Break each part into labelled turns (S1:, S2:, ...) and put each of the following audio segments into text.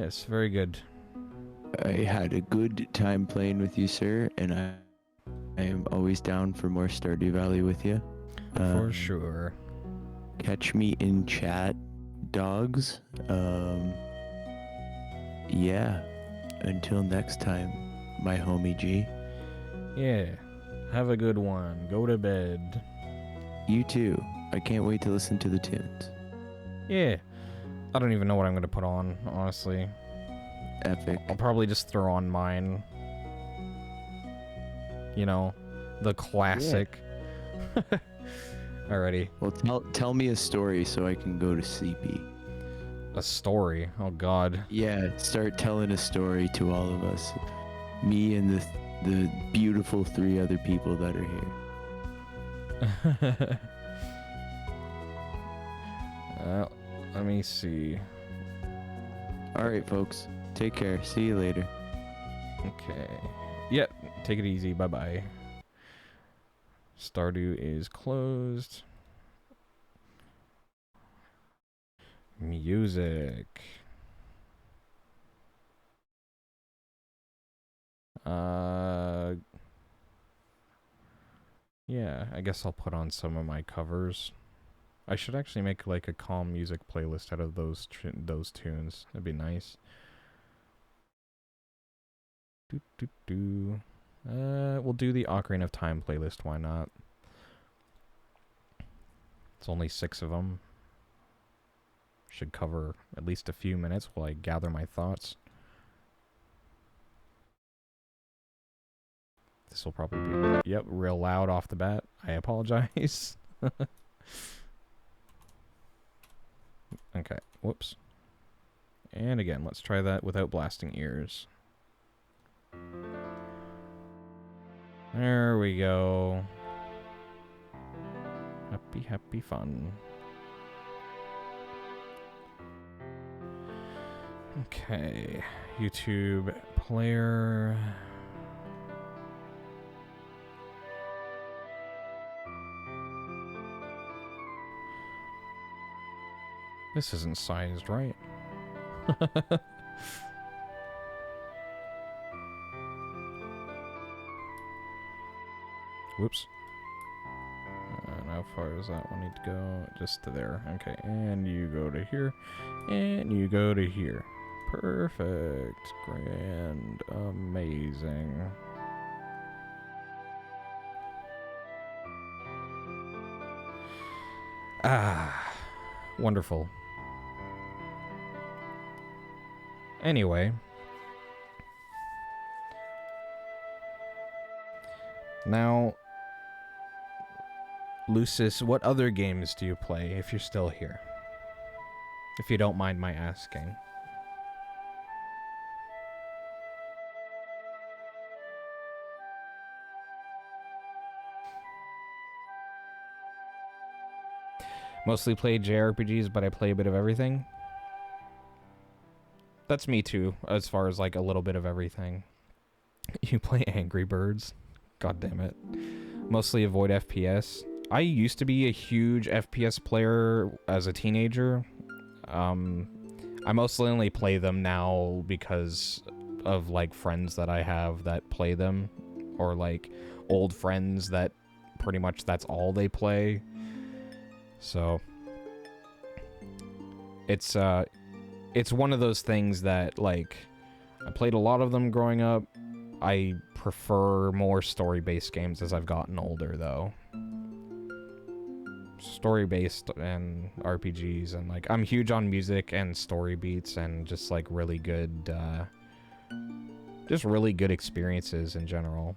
S1: Yes, very good.
S2: I had a good time playing with you, sir, and I am always down for more Stardew Valley with you.
S1: For sure.
S2: Catch me in chat, dogs. Yeah. Until next time, my homie G.
S1: Yeah. Have a good one. Go to bed.
S2: You too. I can't wait to listen to the tunes.
S1: Yeah. I don't even know what I'm gonna put on, honestly.
S2: Epic.
S1: I'll probably just throw on mine. You know, the classic. Yeah. Alrighty.
S2: Well, tell me a story so I can go to sleepy.
S1: A story? Oh god.
S2: Yeah, start telling a story to all of us. Me and the beautiful 3 other people that are here.
S1: Let me see.
S2: Alright, folks. Take care. See you later.
S1: Okay. Yep. Take it easy. Bye-bye. Stardew is closed. Music. Yeah, I guess I'll put on some of my covers. I should actually make like a calm music playlist out of those tunes. That'd be nice. We'll do the Ocarina of Time playlist. Why not? It's only 6 of them. Should cover at least a few minutes while I gather my thoughts. This will probably be, yep, real loud off the bat. I apologize. Okay, whoops. And again, let's try that without blasting ears. There we go. Happy, happy fun. Okay, YouTube player. This isn't sized right. Whoops. And how far does that one need to go? Just to there. Okay, and you go to here. And you go to here. Perfect. Grand. Amazing. Ah. Wonderful. Anyway. Now, Lucis, what other games do you play if you're still here? If you don't mind my asking. Mostly play JRPGs, but I play a bit of everything. That's me too, as far as like a little bit of everything. You play Angry Birds? God damn it. Mostly avoid FPS. I used to be a huge FPS player as a teenager. I mostly only play them now because of like friends that I have that play them, or like old friends that pretty much that's all they play. So it's one of those things that like I played a lot of them growing up. I prefer more story-based games as I've gotten older though. Story-based and RPGs, and like I'm huge on music and story beats and just like really good experiences in general.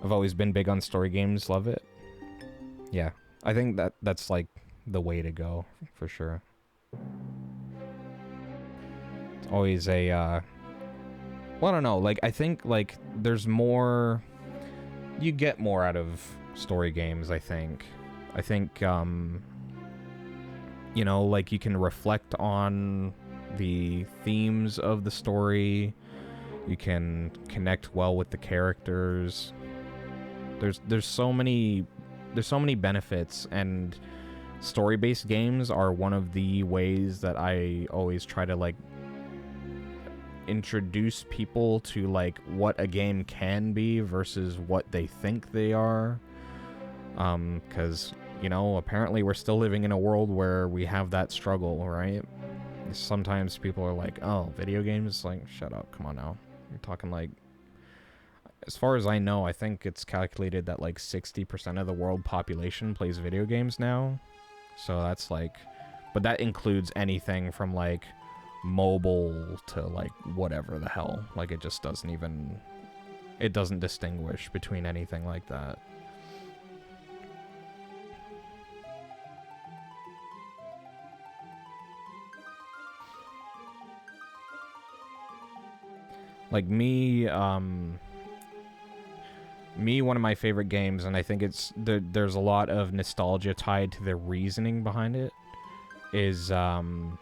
S1: I've always been big on story games, love it. Yeah, I think that's like the way to go for sure. It's always a well, I don't know, like I think like there's more, you get more out of story games, I think. You know, like you can reflect on the themes of the story. You can connect well with the characters. There's so many benefits and story-based games are one of the ways that I always try to like introduce people to like what a game can be versus what they think they are. Because, you know, apparently we're still living in a world where we have that struggle, right? Sometimes people are like, oh, video games? Like, shut up, come on now. You're talking like, as far as I know, I think it's calculated that like 60% of the world population plays video games now. So that's like, but that includes anything from like mobile to like whatever the hell. Like it just doesn't even, it doesn't distinguish between anything like that. Like me, one of my favorite games, and I think it's there's a lot of nostalgia tied to the reasoning behind it, is Zelda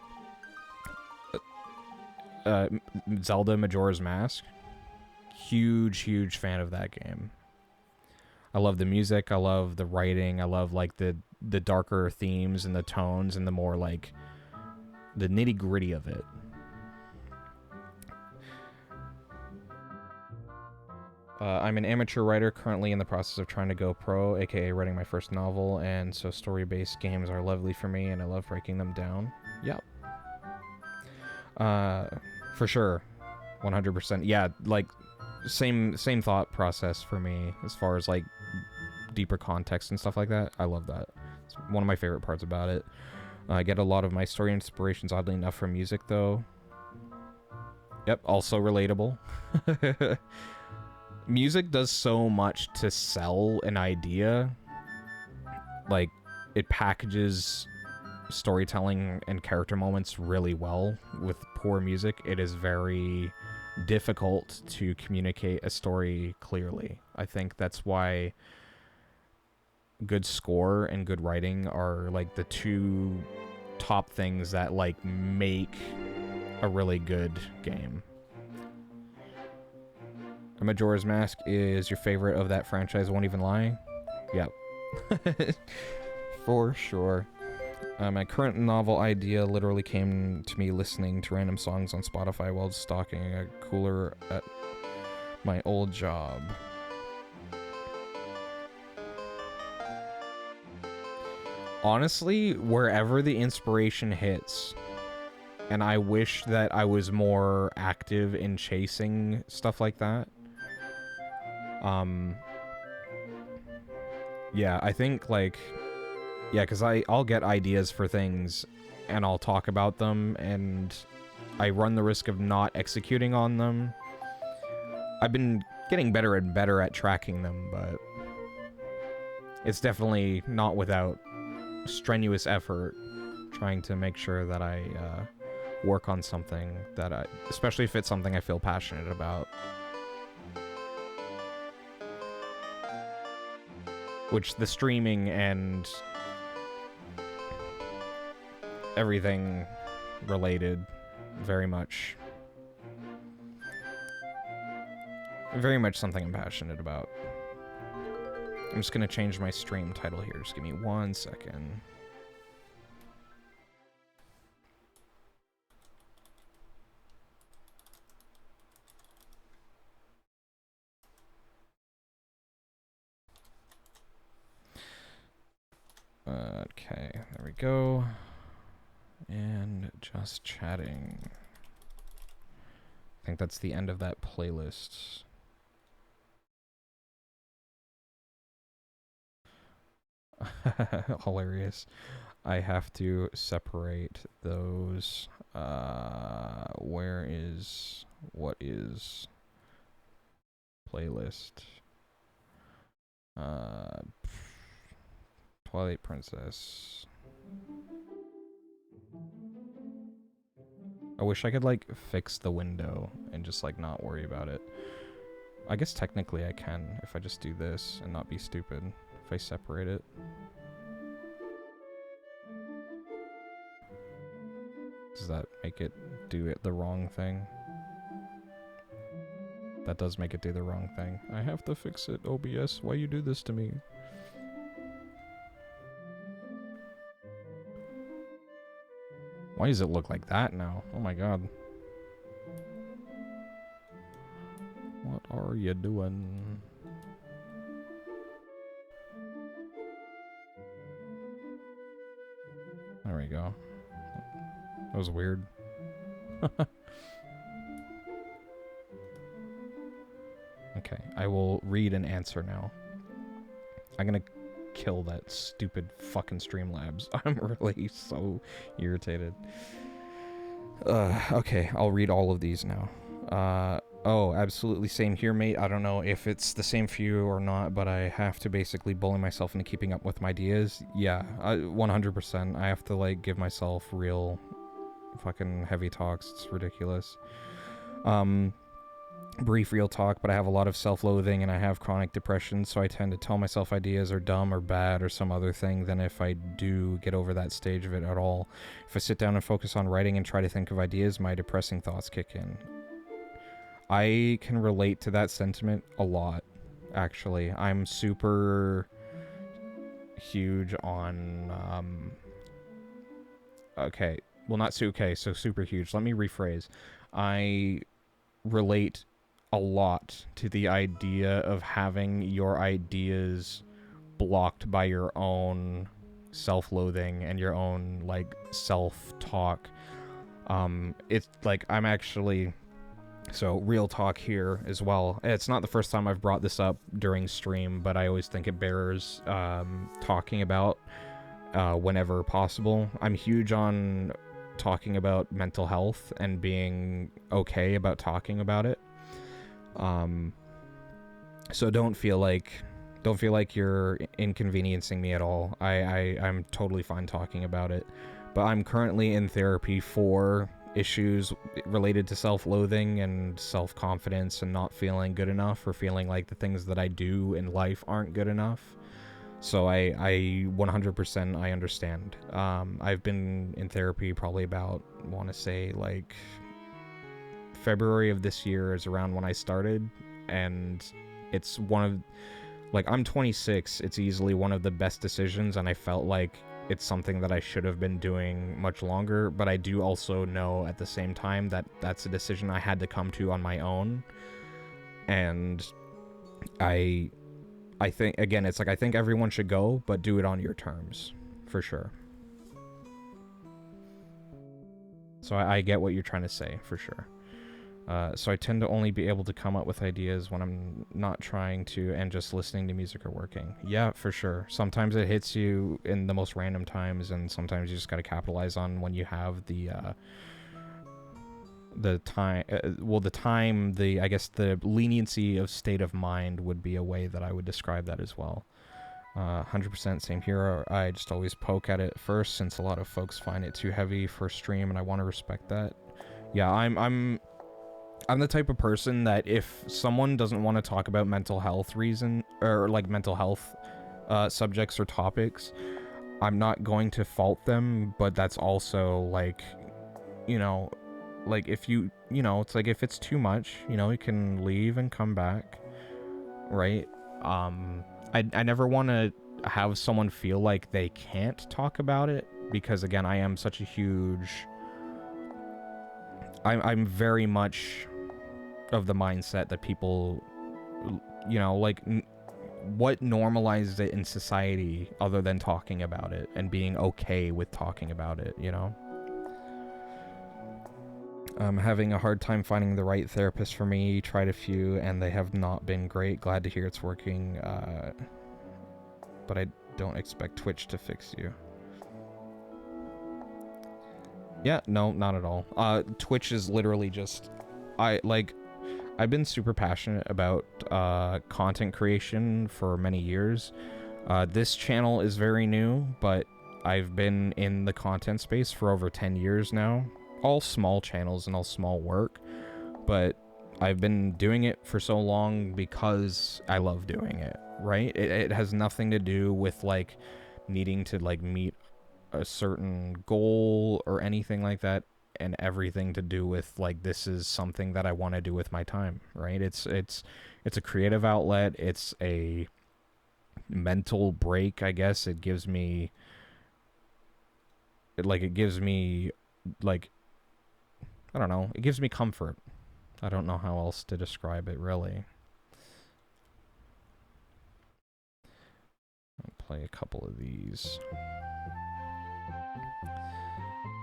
S1: Majora's Mask. Huge fan of that game. I love the music, I love the writing, I love like the darker themes and the tones and the more like the nitty-gritty of it. I'm an amateur writer currently in the process of trying to go pro, aka writing my first novel, and so story-based games are lovely for me, and I love breaking them down. Yep. For sure. 100%. Yeah, like, same thought process for me as far as, like, deeper context and stuff like that. I love that. It's one of my favorite parts about it. I get a lot of my story inspirations, oddly enough, from music, though. Yep, also relatable. Music does so much to sell an idea. Like, it packages storytelling and character moments really well. With poor music, it is very difficult to communicate a story clearly. I think that's why good score and good writing are, like, the two top things that, like, make a really good game. Majora's Mask is your favorite of that franchise, won't even lie. Yep. For sure. My current novel idea literally came to me listening to random songs on Spotify while stocking a cooler at my old job. Honestly, wherever the inspiration hits, and I wish that I was more active in chasing stuff like that. Yeah, I think, like, yeah, because I'll get ideas for things, and I'll talk about them, and I run the risk of not executing on them. I've been getting better and better at tracking them, but it's definitely not without strenuous effort trying to make sure that I work on something that especially if it's something I feel passionate about. Which the streaming and everything related, very much something I'm passionate about. I'm just gonna change my stream title here. Just give me 1 second. Okay, there we go. And just chatting. I think that's the end of that playlist. Hilarious. I have to separate those. What is playlist? Twilight Princess. I wish I could, like, fix the window and just, like, not worry about it. I guess technically I can if I just do this and not be stupid. If I separate it. Does that make it do it the wrong thing? That does make it do the wrong thing. I have to fix it, OBS. Why you do this to me? Why does it look like that now? Oh my god. What are you doing? There we go. That was weird. Okay, I will read and answer now. I'm gonna kill that stupid fucking Streamlabs. I'm really so irritated. Okay, I'll read all of these now. Oh, absolutely same here, mate. I don't know if it's the same for you or not, but I have to basically bully myself into keeping up with my ideas. Yeah, 100%. I have to, like, give myself real fucking heavy talks. It's ridiculous. Brief real talk, but I have a lot of self-loathing and I have chronic depression, so I tend to tell myself ideas are dumb or bad or some other thing than if I do get over that stage of it at all. If I sit down and focus on writing and try to think of ideas, my depressing thoughts kick in. I can relate to that sentiment a lot, actually. I'm super huge on, okay, well, not okay, so super huge. Let me rephrase. I relate a lot to the idea of having your ideas blocked by your own self-loathing and your own, like, self-talk. It's like I'm actually... So, real talk here as well. It's not the first time I've brought this up during stream, but I always think it bears talking about whenever possible. I'm huge on talking about mental health and being okay about talking about it. So don't feel like you're inconveniencing me at all. I'm totally fine talking about it. But I'm currently in therapy for issues related to self-loathing and self-confidence and not feeling good enough or feeling like the things that I do in life aren't good enough. So I 100% I understand. I've been in therapy probably about, I want to say, like, February of this year is around when I started, and it's one of, like, I'm 26, it's easily one of the best decisions, and I felt like it's something that I should have been doing much longer, but I do also know at the same time that that's a decision I had to come to on my own, and I think, again, it's like, I think everyone should go, but do it on your terms, for sure. So I get what you're trying to say, for sure. So I tend to only be able to come up with ideas when I'm not trying to and just listening to music or working. Yeah, for sure. Sometimes it hits you in the most random times, and sometimes you just gotta capitalize on when you have the time. I guess the leniency of state of mind would be a way that I would describe that as well. 100% same here. I just always poke at it first, since a lot of folks find it too heavy for stream, and I want to respect that. Yeah, I'm the type of person that if someone doesn't want to talk about mental health mental health subjects or topics, I'm not going to fault them, but that's also, like, you know, like, if it's like, if it's too much, you can leave and come back, right? I never want to have someone feel like they can't talk about it, because, again, I am such a huge... I'm very much of the mindset that people, like, what normalized it in society other than talking about it and being okay with talking about it, I'm having a hard time finding the right therapist for me. Tried a few and they have not been great. Glad to hear it's working, but I don't expect Twitch to fix you. Yeah, no, not at all. Twitch is literally just... I've been super passionate about content creation for many years. This channel is very new, but I've been in the content space for over 10 years now. All small channels and all small work, but I've been doing it for so long because I love doing it, right? It has nothing to do with, like, needing to, like, meet a certain goal or anything like that, and everything to do with, like, this is something that I want to do with my time, right? It's a creative outlet. It's a mental break, I guess. It gives me like, I don't know, it gives me comfort. I don't know how else to describe it, really. I'll play a couple of these.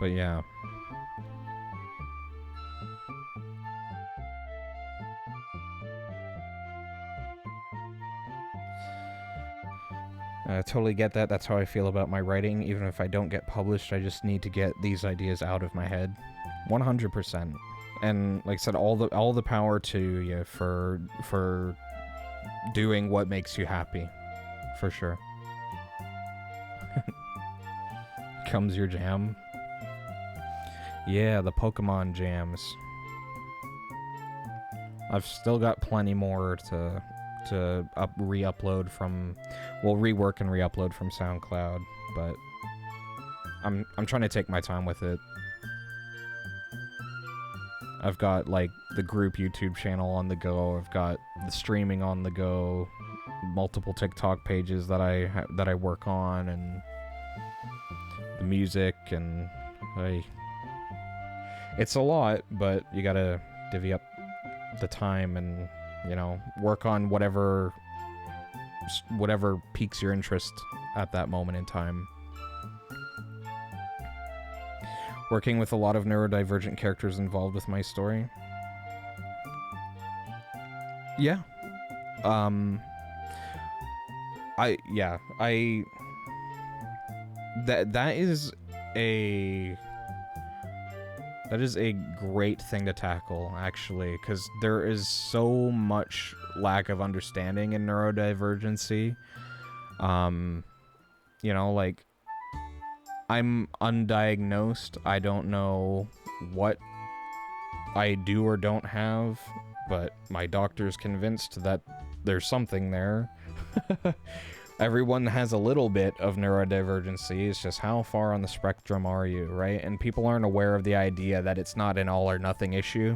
S1: But yeah. I totally get that. That's how I feel about my writing. Even if I don't get published, I just need to get these ideas out of my head. 100%. And like I said, all the power to you for doing what makes you happy. For sure. Comes your jam. Yeah, the Pokemon jams. I've still got plenty more to re-upload from, well, rework and re-upload from SoundCloud, but I'm trying to take my time with it. I've got like the group YouTube channel on the go. I've got the streaming on the go, multiple TikTok pages that I work on, and the music, and it's a lot, but you gotta divvy up the time and, you know, work on whatever piques your interest at that moment in time. Working with a lot of neurodivergent characters involved with my story. Yeah. That is a great thing to tackle, actually, because there is so much lack of understanding in neurodivergency. You know, like, I'm undiagnosed. I don't know what I do or don't have, but my doctor's convinced that there's something there. Everyone has a little bit of neurodivergency. It's just how far on the spectrum are you, right? And people aren't aware of the idea that it's not an all or nothing issue.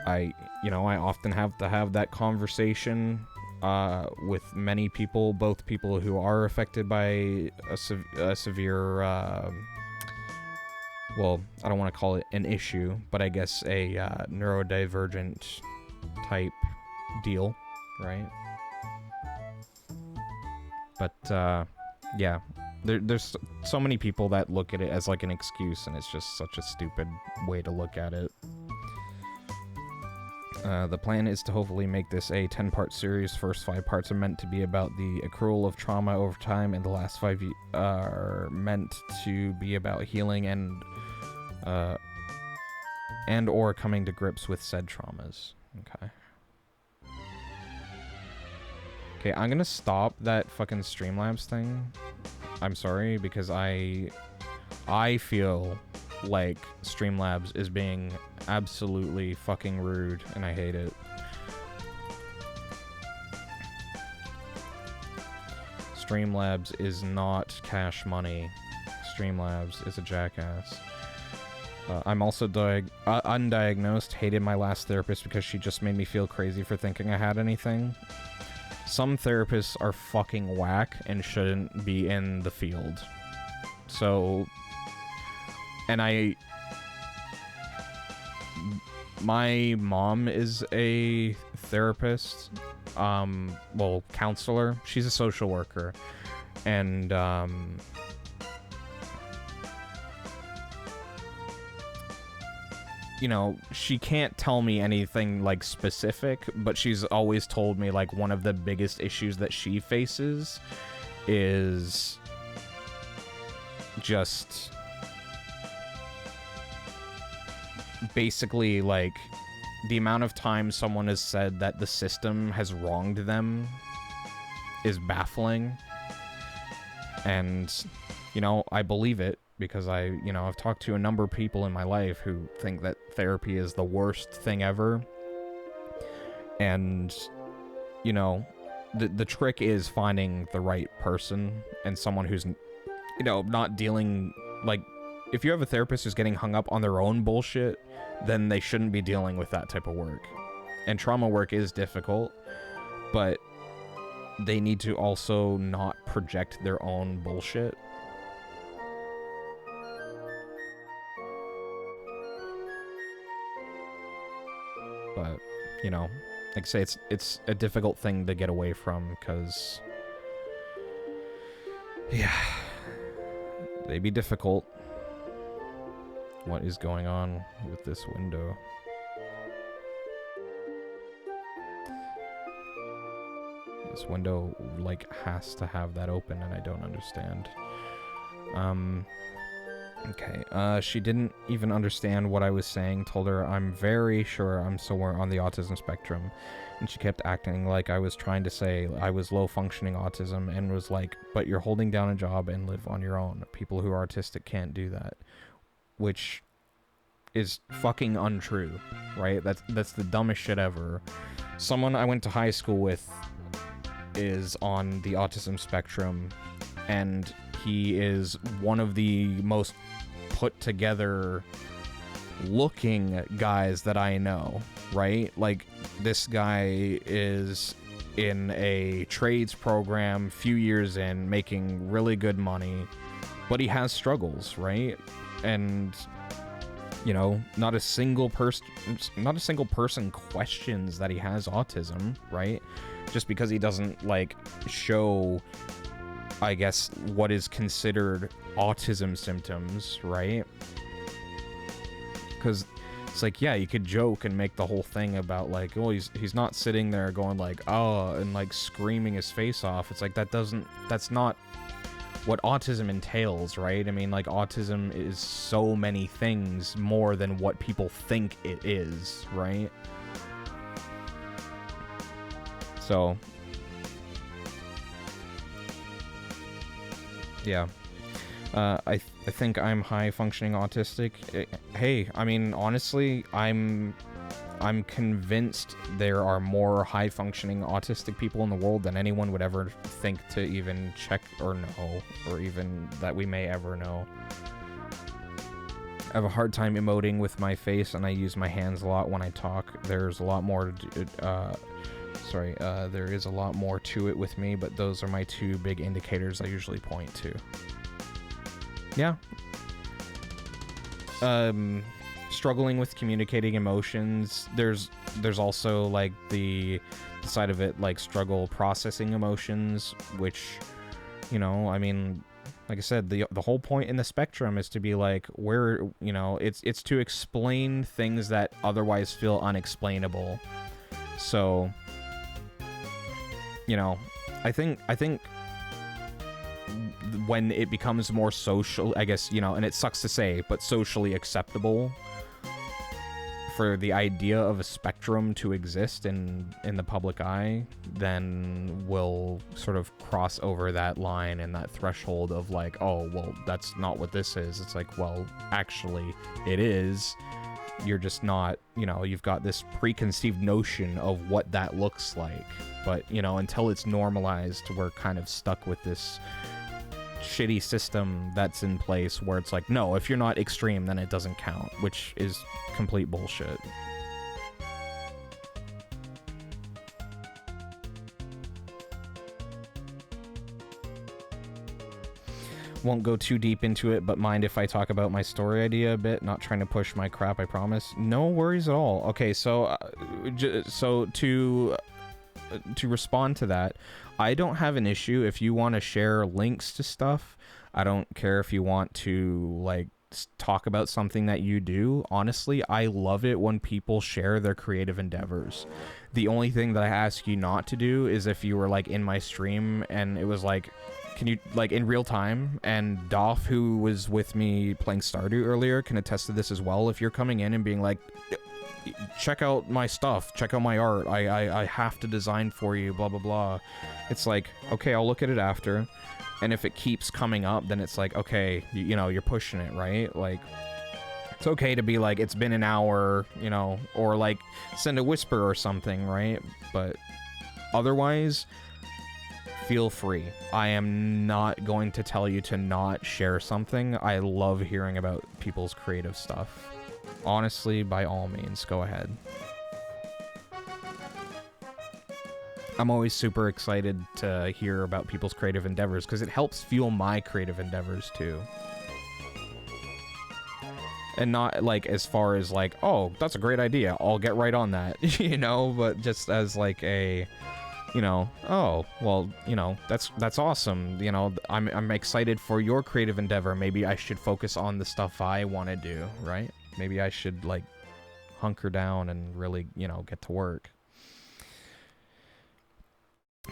S1: I often have to have that conversation with many people, both people who are affected by a severe, well, I don't want to call it an issue, but I guess a neurodivergent type deal, right? But, yeah, there's so many people that look at it as like an excuse, and it's just such a stupid way to look at it. The plan is to hopefully make this a 10-part series. First 5 parts are meant to be about the accrual of trauma over time, and the last 5 are meant to be about healing and or coming to grips with said traumas. Okay. Okay, I'm gonna stop that fucking Streamlabs thing. I'm sorry, because I feel like Streamlabs is being absolutely fucking rude, and I hate it. Streamlabs is not Cash Money. Streamlabs is a jackass. I'm also undiagnosed. Hated my last therapist because she just made me feel crazy for thinking I had anything. Some therapists are fucking whack and shouldn't be in the field. So, and my mom is a therapist, well, counselor. She's a social worker, and you know, she can't tell me anything like specific, but she's always told me like one of the biggest issues that she faces is just basically like the amount of time someone has said that the system has wronged them is baffling. And, you know, I believe it because I've talked to a number of people in my life who think that therapy is the worst thing ever. And, you know, the trick is finding the right person and someone who's, you know, not dealing, like, if you have a therapist who's getting hung up on their own bullshit, then they shouldn't be dealing with that type of work. And trauma work is difficult, but they need to also not project their own bullshit. But, you know, like I say, it's a difficult thing to get away from, because, yeah, they be difficult. What is going on with this window? This window, like, has to have that open, and I don't understand. Okay, she didn't even understand what I was saying. Told her I'm very sure I'm somewhere on the autism spectrum, and she kept acting like I was trying to say I was low-functioning autism, and was like, but you're holding down a job and live on your own. People who are autistic can't do that. Which is fucking untrue, right? That's the dumbest shit ever. Someone I went to high school with is on the autism spectrum, and he is one of the most put together looking guys that I know, right? Like, this guy is in a trades program, few years in, making really good money, but he has struggles, right? And, you know, not a single person questions that he has autism, right? Just because he doesn't, like, show, I guess, what is considered autism symptoms, right? Because it's like, yeah, you could joke and make the whole thing about, like, well, he's not sitting there going, like, oh, and, like, screaming his face off. It's like, that's not what autism entails, right? I mean, like, autism is so many things more than what people think it is, right? So, yeah. I think I'm high-functioning autistic. Hey, I mean, honestly, I'm convinced there are more high-functioning autistic people in the world than anyone would ever think to even check or know, or even that we may ever know. I have a hard time emoting with my face, and I use my hands a lot when I talk. There's a lot more there is a lot more to it with me, but those are my two big indicators I usually point to. Yeah. Struggling with communicating emotions. There's also, like, the side of it, like, struggle processing emotions, which, you know, I mean, like I said, the whole point in the spectrum is to be like, where, you know, it's to explain things that otherwise feel unexplainable. So, you know, I think when it becomes more social, I guess, you know, and it sucks to say, but socially acceptable for the idea of a spectrum to exist in the public eye, then we'll sort of cross over that line and that threshold of, like, oh, well, that's not what this is. It's like, well, actually, it is. You're just not, you know, you've got this preconceived notion of what that looks like. But, you know, until it's normalized, we're kind of stuck with this shitty system that's in place where it's like, no, if you're not extreme, then it doesn't count, which is complete bullshit. Won't go too deep into it, but mind if I talk about my story idea a bit? Not trying to push my crap, I promise. No worries at all. Okay, so to respond to that, I don't have an issue if you want to share links to stuff. I don't care if you want to, like, talk about something that you do. Honestly, I love it when people share their creative endeavors. The only thing that I ask you not to do is if you were, like, in my stream and it was like, can you, like, in real time, and Doff, who was with me playing Stardew earlier, can attest to this as well. If you're coming in and being like, check out my stuff, check out my art, I have to design for you, blah blah blah, it's like, okay, I'll look at it after. And if it keeps coming up, then it's like, okay, you know, you're pushing it, right? Like, it's okay to be like, it's been an hour, you know, or, like, send a whisper or something, right? But otherwise, feel free. I am not going to tell you to not share something. I love hearing about people's creative stuff. Honestly, by all means, go ahead. I'm always super excited to hear about people's creative endeavors because it helps fuel my creative endeavors too. And not like as far as like, oh, that's a great idea, I'll get right on that, you know, but just as like a, you know, oh, well, you know, that's awesome, you know, I'm excited for your creative endeavor, maybe I should focus on the stuff I want to do, right? Maybe I should like hunker down and really, you know, get to work.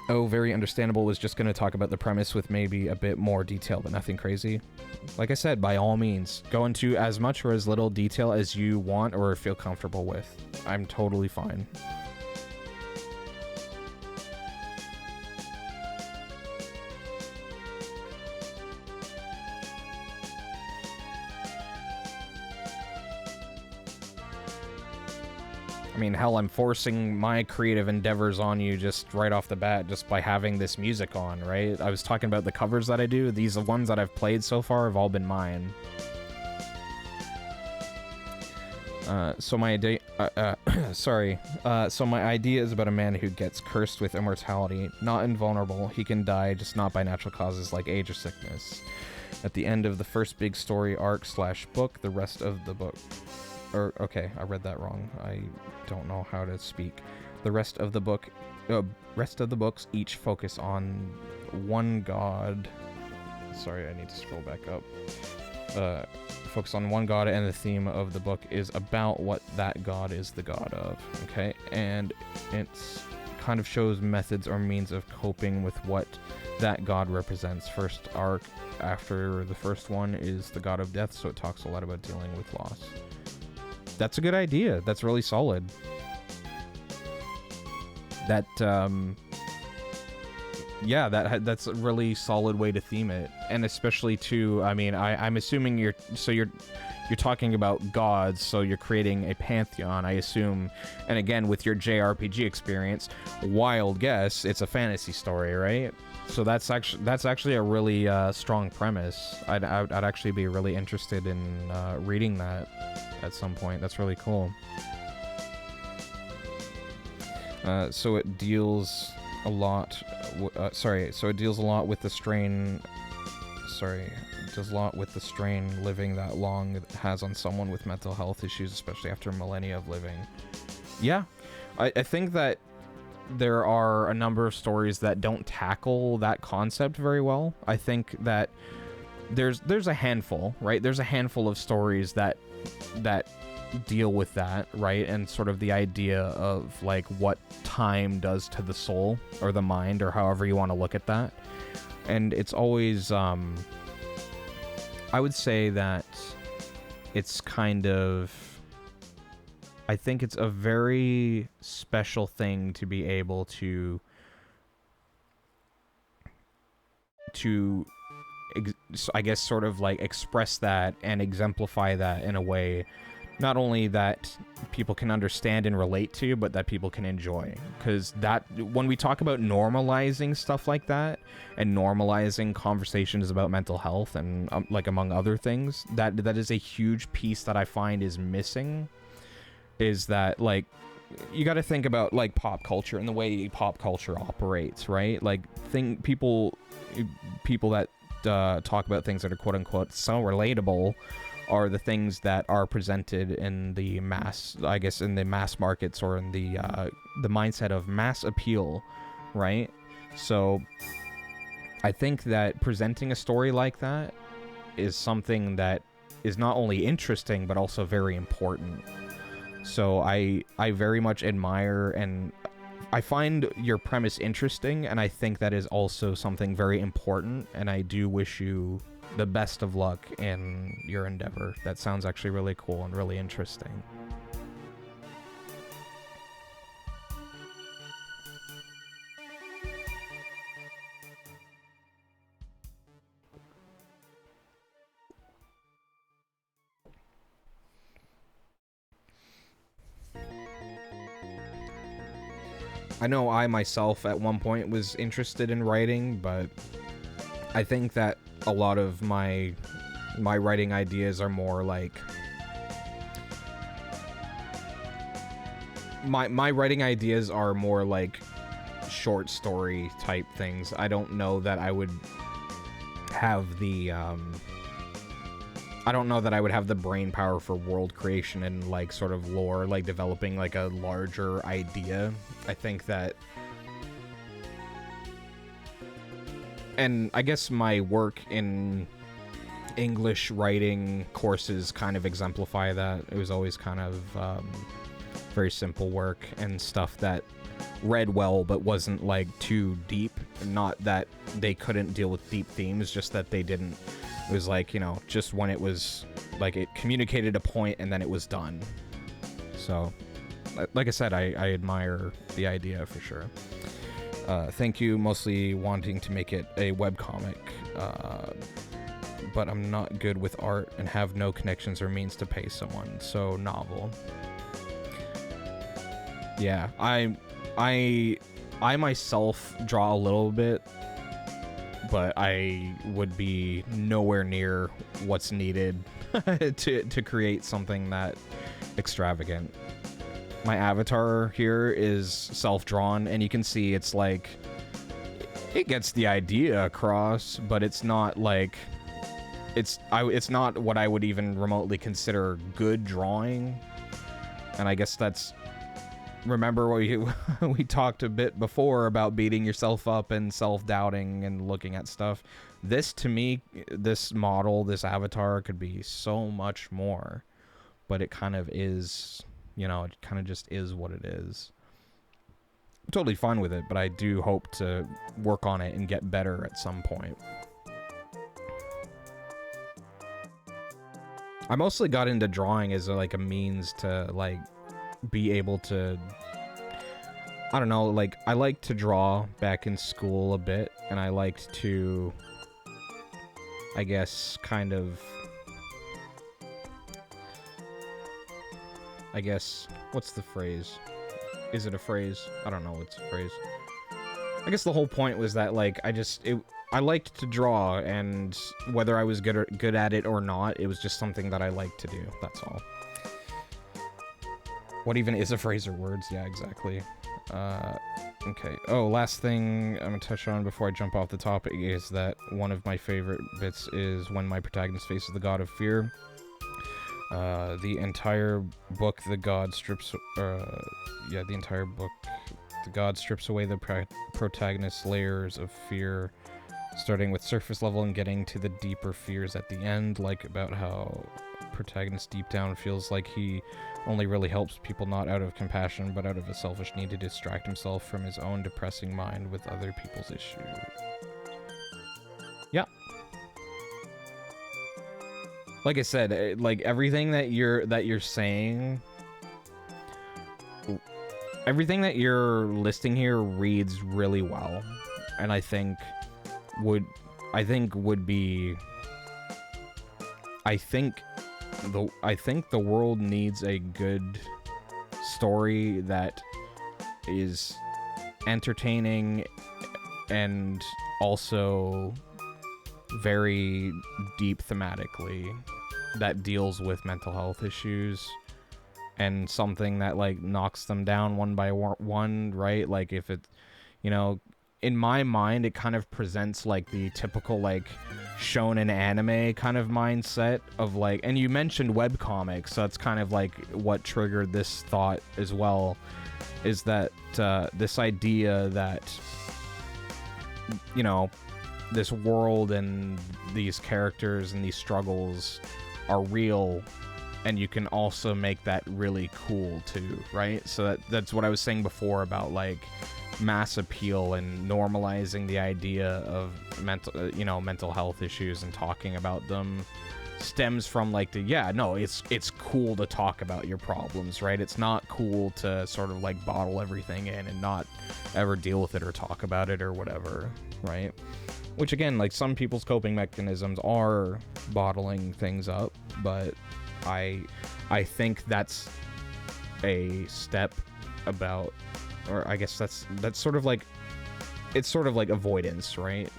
S1: Oh, very understandable. Was just going to talk about the premise with maybe a bit more detail, but nothing crazy. Like I said, by all means, go into as much or as little detail as you want or feel comfortable with. I'm totally fine. I mean, hell, I'm forcing my creative endeavors on you just right off the bat just by having this music on, right? I was talking about the covers that I do. These are ones that I've played so far have all been mine. So my idea, so my idea is about a man who gets cursed with immortality, not invulnerable. He can die, just not by natural causes like age or sickness. At the end of the first big story arc / book, the rest of the book... okay, I read that wrong. I don't know how to speak. The rest of the books each focus on one god. Sorry, I need to scroll back up. Focus on one god, and the theme of the book is about what that god is the god of. Okay, and it's kind of shows methods or means of coping with what that god represents. First arc after the first one is the god of death, so it talks a lot about dealing with loss. That's a good idea. That's really solid. That, yeah, that's a really solid way to theme it. And especially too, I mean, I'm assuming you're talking about gods, so you're creating a pantheon, I assume. And again, with your JRPG experience, wild guess, it's a fantasy story, right? So that's actually a really strong premise. I'd actually be really interested in reading that at some point. That's really cool. So it deals a lot. So it deals a lot with the strain. It does a lot with the strain living that long it has on someone with mental health issues, especially after millennia of living. Yeah, I think that there are a number of stories that don't tackle that concept very well. I think that there's a handful, right? There's a handful of stories that deal with that, right? And sort of the idea of like what time does to the soul or the mind, or however you want to look at that. And it's always I would say that it's kind of, I think it's a very special thing to be able to I guess sort of like express that and exemplify that in a way not only that people can understand and relate to, but that people can enjoy. Because that, when we talk about normalizing stuff like that and normalizing conversations about mental health and like among other things, that is a huge piece that I find is missing. Is that, like, you got to think about like pop culture and the way pop culture operates, right? Like, people that talk about things that are quote unquote so relatable are the things that are presented in the mass, I guess, in the mass markets, or in the mindset of mass appeal, right? So I think that presenting a story like that is something that is not only interesting but also very important. So I very much admire, and I find your premise interesting, and I think that is also something very important, and I do wish you the best of luck in your endeavor. That sounds actually really cool and really interesting. I know I myself at one point was interested in writing, but I think that a lot of my writing ideas are more like my writing ideas are more like short story type things. I don't know that I would have the I don't know that I would have the brain power for world creation and like sort of lore, like developing like a larger idea. I think that, and I guess my work in English writing courses kind of exemplify that. It was always kind of very simple work and stuff that read well but wasn't like too deep. Not that they couldn't deal with deep themes, just that they didn't. It was like, you know, just when it was like it communicated a point and then it was done. So like I said, I admire the idea for sure. Thank you, mostly wanting to make it a webcomic, but I'm not good with art and have no connections or means to pay someone, so novel. Yeah, I myself draw a little bit, but I would be nowhere near what's needed to create something that extravagant. My avatar here is self-drawn, and you can see it's like, it gets the idea across, but it's not like, it's not what I would even remotely consider good drawing. And I guess that's, remember what we talked a bit before about beating yourself up and self-doubting and looking at stuff. This, to me, this model, this avatar could be so much more, but it kind of is, you know, it kind of just is what it is. I'm totally fine with it, but I do hope to work on it and get better at some point. I mostly got into drawing as like a means to like be able to, I don't know, like I liked to draw back in school a bit, and I liked to, I guess, kind of, I guess, what's the phrase? Is it a phrase? I don't know what's a phrase. I guess the whole point was that, like, I liked to draw, and whether I was good at it or not, it was just something that I liked to do, that's all. What even is a phrase or words? Yeah, exactly. Okay. Oh, last thing I'm gonna touch on before I jump off the topic is that one of my favorite bits is when my protagonist faces the god of fear. The entire book, the god strips away the protagonist's layers of fear, starting with surface level and getting to the deeper fears at the end, like about how protagonist deep down feels like he only really helps people not out of compassion, but out of a selfish need to distract himself from his own depressing mind with other people's issues. Yeah. Like I said, like everything that you're saying, everything that you're listing here reads really well, and I think the world needs a good story that is entertaining and also very deep thematically, that deals with mental health issues and something that like knocks them down one by one, right? Like if it, you know, in my mind it kind of presents like the typical like shonen anime kind of mindset of like, and you mentioned webcomics, so that's kind of like what triggered this thought as well, is that this idea that, you know, this world and these characters and these struggles are real, and you can also make that really cool too, right? So that's what I was saying before about like mass appeal and normalizing the idea of mental health issues and talking about them stems from like it's cool to talk about your problems, right? It's not cool to sort of like bottle everything in and not ever deal with it or talk about it or whatever, right? Which again, like some people's coping mechanisms are bottling things up, but I think that's a step about, or I guess that's sort of like, it's sort of like avoidance, right?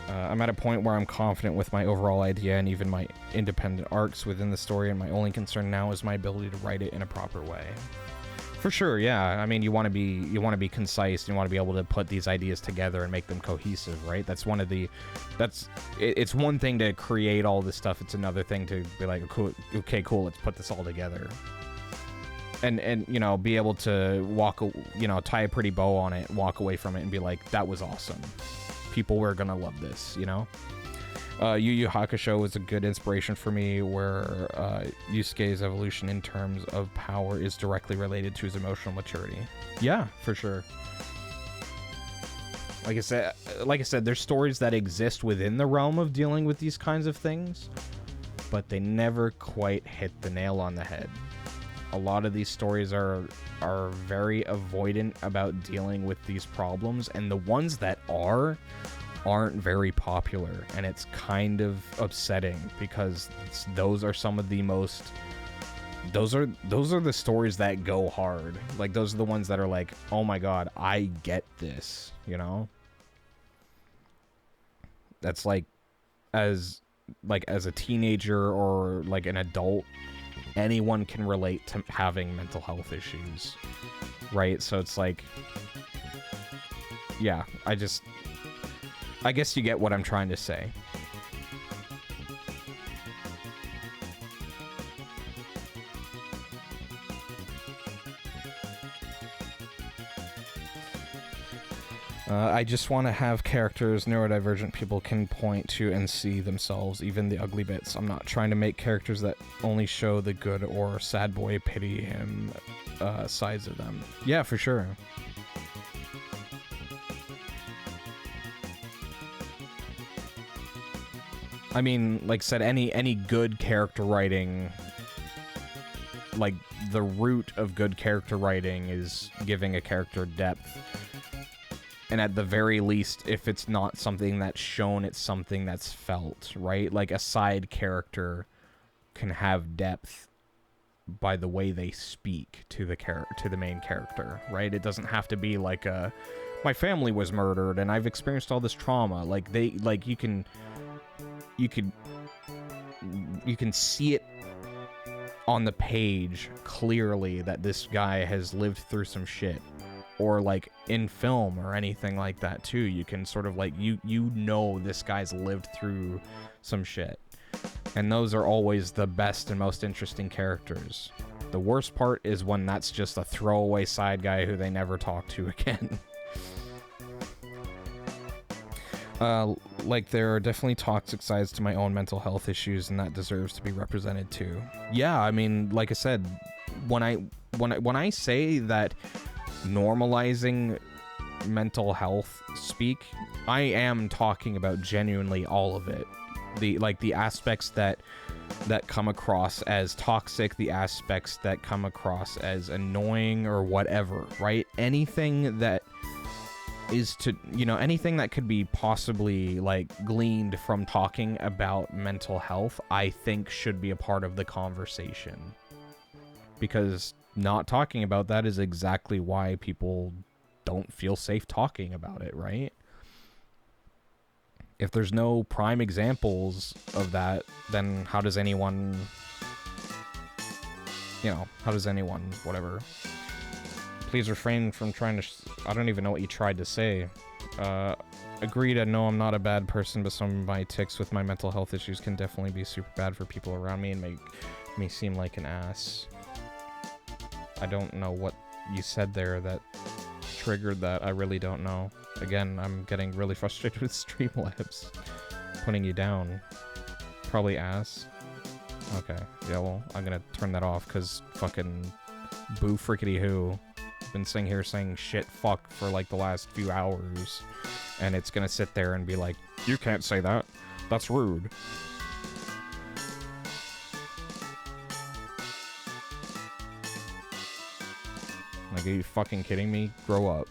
S1: I'm at a point where I'm confident with my overall idea and even my independent arcs within the story, and my only concern now is my ability to write it in a proper way. For sure, yeah. I mean, you want to be concise. You want to be able to put these ideas together and make them cohesive, right? That's one of the, it's one thing to create all this stuff. It's another thing to be like, okay, cool, let's put this all together. And you know, be able to tie a pretty bow on it, walk away from it, and be like, that was awesome. People were gonna love this, you know. Yu Yu Hakusho was a good inspiration for me, where Yusuke's evolution in terms of power is directly related to his emotional maturity. Yeah, for sure. Like I said, there's stories that exist within the realm of dealing with these kinds of things, but they never quite hit the nail on the head. A lot of these stories are very avoidant about dealing with these problems, and the ones that aren't very popular, and it's kind of upsetting because those are some of the most, those are the stories that go hard. Like, those are the ones that are like, oh my god, I get this, you know. That's like as a teenager or like an adult, anyone can relate to having mental health issues, right? So it's like, yeah, I guess you get what I'm trying to say. I just want to have characters neurodivergent people can point to and see themselves, even the ugly bits. I'm not trying to make characters that only show the good or sad boy pity him sides of them. Yeah, for sure. I mean, like I said, any good character writing, like, the root of good character writing is giving a character depth. And at the very least, if it's not something that's shown, it's something that's felt, right? Like, a side character can have depth by the way they speak to the main character, right? It doesn't have to be like my family was murdered and I've experienced all this trauma. Like, you can see it on the page clearly that this guy has lived through some shit. Or like in film or anything like that too, you can sort of like, you know this guy's lived through some shit. And those are always the best and most interesting characters. The worst part is when that's just a throwaway side guy who they never talk to again. Like, there are definitely toxic sides to my own mental health issues, and that deserves to be represented too. Yeah, I mean, like I said, when I say that normalizing mental health speak, I am talking about genuinely all of it. The aspects that come across as toxic, the aspects that come across as annoying or whatever, right? Anything that is to, anything that could be possibly like gleaned from talking about mental health, I think should be a part of the conversation. Because not talking about that is exactly why people don't feel safe talking about it, right? If there's no prime examples of that, then how does anyone, whatever. Please refrain from trying to, I don't even know what you tried to say. Agreed, I know I'm not a bad person, but some of my tics with my mental health issues can definitely be super bad for people around me and make me seem like an ass. I don't know what you said there that triggered that. I really don't know. Again, I'm getting really frustrated with Streamlabs putting you down. Probably ass. Okay, yeah, well, I'm gonna turn that off because fucking boo frickety who. Been sitting here saying shit fuck for like the last few hours, and it's gonna sit there and be like, you can't say that. That's rude. Like, are you fucking kidding me? Grow up.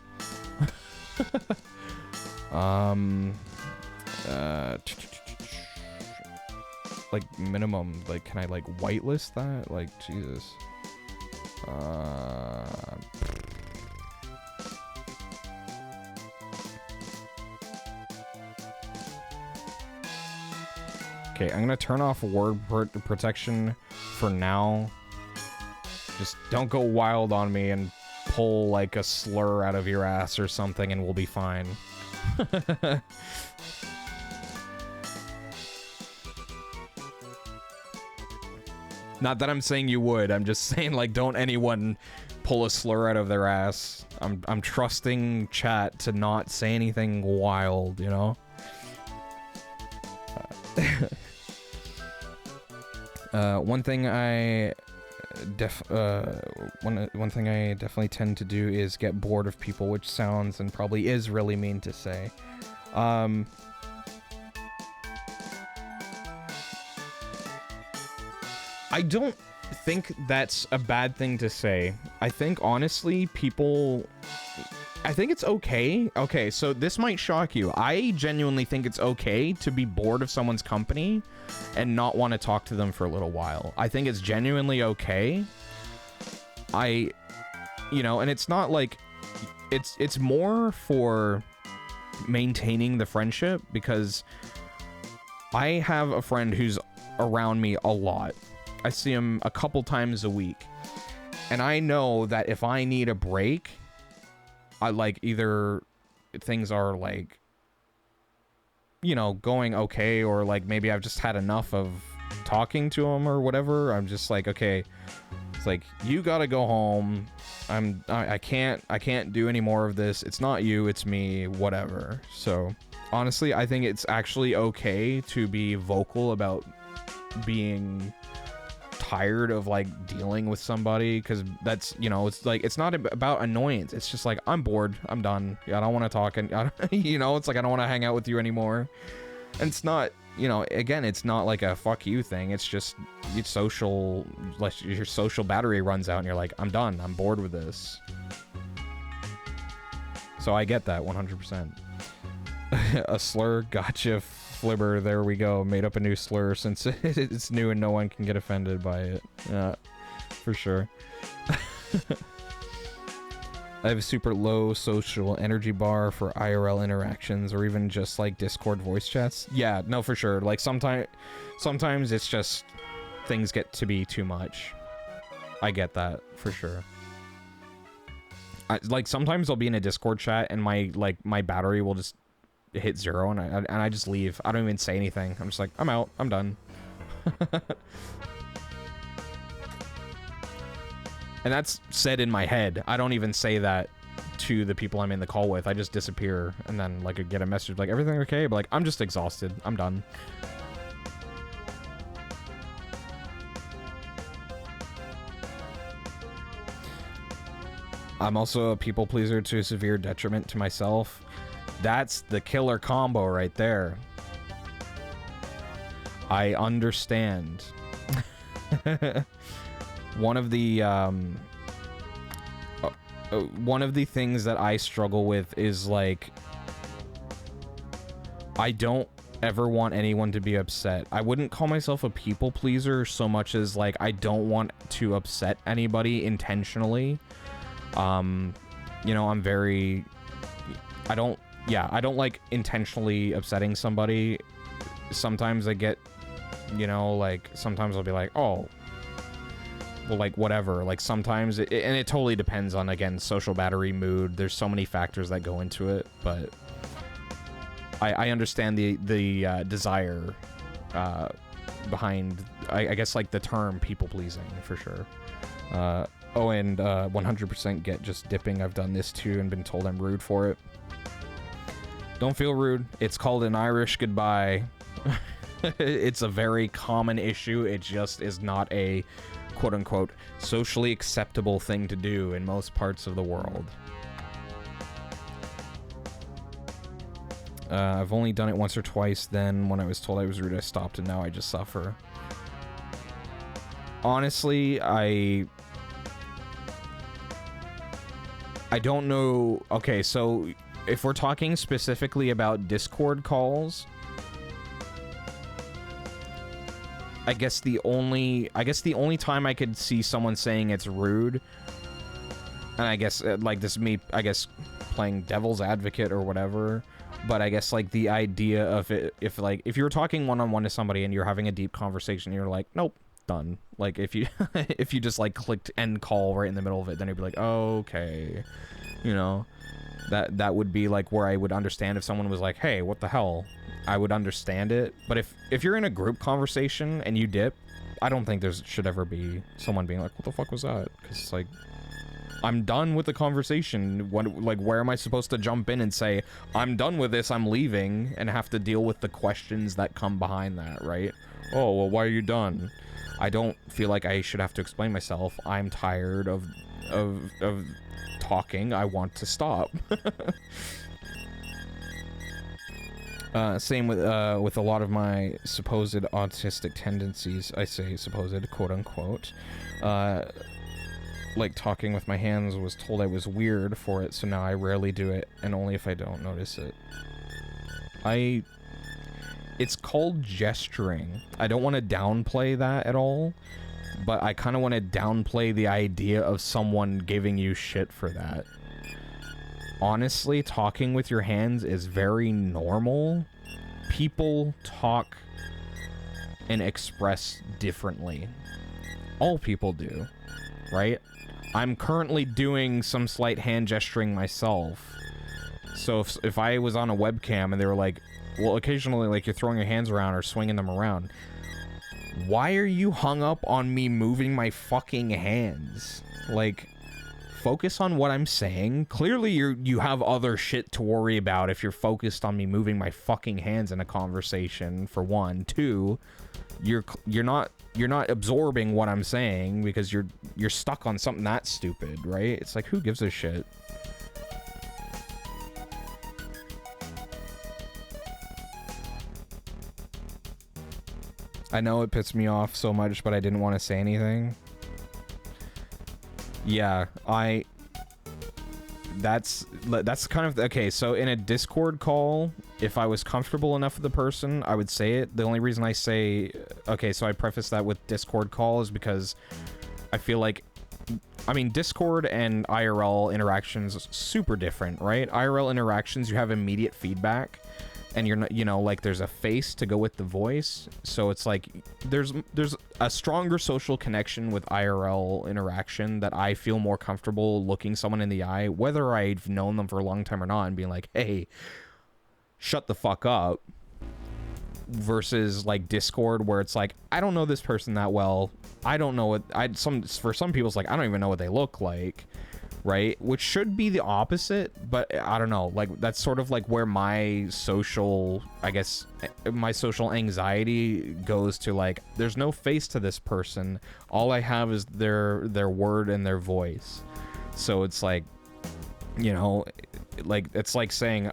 S1: Like, minimum, like, can I, like, whitelist that? Like, Jesus. Okay, I'm gonna turn off word protection for now. Just don't go wild on me and pull like a slur out of your ass or something and we'll be fine. Not that I'm saying you would, I'm just saying, like, don't anyone pull a slur out of their ass. I'm trusting chat to not say anything wild, you know? One thing I one thing I definitely tend to do is get bored of people, which sounds and probably is really mean to say. I don't think that's a bad thing to say. I think, honestly, I think it's okay. Okay, so this might shock you. I genuinely think it's okay to be bored of someone's company and not want to talk to them for a little while. I think it's genuinely okay. You know, and it's not like... It's more for maintaining the friendship, because I have a friend who's around me a lot. I see him a couple times a week. And I know that if I need a break, I like either things are like, you know, going okay, or like maybe I've just had enough of talking to him or whatever. I'm just like, okay, it's like, you gotta go home. I can't do any more of this. It's not you, it's me, whatever. So honestly, I think it's actually okay to be vocal about being tired of like dealing with somebody, because that's, you know, it's like, it's not about annoyance. It's just like, I'm bored, I'm done, I don't want to talk, and you know, it's like, I don't want to hang out with you anymore. And it's not, you know, again, it's not like a fuck you thing. It's just, it's social, like your social battery runs out and you're like, I'm done, I'm bored with this. So I get that 100%. A slur, gotcha. Flibber, there we go. Made up a new slur since it's new and no one can get offended by it. Yeah, for sure. I have a super low social energy bar for IRL interactions, or even just like Discord voice chats. Yeah, no, for sure. Like sometimes it's just things get to be too much. I get that for sure. Like sometimes I'll be in a Discord chat and my battery will just hit 0 and I just leave. I don't even say anything. I'm just like, I'm out. I'm done. And that's said in my head. I don't even say that to the people I'm in the call with. I just disappear and then like I get a message like, everything okay? But like, I'm just exhausted. I'm done. I'm also a people pleaser to a severe detriment to myself. That's the killer combo right there. I understand. One of the things that I struggle with is like, I don't ever want anyone to be upset. I wouldn't call myself a people pleaser so much as like, I don't want to upset anybody intentionally. You know, I'm very, I don't like intentionally upsetting somebody. Sometimes I get, you know, like, sometimes I'll be like, oh, well, like, whatever. Like, sometimes, and it totally depends on, again, social battery, mood. There's so many factors that go into it, but I understand the desire behind, I guess, like, the term people-pleasing, for sure. Oh, and 100% get just dipping. I've done this, too, and been told I'm rude for it. Don't feel rude. It's called an Irish goodbye. It's a very common issue. It just is not a quote-unquote socially acceptable thing to do in most parts of the world. I've only done it once or twice. Then when I was told I was rude, I stopped, and now I just suffer. Honestly, I don't know. Okay, so if we're talking specifically about Discord calls, I guess the only time I could see someone saying it's rude, and I guess like this is me, I guess playing devil's advocate or whatever, but I guess like the idea of it, if you were talking one-on-one to somebody and you're having a deep conversation, you're like, nope, done. Like if you if you just like clicked end call right in the middle of it, then you'd be like, oh, okay, you know, that would be like where I would understand if someone was like, hey, what the hell, I would understand it. But if you're in a group conversation and you dip, I don't think there should ever be someone being like, what the fuck was that? Because like, I'm done with the conversation. Like, where am I supposed to jump in and say, I'm done with this, I'm leaving, and have to deal with the questions that come behind that, right? Oh, well, why are you done? I don't feel like I should have to explain myself. I'm tired of talking. I want to stop. Same with a lot of my supposed autistic tendencies. I say supposed, quote unquote. Like talking with my hands, was told I was weird for it, so now I rarely do it, and only if I don't notice it. It's called gesturing. I don't want to downplay that at all, but I kind of want to downplay the idea of someone giving you shit for that. Honestly, talking with your hands is very normal. People talk and express differently. All people do, right? I'm currently doing some slight hand gesturing myself. So if I was on a webcam and they were like, well, occasionally, like, you're throwing your hands around or swinging them around, why are you hung up on me moving my fucking hands? Like, focus on what I'm saying. Clearly you have other shit to worry about if you're focused on me moving my fucking hands in a conversation, for one. Two, you're not absorbing what I'm saying because you're stuck on something that stupid, right? It's like, who gives a shit? I know it pissed me off so much, but I didn't want to say anything. Yeah, that's kind of, okay, so in a Discord call, if I was comfortable enough with the person, I would say it. The only reason I say, okay, so I preface that with Discord call is because I feel like, I mean, Discord and IRL interactions is super different, right? IRL interactions, you have immediate feedback, and you're not, you know, like, there's a face to go with the voice, so it's like there's a stronger social connection with IRL interaction that I feel more comfortable looking someone in the eye, whether I've known them for a long time or not, and being like, hey, shut the fuck up, versus like Discord, where it's like, I don't know this person that well, I don't know what for some people it's like, I don't even know what they look like, right? Which should be the opposite, but I don't know, like, that's sort of like where my social, I guess, my social anxiety goes to, like, there's no face to this person, all I have is their word and their voice. So it's like, you know, like, it's like saying,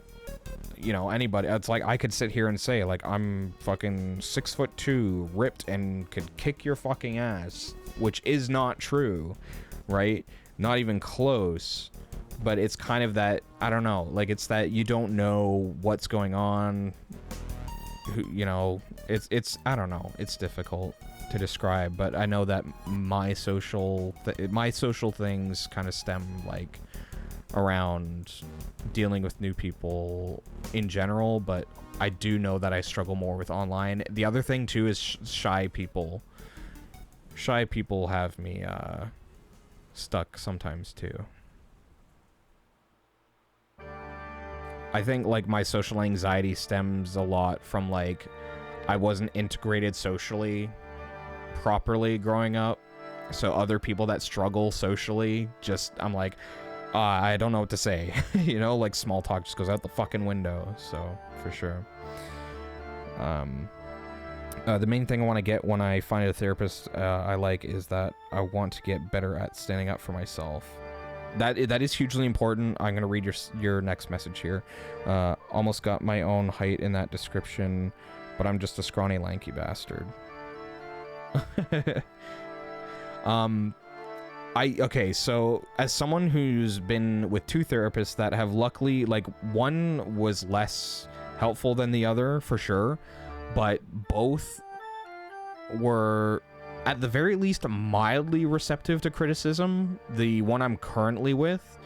S1: you know, anybody, it's like I could sit here and say, like, I'm fucking 6'2", ripped, and could kick your fucking ass, which is not true, right? Not even close. But it's kind of that, I don't know, like, it's that you don't know what's going on, you know, it's I don't know, it's difficult to describe, but I know that my social things kind of stem, like, around dealing with new people in general, but I do know that I struggle more with online. The other thing too is shy people. Shy people have me stuck sometimes too. I think, like, my social anxiety stems a lot from, like, I wasn't integrated socially properly growing up, so other people that struggle socially, just, I'm like, I don't know what to say. You know, like, small talk just goes out the fucking window, so, for sure. The main thing I want to get when I find a therapist I like is that I want to get better at standing up for myself. That is hugely important. I'm going to read your next message here. Almost got my own height in that description, but I'm just a scrawny, lanky bastard. Okay, so as someone who's been with two therapists that have luckily, like, one was less helpful than the other, for sure, but both were, at the very least, mildly receptive to criticism. The one I'm currently with,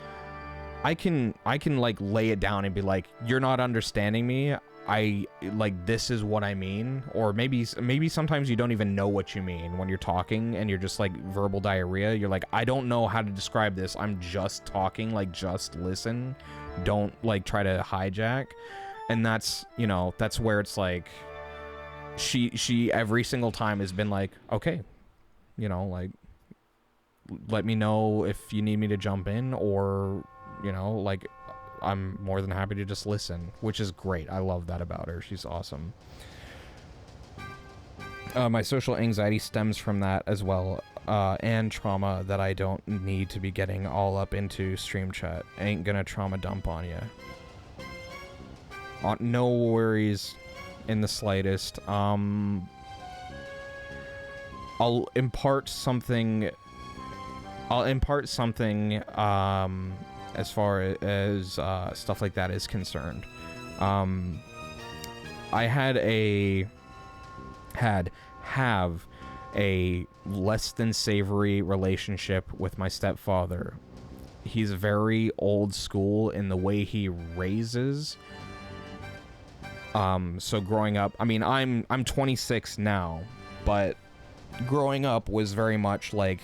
S1: I can like lay it down and be like, you're not understanding me. I like, this is what I mean, or maybe sometimes you don't even know what you mean when you're talking and you're just like verbal diarrhea. You're like, I don't know how to describe this. I'm just talking, like, just listen. Don't like try to hijack. And that's, you know, that's where it's like she every single time has been like, okay, you know, like, let me know if you need me to jump in, or, you know, like, I'm more than happy to just listen, which is great. I love that about her. She's awesome. My social anxiety stems from that as well, and trauma that I don't need to be getting all up into stream chat. Ain't gonna trauma dump on you. No worries in the slightest. I'll impart something, as far as stuff like that is concerned. I have a less than savory relationship with my stepfather. He's very old school in the way he raises. So growing up, I mean, I'm 26 now, but growing up was very much like,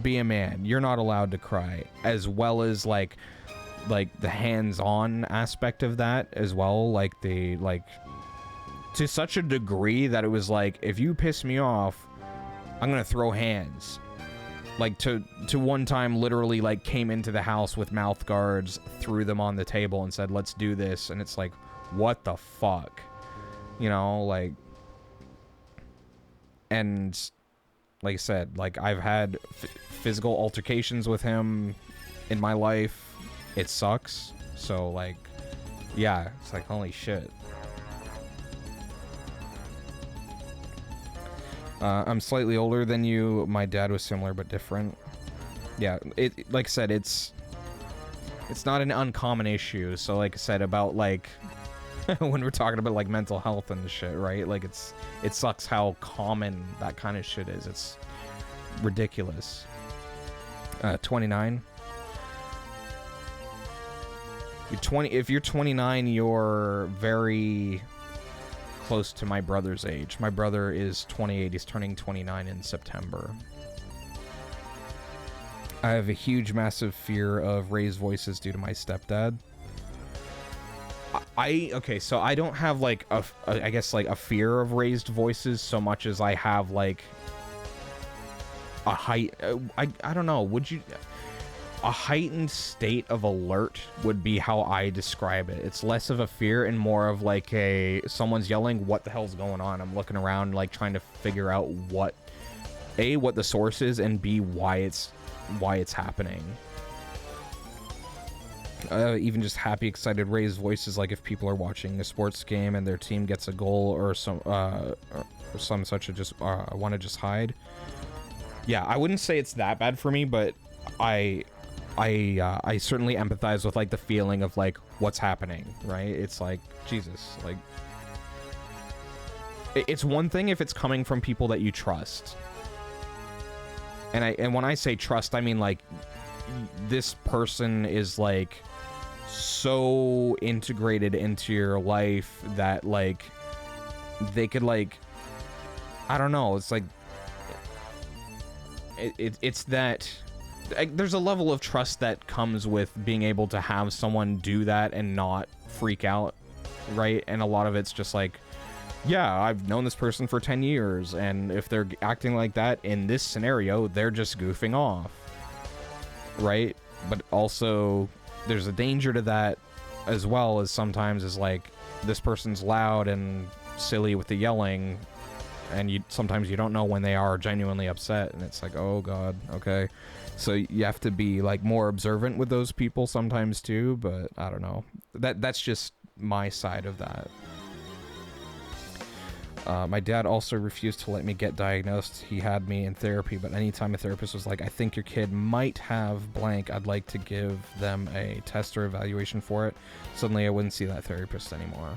S1: be a man, you're not allowed to cry, as well as like the hands-on aspect of that as well, like the, like, to such a degree that it was like, if you piss me off, I'm gonna throw hands. Like, to one time literally like came into the house with mouth guards, threw them on the table and said, let's do this. And it's like, what the fuck, you know, like. And like I said, like, I've had physical altercations with him in my life. It sucks. So, like, yeah, it's like, holy shit. I'm slightly older than you. My dad was similar but different. Yeah, it, like I said, it's not an uncommon issue. So, like I said, about, like, when we're talking about, like, mental health and shit, right? Like, it sucks how common that kind of shit is. It's ridiculous. 29. If you're 29, you're very close to my brother's age. My brother is 28. He's turning 29 in September. I have a huge, massive fear of raised voices due to my stepdad. Okay, so I don't have, like, I guess, like, a fear of raised voices so much as I have, like, a I don't know, would you... A heightened state of alert would be how I describe it. It's less of a fear and more of like someone's yelling, what the hell's going on? I'm looking around, like, trying to figure out what the source is, and B, why it's happening. Even just happy, excited, raised voices, like if people are watching a sports game and their team gets a goal or some such, just want to just hide. Yeah, I wouldn't say it's that bad for me, but I certainly empathize with, like, the feeling of, like, what's happening, right? It's like, Jesus, like, it's one thing if it's coming from people that you trust. And when I say trust, I mean, like, this person is, like, so integrated into your life that, like, they could, like, I don't know, it's like, it's that... There's a level of trust that comes with being able to have someone do that and not freak out, right? And a lot of it's just like, yeah, I've known this person for 10 years, and if they're acting like that in this scenario, they're just goofing off, right? But also, there's a danger to that as well, as sometimes is like, this person's loud and silly with the yelling, and sometimes you don't know when they are genuinely upset, and it's like, oh god, okay. So you have to be, like, more observant with those people sometimes too, but I don't know. That's just my side of that. My dad also refused to let me get diagnosed. He had me in therapy, but anytime a therapist was like, I think your kid might have blank, I'd like to give them a test or evaluation for it, suddenly I wouldn't see that therapist anymore.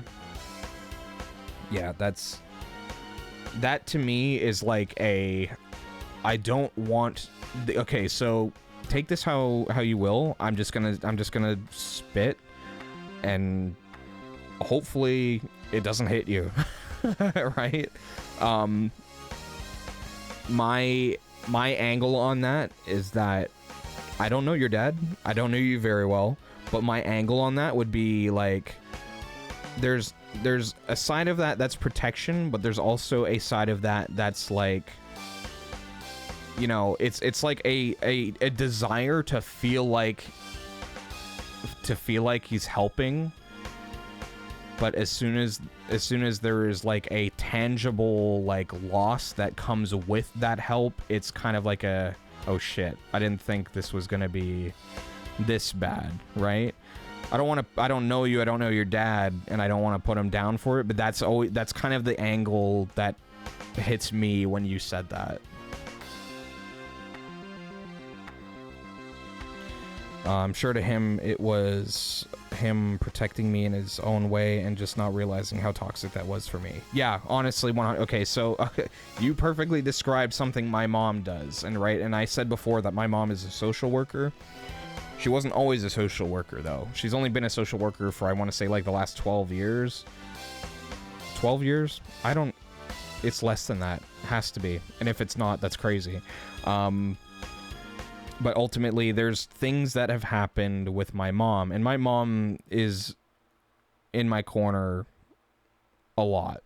S1: Yeah, that to me is like I don't want... Okay, so take this how you will. I'm just gonna spit, and hopefully it doesn't hit you. Right? My angle on that is that I don't know your dad. I don't know you very well, but my angle on that would be like there's a side of that that's protection, but there's also a side of that that's like, you know, it's like a desire to feel like he's helping. But as soon as there is like a tangible like loss that comes with that help, it's kind of like a, oh shit, I didn't think this was gonna be this bad, right? I don't know you, I don't know your dad, and I don't want to put him down for it, but that's kind of the angle that hits me when you said that. I'm sure to him it was him protecting me in his own way and just not realizing how toxic that was for me. Yeah, honestly, okay, so you perfectly described something my mom does, and right, and I said before that my mom is a social worker. She wasn't always a social worker, though. She's only been a social worker for, I want to say, like, the last 12 years. 12 years? It's less than that. Has to be. And if it's not, that's crazy. But ultimately, there's things that have happened with my mom, and my mom is in my corner a lot.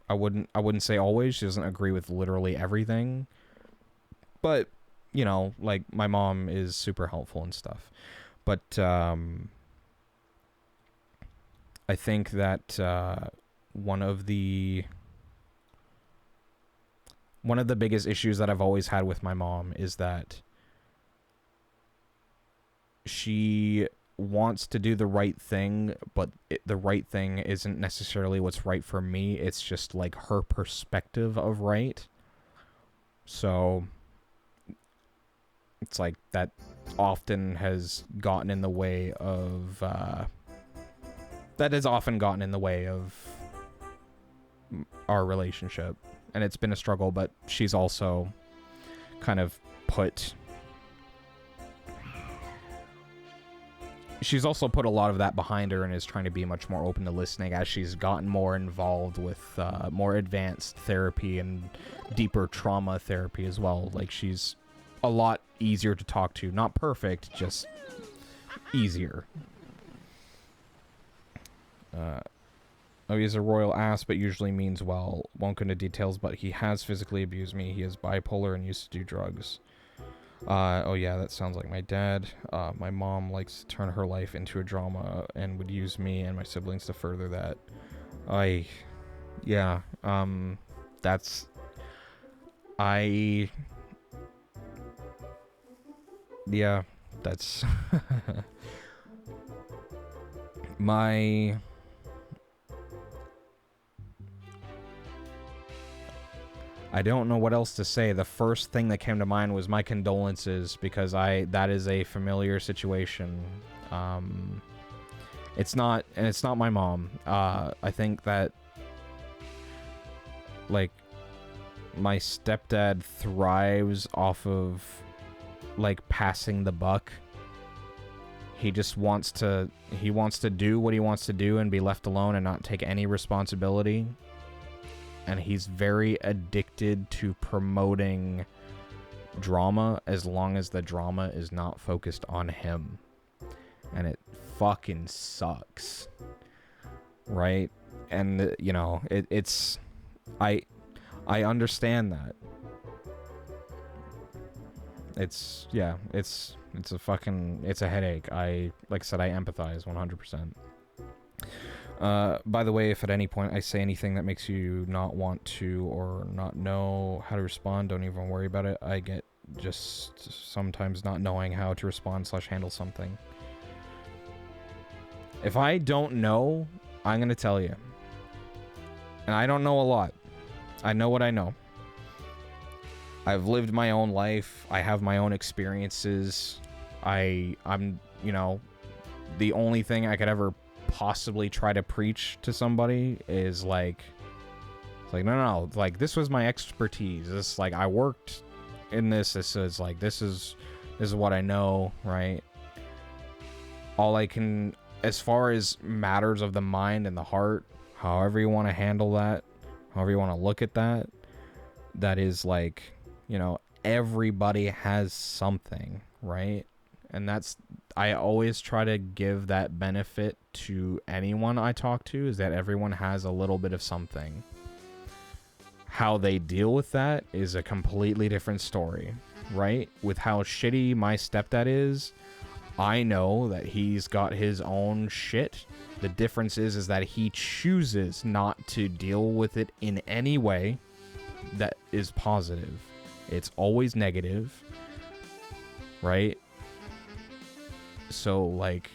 S1: I wouldn't say always. She doesn't agree with literally everything. But, you know, like, my mom is super helpful and stuff. But I think that one of the biggest issues that I've always had with my mom is that she wants to do the right thing, but the right thing isn't necessarily what's right for me. It's just like her perspective of right. So it's like that often has gotten in the way of our relationship, and it's been a struggle. But she's also kind of put a lot of that behind her and is trying to be much more open to listening as she's gotten more involved with more advanced therapy and deeper trauma therapy as well. Like, she's a lot easier to talk to. Not perfect, just easier. He's a royal ass, but usually means well. Won't go into details, but he has physically abused me. He is bipolar and used to do drugs. Oh yeah, that sounds like my dad. My mom likes to turn her life into a drama and would use me and my siblings to further that. Yeah, that's my... I don't know what else to say. The first thing that came to mind was my condolences, because that is a familiar situation. It's not my mom. I think that, like, my stepdad thrives off of, like, passing the buck. He just wants to do what he wants to do and be left alone and not take any responsibility. And he's very addicted to promoting drama as long as the drama is not focused on him. And it fucking sucks. Right? And, you know, it's... I understand that. It's a headache. Like I said, I empathize 100%. By the way, if at any point I say anything that makes you not want to or not know how to respond, don't even worry about it. I get just sometimes not knowing how to respond / handle something. If I don't know, I'm gonna tell you. And I don't know a lot. I know what I know. I've lived my own life. I have my own experiences. I'm, you know, the only thing I could ever possibly try to preach to somebody is like, it's like, no, like, this was my expertise. This, like, I worked in this. This is like, this is what I know, right? All I can, as far as matters of the mind and the heart, however you want to handle that, however you want to look at that, that is like, you know, everybody has something, right? And that's, I always try to give that benefit to anyone I talk to, is that everyone has a little bit of something. How they deal with that is a completely different story, right? With how shitty my stepdad is, I know that he's got his own shit. The difference is that he chooses not to deal with it in any way that is positive. It's always negative, right? So, like,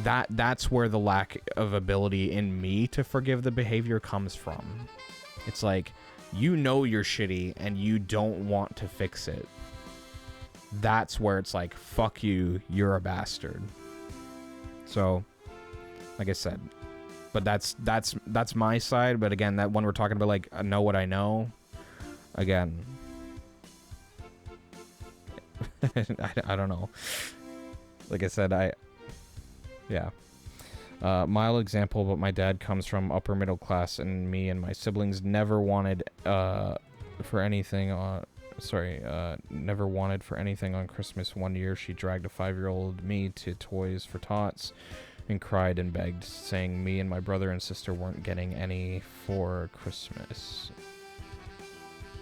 S1: that's where the lack of ability in me to forgive the behavior comes from. It's like, you know you're shitty and you don't want to fix it. That's where it's like, fuck you, you're a bastard. So, like I said, but that's my side. But again, that when we're talking about like, I know what I know, again, I don't know. Like I said, yeah. Mild example, but my dad comes from upper middle class, and me and my siblings never wanted for anything on. Never wanted for anything on Christmas. One year, she dragged a 5-year-old me to Toys for Tots and cried and begged, saying me and my brother and sister weren't getting any for Christmas.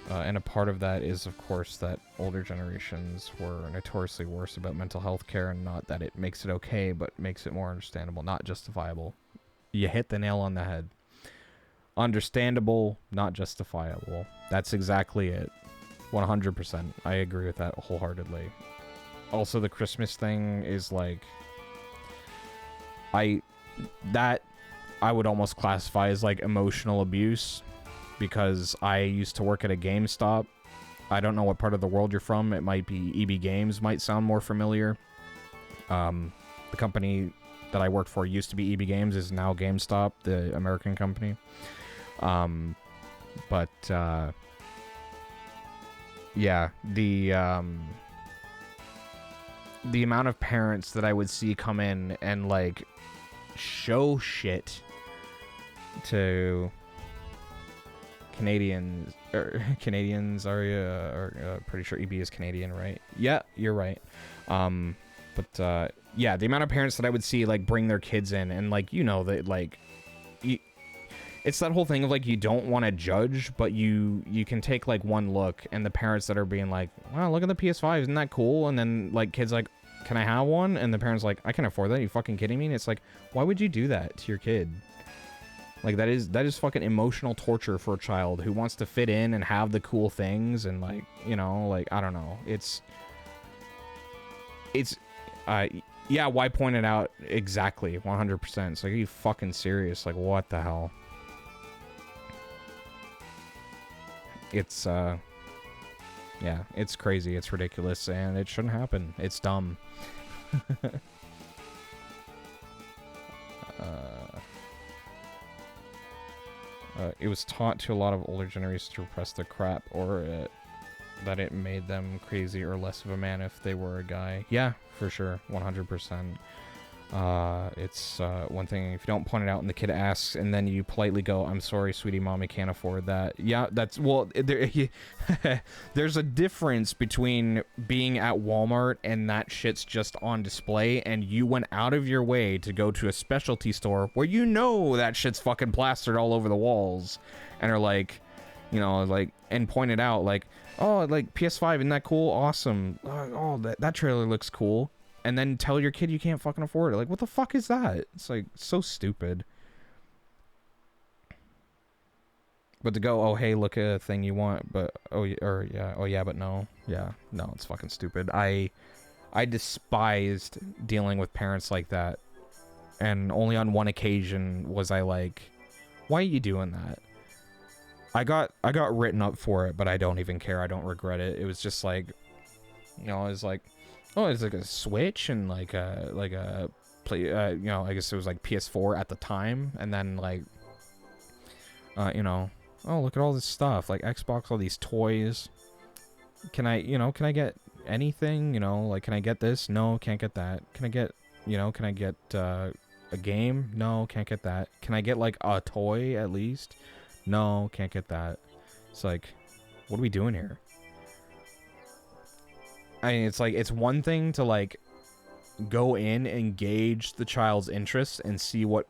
S1: And a part of that is, of course, that older generations were notoriously worse about mental health care, and not that it makes it okay, but makes it more understandable, not justifiable. You hit the nail on the head. Understandable, not justifiable. That's exactly it. 100%. I agree with that wholeheartedly. Also, the Christmas thing is like, I would almost classify as like emotional abuse, because I used to work at a GameStop. I don't know what part of the world you're from. It might be EB Games, might sound more familiar. The company that I worked for used to be EB Games, is now GameStop, the American company. Yeah, the amount of parents that I would see come in and like show shit to Canadians are pretty sure EB is Canadian, right? Yeah, you're right. Yeah, the amount of parents that I would see like bring their kids in, and like, you know, that like it's that whole thing of like, you don't want to judge, but you can take like one look, and the parents that are being like, wow, look at the PS5, isn't that cool? And then like kids like, can I have one? And the parents like, I can afford that. Are you fucking kidding me? And it's like, why would you do that to your kid? Like, that is fucking emotional torture for a child who wants to fit in and have the cool things, and like, you know, like, I don't know. Yeah, why point it out? Exactly, 100%. It's like, are you fucking serious? Like, what the hell? It's, yeah, it's crazy, it's ridiculous, and it shouldn't happen. It's dumb. It was taught to a lot of older generations to repress their crap, or that it made them crazy or less of a man if they were a guy. Yeah, for sure, 100%. It's one thing if you don't point it out and the kid asks, and then you politely go, I'm sorry, sweetie, mommy can't afford that. Yeah, that's, well, there's a difference between being at Walmart and that shit's just on display, and you went out of your way to go to a specialty store where you know that shit's fucking plastered all over the walls, and are like, you know, like, and point it out like, oh, like, PS5, isn't that cool? Awesome. Oh, that trailer looks cool. And then tell your kid you can't fucking afford it. Like, what the fuck is that? It's like so stupid. But to go, oh hey, look at a thing you want, but oh yeah, but no, yeah, no, it's fucking stupid. I despised dealing with parents like that, and only on one occasion was I like, why are you doing that? I got written up for it, but I don't even care. I don't regret it. It was just like, you know, it was like, oh, it's like a Switch and like a play, you know, I guess it was like PS4 at the time, and then like, you know, oh, look at all this stuff, like Xbox, all these toys. Can I get anything? You know, like, can I get this? No, can't get that. Can I get, you know, can I get A game? No, can't get that. Can I get like a toy at least? No, can't get that. It's like, what are we doing here? I mean, it's like, it's one thing to like go in and gauge the child's interests and see what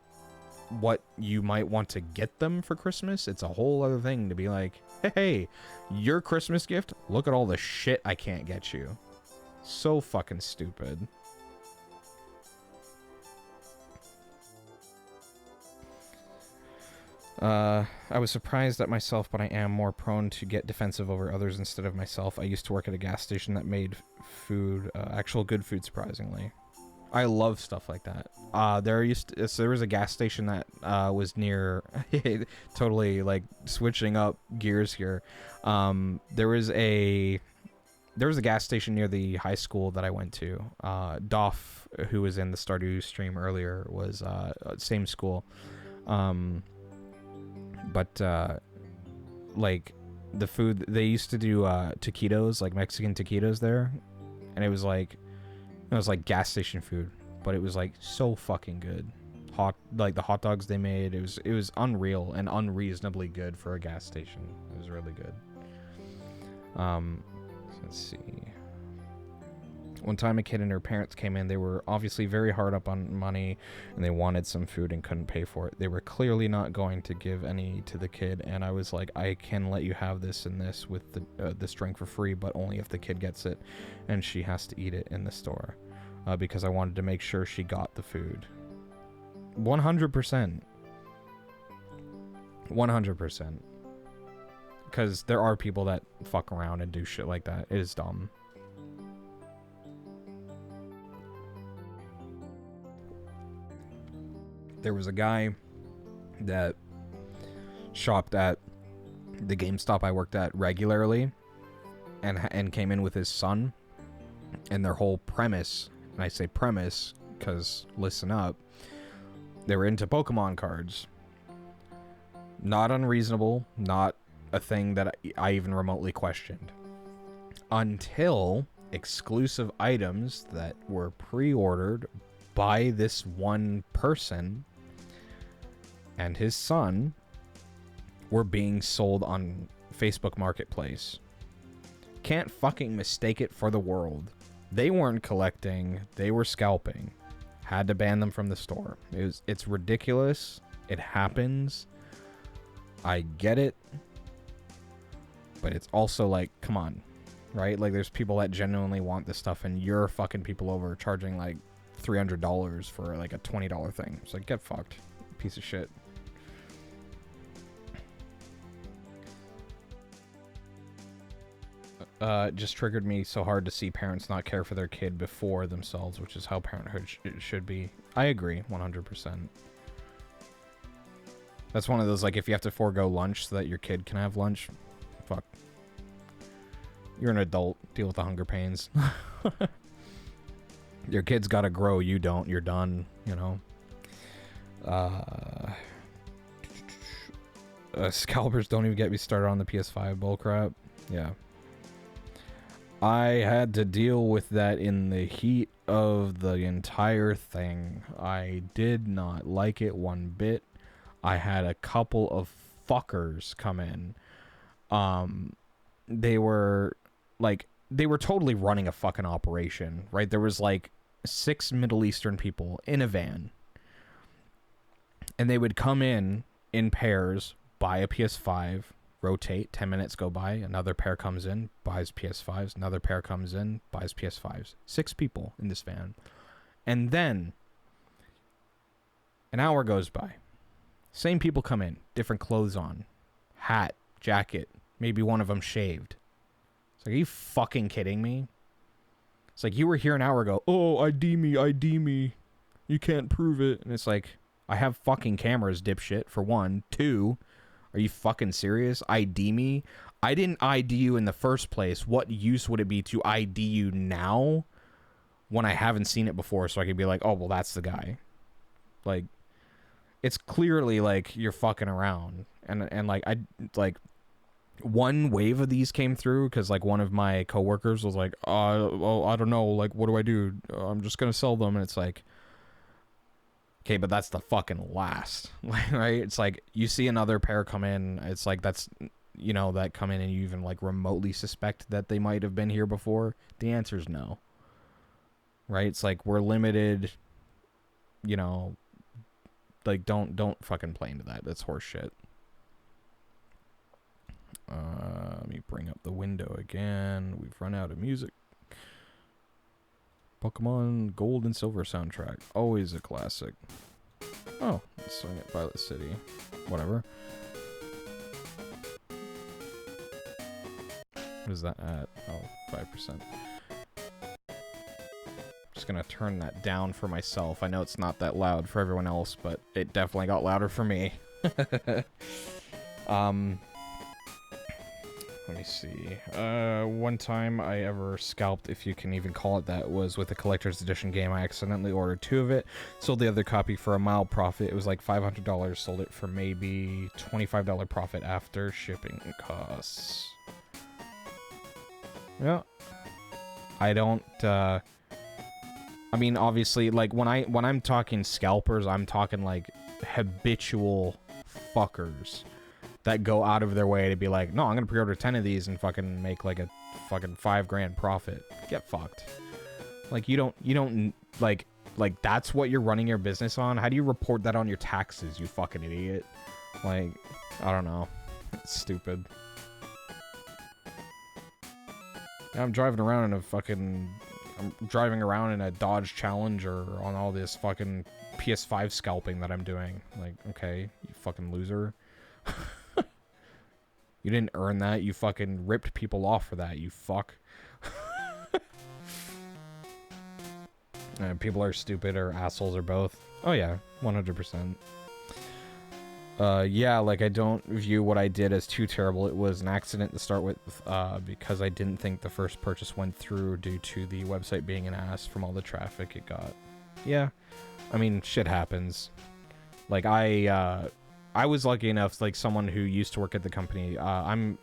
S1: you might want to get them for Christmas. It's a whole other thing to be like, hey, your Christmas gift, look at all the shit I can't get you. So fucking stupid. I was surprised at myself, but I am more prone to get defensive over others instead of myself. I used to work at a gas station that made food, actual good food, surprisingly. I love stuff like that. There was a gas station that was near, totally like switching up gears here. There was a gas station near the high school that I went to. Doff, who was in the Stardew stream earlier, was same school. But like the food, they used to do taquitos, like Mexican taquitos there, and it was like gas station food, but it was like so fucking good. Like the hot dogs they made, it was unreal and unreasonably good for a gas station. It was really good. Let's see. One time a kid and her parents came in, they were obviously very hard up on money and they wanted some food and couldn't pay for it. They were clearly not going to give any to the kid, and I was like, I can let you have this and this with this drink for free, but only if the kid gets it and she has to eat it in the store, because I wanted to make sure she got the food. 100%. 100%. Because there are people that fuck around and do shit like that. It is dumb. There was a guy that shopped at the GameStop I worked at regularly and came in with his son, and their whole premise, and I say premise because listen up, they were into Pokemon cards. Not unreasonable, not a thing that I even remotely questioned. Until exclusive items that were pre-ordered by this one person and his son were being sold on Facebook Marketplace. Can't fucking mistake it for the world. They weren't collecting, they were scalping. Had to ban them from the store. It's ridiculous. It happens. I get it. But it's also like, come on, right? Like, there's people that genuinely want this stuff, and you're fucking people over charging like $300 for like a $20 thing. It's like, get fucked, piece of shit. Just triggered me so hard to see parents not care for their kid before themselves, which is how parenthood should be. I agree, 100%. That's one of those, like, if you have to forego lunch so that your kid can have lunch, fuck. You're an adult. Deal with the hunger pains. Your kid's gotta grow, you don't. You're done, you know? Scalpers don't even get me started on the PS5 bullcrap. Yeah. I had to deal with that in the heat of the entire thing. I did not like it one bit. I had a couple of fuckers come in. They were totally running a fucking operation, right? There was like 6 Middle Eastern people in a van. And they would come in pairs, buy a PS5, rotate, 10 minutes go by, another pair comes in, buys PS5s, another pair comes in, buys PS5s. 6 people in this van. And then an hour goes by. Same people come in, different clothes on, hat, jacket, maybe one of them shaved. It's like, are you fucking kidding me? It's like, you were here an hour ago. Oh, ID me. You can't prove it. And it's like, I have fucking cameras, dipshit, for one. 2, are you fucking serious? ID me? I didn't ID you in the first place. What use would it be to ID you now when I haven't seen it before, so I could be like, oh, well, that's the guy. Like, it's clearly like you're fucking around. And like, one wave of these came through because like one of my coworkers was like, well, I don't know, like, what do I do? I'm just gonna sell them. And it's like, Okay, but that's the fucking last, right? It's like you see another pair come in. It's like that's, you know, that come in and you even like remotely suspect that they might have been here before. The answer is no. Right? It's like we're limited. You know, like don't fucking play into that. That's horse shit. Let me bring up the window again. We've run out of music. Pokemon Gold and Silver soundtrack. Always a classic. Oh, let's swing at Violet City. Whatever. What is that at? Oh, 5%. Just gonna turn that down for myself. I know it's not that loud for everyone else, but it definitely got louder for me. Let me see. One time I ever scalped, if you can even call it that, was with a collector's edition game. I accidentally ordered 2 of it, sold the other copy for a mild profit. It was like $500, sold it for maybe $25 profit after shipping costs. Yeah. I don't, I mean, obviously, like, when I'm talking scalpers, I'm talking, like, habitual fuckers that go out of their way to be like, no, I'm gonna pre-order 10 of these and fucking make like a fucking $5,000 profit. Get fucked. Like you don't like that's what you're running your business on. How do you report that on your taxes, you fucking idiot? Like, I don't know. It's stupid. I'm driving around in a Dodge Challenger on all this fucking PS5 scalping that I'm doing. Like, okay, you fucking loser. You didn't earn that. You fucking ripped people off for that, you fuck. People are stupid or assholes or both. Oh yeah, 100%. Yeah, like I don't view what I did as too terrible. It was an accident to start with, because I didn't think the first purchase went through due to the website being an ass from all the traffic it got. Yeah, I mean, shit happens. Like I was lucky enough, like someone who used to work at the company. I'm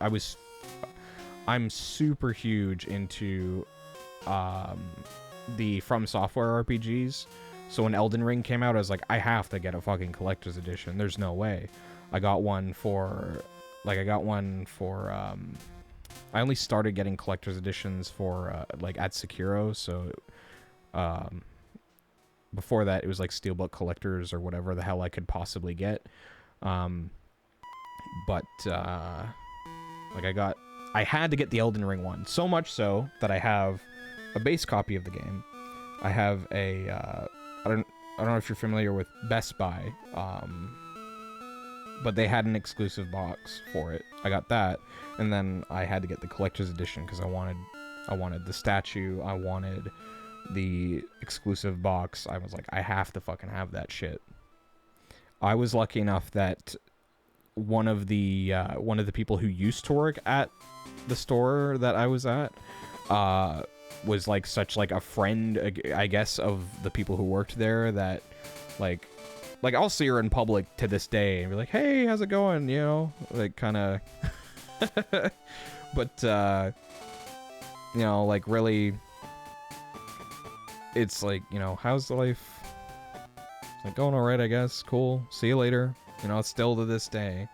S1: super huge into the From Software RPGs. So when Elden Ring came out, I was like, I have to get a fucking collector's edition. There's no way. I got one for I only started getting collector's editions for like at Sekiro. So before that, it was like Steelbook collectors or whatever the hell I could possibly get. Like I had to get the Elden Ring one, so much so that I have a base copy of the game. I have a, I don't know if you're familiar with Best Buy, but they had an exclusive box for it. I got that, and then I had to get the collector's edition because I wanted the statue, I wanted the exclusive box. I was like, I have to fucking have that shit. I was lucky enough that one of the people who used to work at the store that I was at was like such like a friend, I guess, of the people who worked there that like I'll see her in public to this day and be like, hey, how's it going? You know, like kind of, but you know, like really, it's like, you know, how's the life? It's like going all right, I guess. Cool. See you later. You know, still to this day.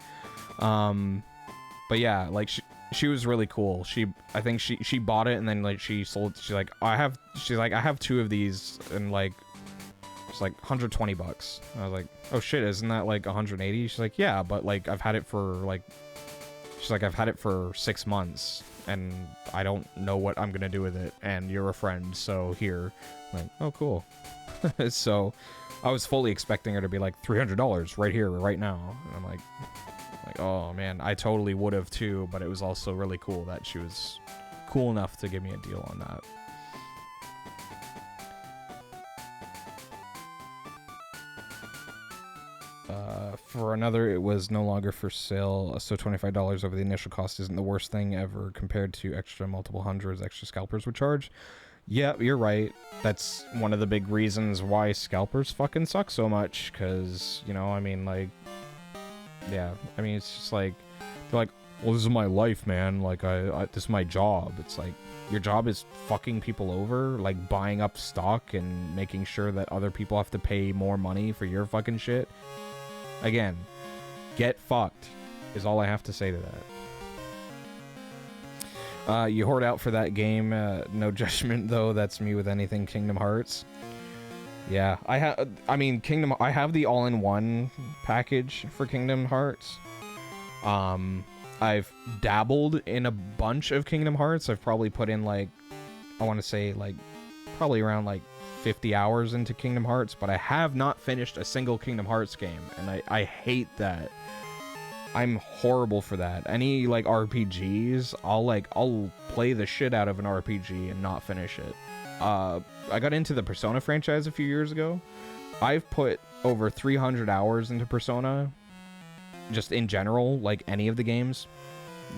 S1: But yeah, like she was really cool. I think she bought it and then like she sold. She's like, I have 2 of these and like it's like $120. I was like, oh shit, isn't that like 180? She's like, yeah, but like I've had it for like, she's like, I've had it for 6 months and I don't know what I'm gonna do with it. And you're a friend, so here. I'm like, oh cool. So I was fully expecting her to be like $300 right here, right now. And I'm like, oh man, I totally would have too, but it was also really cool that she was cool enough to give me a deal on that. For another, it was no longer for sale, so $25 over the initial cost isn't the worst thing ever compared to extra multiple hundreds extra scalpers would charge. Yeah, you're right. That's one of the big reasons why scalpers fucking suck so much, because, you know, I mean, like, yeah, I mean, it's just like, they're like, well, this is my life, man. Like, this is my job. It's like, your job is fucking people over, like buying up stock and making sure that other people have to pay more money for your fucking shit. Again, get fucked is all I have to say to that. You hoard out for that game. No judgment, though. That's me with anything Kingdom Hearts. Yeah, I have the all-in-one package for Kingdom Hearts. I've dabbled in a bunch of Kingdom Hearts. I've probably put in, like, I want to say, like, probably around, like, 50 hours into Kingdom Hearts, but I have not finished a single Kingdom Hearts game, and I hate that. I'm horrible for that. Any, like, RPGs, I'll play the shit out of an RPG and not finish it. I got into the Persona franchise a few years ago. I've put over 300 hours into Persona, just in general, like any of the games.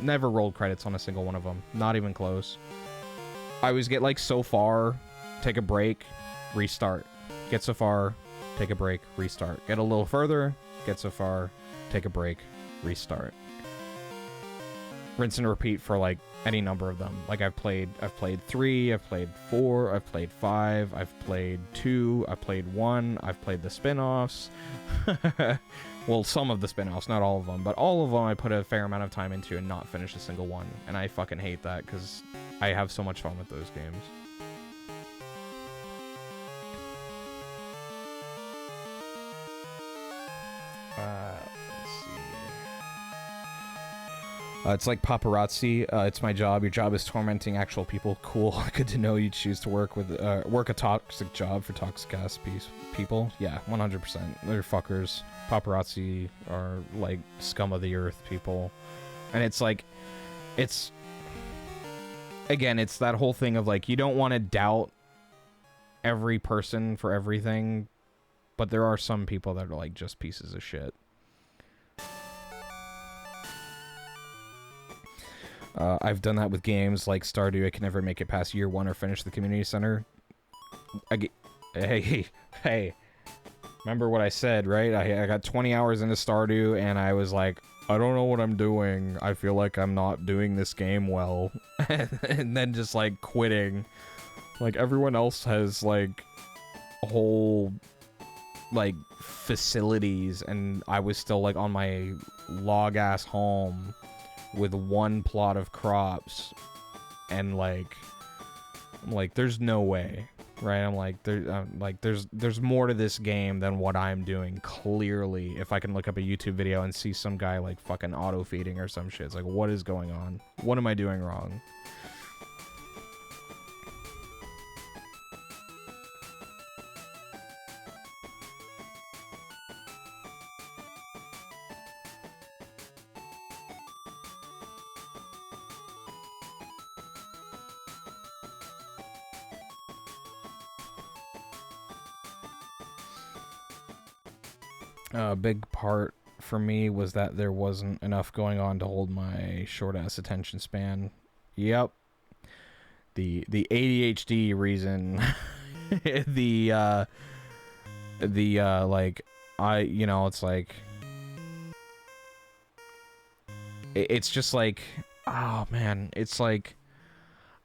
S1: Never rolled credits on a single one of them. Not even close. I always get like so far, take a break, restart. Get so far, take a break, restart. Get a little further, get so far, take a break, restart. Rinse and repeat for like any number of them. Like I've played 3, I've played 4, I've played 5, I've played 2, I've played 1, I've played the spin-offs. Well, some of the spin-offs, not all of them, but all of them I put a fair amount of time into and not finish a single one. And I fucking hate that because I have so much fun with those games. It's like paparazzi. It's my job. Your job is tormenting actual people. Cool. Good to know you choose to work a toxic job for toxic ass people. Yeah, 100%. They're fuckers. Paparazzi are like scum of the earth people. And it's like, again, it's that whole thing of like, you don't want to doubt every person for everything, but there are some people that are like just pieces of shit. I've done that with games like Stardew. I can never make it past year 1 or finish the community center. Hey, remember what I said, right? I got 20 hours into Stardew, and I was like, I don't know what I'm doing. I feel like I'm not doing this game well. And then just, like, quitting. Like, everyone else has, like, whole, like, facilities, and I was still, like, on my log-ass home with one plot of crops, and like, I'm like, there's no way, right? I'm like, there's more to this game than what I'm doing. Clearly, if I can look up a YouTube video and see some guy like fucking auto feeding or some shit, it's like, what is going on? What am I doing wrong? A big part for me was that there wasn't enough going on to hold my short-ass attention span. Yep. The ADHD reason. Like, it's like, it's just like, oh man, it's like,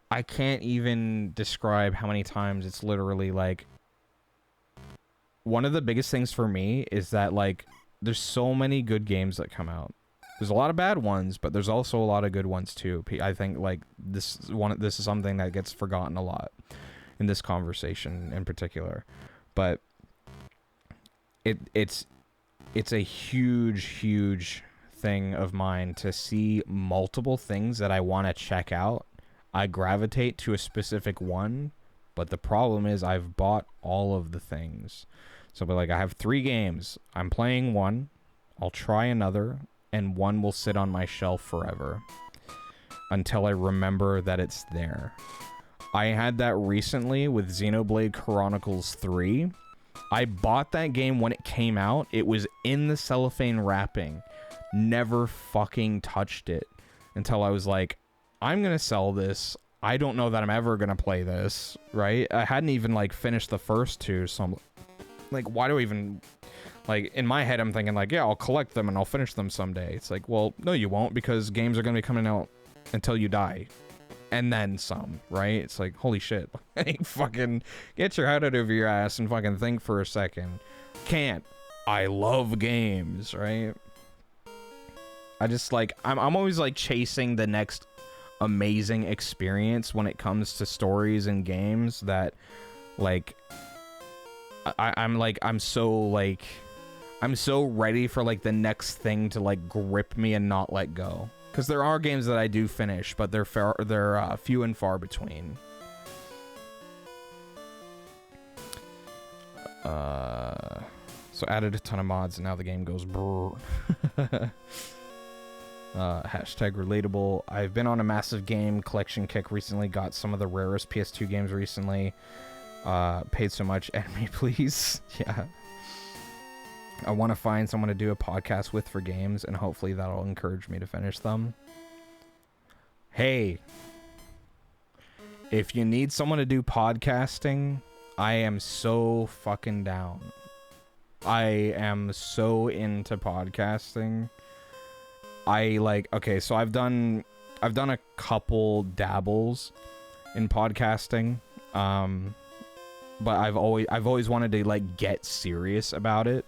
S1: I can't even describe how many times it's literally like, one of the biggest things for me is that, like, there's so many good games that come out. There's a lot of bad ones, but there's also a lot of good ones too. I think, like, this is something that gets forgotten a lot in this conversation in particular. But it's a huge thing of mine to see multiple things that I want to check out. I gravitate to a specific one, but the problem is I've bought all of the things. So, but like, I have 3 games. I'm playing one, I'll try another, and one will sit on my shelf forever until I remember that it's there. I had that recently with Xenoblade Chronicles 3. I bought that game when it came out. It was in the cellophane wrapping. Never fucking touched it until I was like, I'm gonna sell this. I don't know that I'm ever gonna play this, right? I hadn't even, like, finished the first 2, so I'm like, why do I even... Like, in my head, I'm thinking, like, yeah, I'll collect them and I'll finish them someday. It's like, well, no, you won't, because games are going to be coming out until you die. And then some, right? It's like, holy shit. Fucking get your head out of your ass and fucking think for a second. Can't. I love games, right? I just, like, I'm always, like, chasing the next amazing experience when it comes to stories and games that, like, I'm so ready for, like, the next thing to, like, grip me and not let go. Because there are games that I do finish, but they're few and far between. So added a ton of mods, and now the game goes brrr. Hashtag relatable. I've been on a massive game collection kick recently. Got some of the rarest PS2 games recently. Paid so much. Enemy, please. Yeah. I want to find someone to do a podcast with for games, and hopefully that'll encourage me to finish them. Hey, if you need someone to do podcasting, I am so fucking down. I am so into podcasting. Okay, so I've done a couple dabbles in podcasting, but I've always wanted to, like, get serious about it.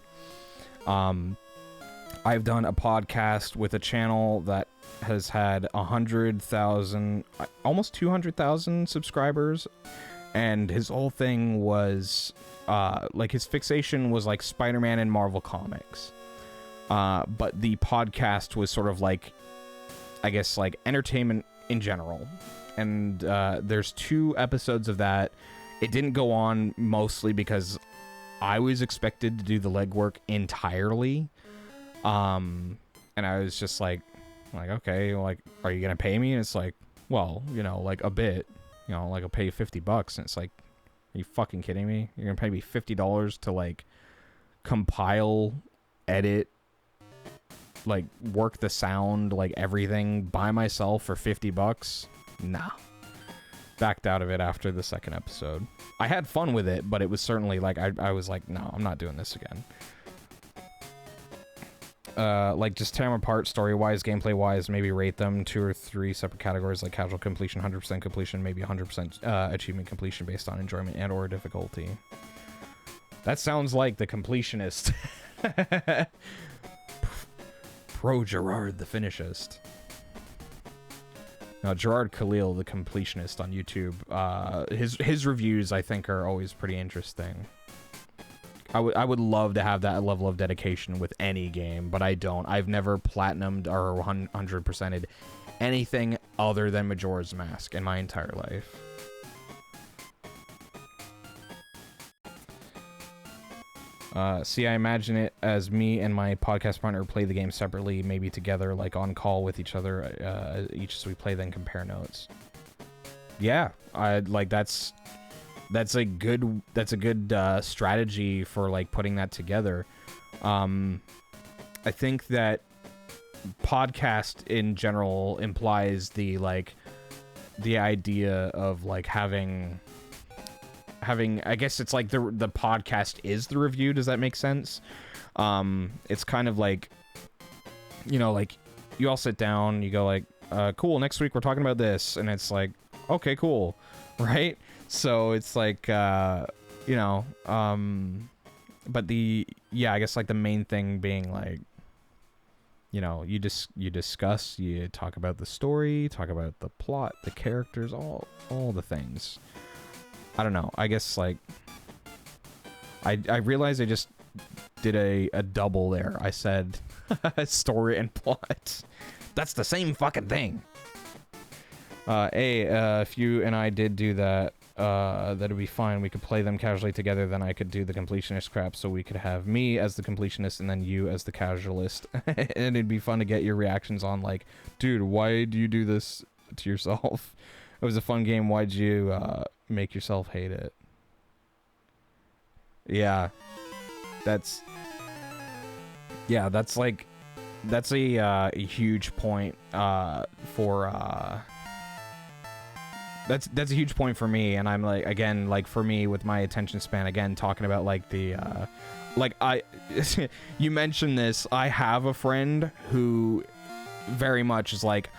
S1: I've done a podcast with a channel that has had 100,000, almost 200,000 subscribers, and his whole thing was, like, his fixation was, like, Spider-Man and Marvel Comics. But the podcast was sort of like, I guess, like, entertainment in general. And, there's 2 episodes of that. It didn't go on mostly because I was expected to do the legwork entirely. And I was just like, okay, like, are you gonna pay me? And it's like, well, you know, like, a bit, you know, like, I'll pay you $50. And it's like, are you fucking kidding me? You're gonna pay me $50 to, like, compile, edit, like, work the sound, like, everything by myself for $50? Nah. Backed out of it after the 2nd episode. I had fun with it, but it was certainly, like, I was like, no, I'm not doing this again. Like, just tear them apart story-wise, gameplay-wise, maybe rate them 2 or 3 separate categories, like casual completion, 100% completion, maybe 100% achievement completion based on enjoyment and or difficulty. That sounds like the completionist. Pro Gerard the finishist. Now, Gerard Khalil, the completionist on YouTube, his reviews, I think, are always pretty interesting. I would love to have that level of dedication with any game, but I don't. I've never platinumed or 100%ed anything other than Majora's Mask in my entire life. See, I imagine it as me and my podcast partner play the game separately, maybe together, like on call with each other, each as we play, then compare notes. Yeah, that's a good strategy for, like, putting that together. I think that podcast in general implies the idea of, like, having, I guess it's like the podcast is the review. Does that make sense? It's kind of like, you know, like, you all sit down, you go like, cool, next week we're talking about this, and it's like, okay, cool, right? So it's like, you know, but I guess, like, the main thing being, like, you know, you discuss, you talk about the story, talk about the plot, the characters, all the things. I don't know. I guess, like, I realized I just did a double there. I said story and plot. That's the same fucking thing. If you and I did do that, that'd be fine. We could play them casually together, then I could do the completionist crap, so we could have me as the completionist and then you as the casualist. And it'd be fun to get your reactions on, like, dude, why do you do this to yourself? It was a fun game. Why'd you make yourself hate it? Yeah, that's a huge point for that's a huge point for me, and I'm like, again, like for me with my attention span, again talking about like the like you mentioned this, I have a friend who very much is like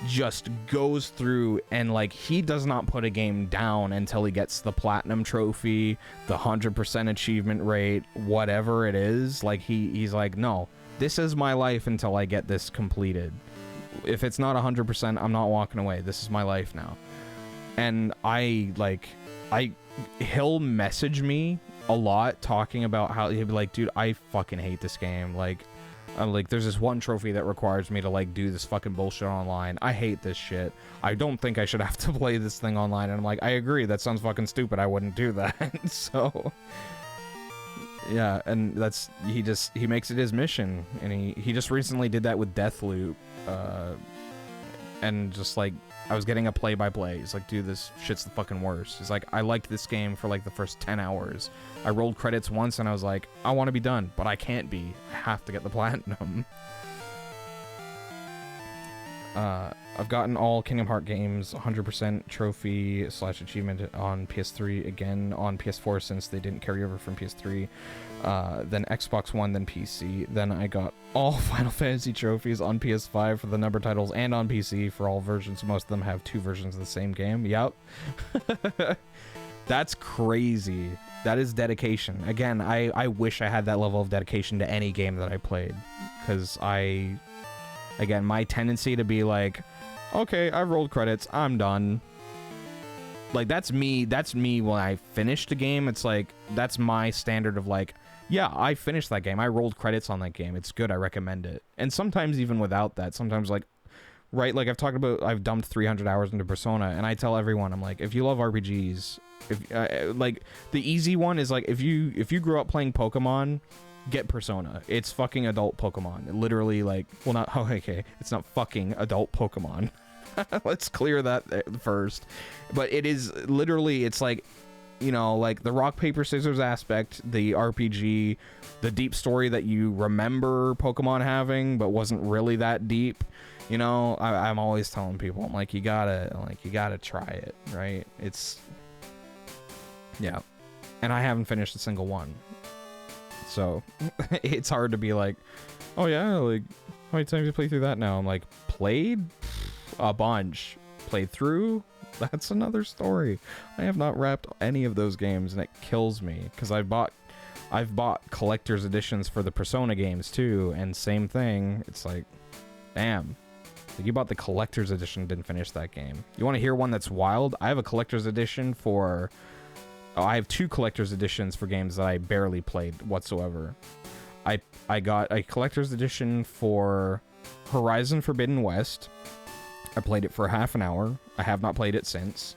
S1: just goes through and like he does not put a game down until he gets the platinum trophy, the 100% achievement rate, whatever it is. Like he's like, no, this is my life until I get this completed. If it's not 100%, I'm not walking away. This is my life now. And he'll message me a lot talking about how he'll be like, dude, I fucking hate this game. Like, I'm like, there's this one trophy that requires me to like do this fucking bullshit online. I hate this shit. I don't think I should have to play this thing online. And I'm like, I agree. That sounds fucking stupid. I wouldn't do that. So yeah, and that's he makes it his mission, and he just recently did that with Deathloop, and just like I was getting a play-by-play. He's like, dude, this shit's the fucking worst. He's like, I liked this game for like the first 10 hours. I rolled credits once and I was like, I want to be done, but I can't be. I have to get the platinum. I've gotten all Kingdom Hearts games 100% trophy / achievement on PS3, again on PS4 since they didn't carry over from PS3, then Xbox One, then PC. Then I got all Final Fantasy trophies on PS5 for the number titles and on PC for all versions. Most of them have 2 versions of the same game. Yep. That's crazy. That is dedication. Again, I wish I had that level of dedication to any game that I played, because again, my tendency to be like, okay, I've rolled credits, I'm done. Like, that's me when I finish the game. It's like, that's my standard of like, yeah, I finished that game. I rolled credits on that game. It's good. I recommend it. And sometimes even without that, sometimes like, right, like I've talked about, I've dumped 300 hours into Persona, and I tell everyone, I'm like, if you love RPGs, if like the easy one is like, if you grew up playing Pokemon, get Persona. It's fucking adult Pokemon. Literally, like, well, not, oh, okay, it's not fucking adult Pokemon. Let's clear that first. But it is literally, it's like, you know, like the rock, paper, scissors aspect, the RPG, the deep story that you remember Pokemon having, but wasn't really that deep. You know, I'm always telling people, I'm like, you gotta try it, right? It's, yeah. And I haven't finished a single one. So it's hard to be like, oh yeah, like how many times you play through that now? I'm like, played a bunch, played through, that's another story. I have not wrapped any of those games, and it kills me because I've bought collector's editions for the Persona games too, and same thing. It's like, damn, like you bought the collector's edition, didn't finish that game. You want to hear one that's wild? I have a collector's edition for I have 2 collector's editions for games that I barely played whatsoever. I got a collector's edition for Horizon Forbidden West. I played it for half an hour. I have not played it since.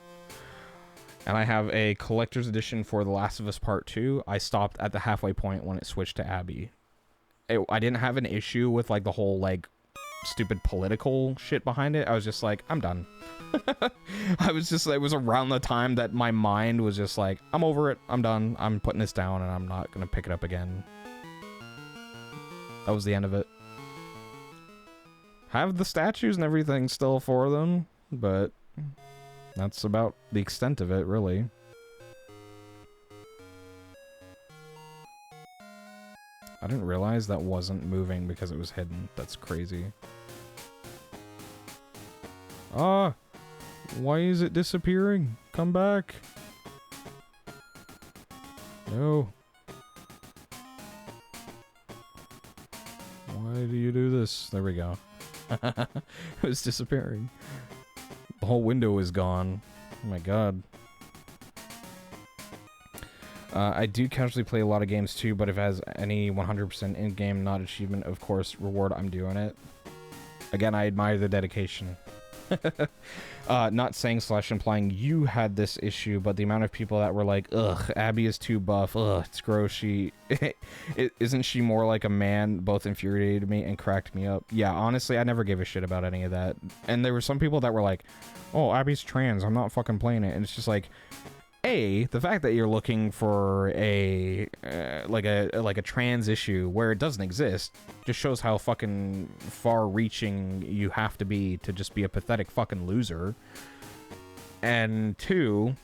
S1: And I have a collector's edition for The Last of Us Part 2. I stopped at the halfway point when it switched to Abby. I didn't have an issue with like the whole like stupid political shit behind it. I was just like, I'm done. It was around the time that my mind was just like, I'm over it, I'm done, I'm putting this down, and I'm not gonna pick it up again. That was the end of it. Have the statues and everything still for them, but that's about the extent of it, really. I didn't realize that wasn't moving because it was hidden. That's crazy. Ah! Why is it disappearing? Come back. No. Why do you do this? There we go. It was disappearing. The whole window is gone. Oh my god. I do casually play a lot of games too, but if it has any 100% in-game not achievement, of course, reward, I'm doing it. Again, I admire the dedication. Not saying / implying you had this issue, but the amount of people that were like, ugh, Abby is too buff, ugh, it's gross, isn't she more like a man, both infuriated me and cracked me up. Yeah, honestly, I never gave a shit about any of that. And there were some people that were like, oh, Abby's trans, I'm not fucking playing it. And it's just like, the fact that you're looking for a like a trans issue where it doesn't exist just shows how fucking far-reaching you have to be to just be a pathetic fucking loser. And 2,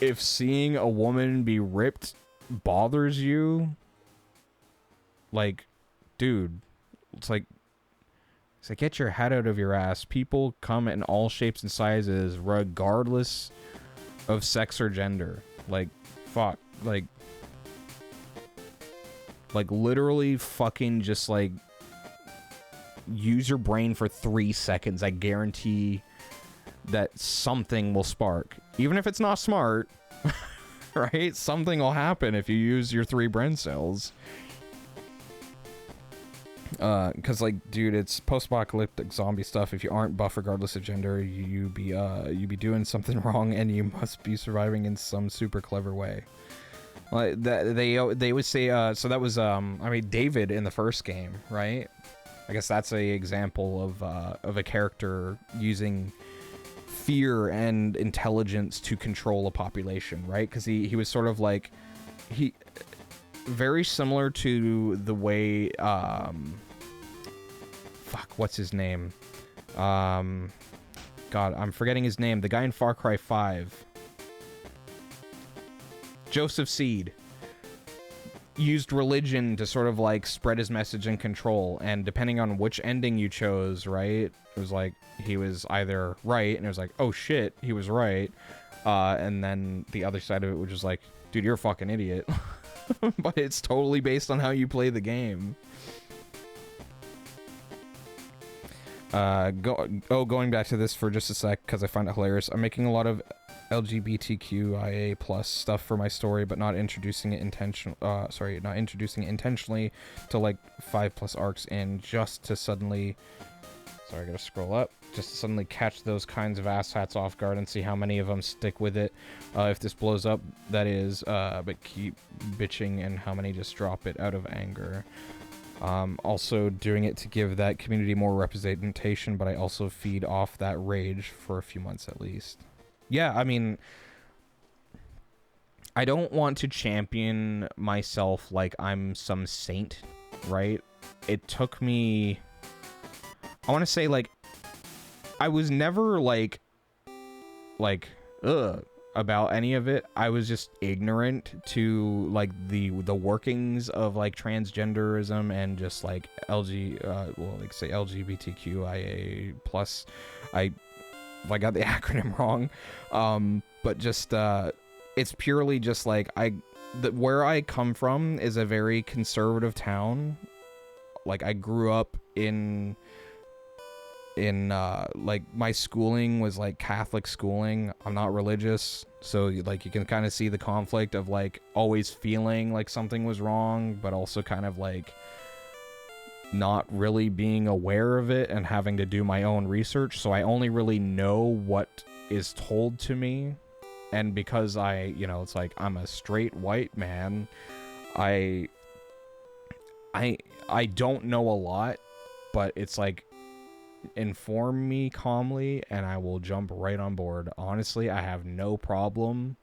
S1: if seeing a woman be ripped bothers you, like, dude, it's like get your head out of your ass. People come in all shapes and sizes, regardless of sex or gender. Like, fuck, like literally fucking just like use your brain for 3 seconds. I guarantee that something will spark, even if it's not smart. Right, something will happen if you use your 3 brain cells. Cause like, dude, it's post-apocalyptic zombie stuff. If you aren't buff regardless of gender, you be doing something wrong, and you must be surviving in some super clever way. Like that, they would say. So that was I mean, David in the first game, right? I guess that's a example of a character using fear and intelligence to control a population, right? Because he was sort of like very similar to the way fuck, what's his name? God, I'm forgetting his name. The guy in Far Cry 5. Joseph Seed used religion to sort of like spread his message and control, and depending on which ending you chose, right, it was like he was either right, and it was like, oh shit, he was right, and then the other side of it was just like, dude, you're a fucking idiot. But it's totally based on how you play the game. Going back to this for just a sec, because I find it hilarious. I'm making a lot of LGBTQIA plus stuff for my story, but not introducing it intentionally to like 5+ arcs in, just to suddenly, sorry, I gotta scroll up, just to suddenly catch those kinds of asshats off guard and see how many of them stick with it. If this blows up, that is, but keep bitching, and how many just drop it out of anger. Also doing it to give that community more representation, but I also feed off that rage for a few months at least. Yeah, I mean, I don't want to champion myself like I'm some saint, right? It took me, I want to say, like, I was never like about any of it. I was just ignorant to like the workings of like transgenderism and just like LGBTQIA plus. I got the acronym wrong, but just it's purely just like where I come from is a very conservative town. Like, I grew up in like, my schooling was like Catholic schooling. I'm not religious, so like you can kind of see the conflict of like always feeling like something was wrong, but also kind of like not really being aware of it and having to do my own research. So I only really know what is told to me, and because it's like I'm a straight white man, I don't know a lot, but it's like, inform me calmly and I will jump right on board. Honestly, I have no problem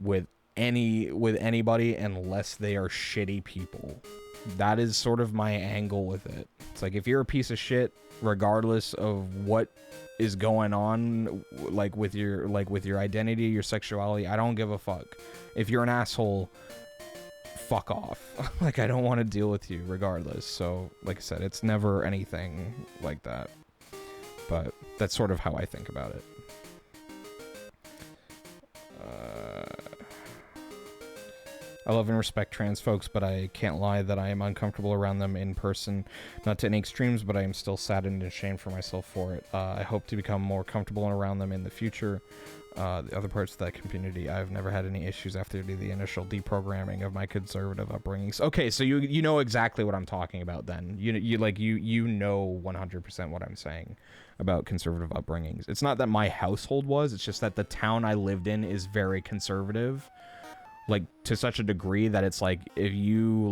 S1: with anybody unless they are shitty people. That is sort of my angle with it. It's like, if you're a piece of shit, regardless of what is going on, like with your identity, your sexuality, I don't give a fuck. If you're an asshole, fuck off. Like, I don't want to deal with you regardless. So like I said, it's never anything like that, but that's sort of how I think about it. I love and respect trans folks, but I can't lie that I am uncomfortable around them in person. Not to any extremes, but I am still saddened and ashamed for myself for it. I hope to become more comfortable around them in the future. The other parts of that community, I've never had any issues after the initial deprogramming of my conservative upbringings. Okay, so you know exactly what I'm talking about then. You know 100% what I'm saying about conservative upbringings. It's not that my household was, it's just that the town I lived in is very conservative. Like, to such a degree that it's like, if you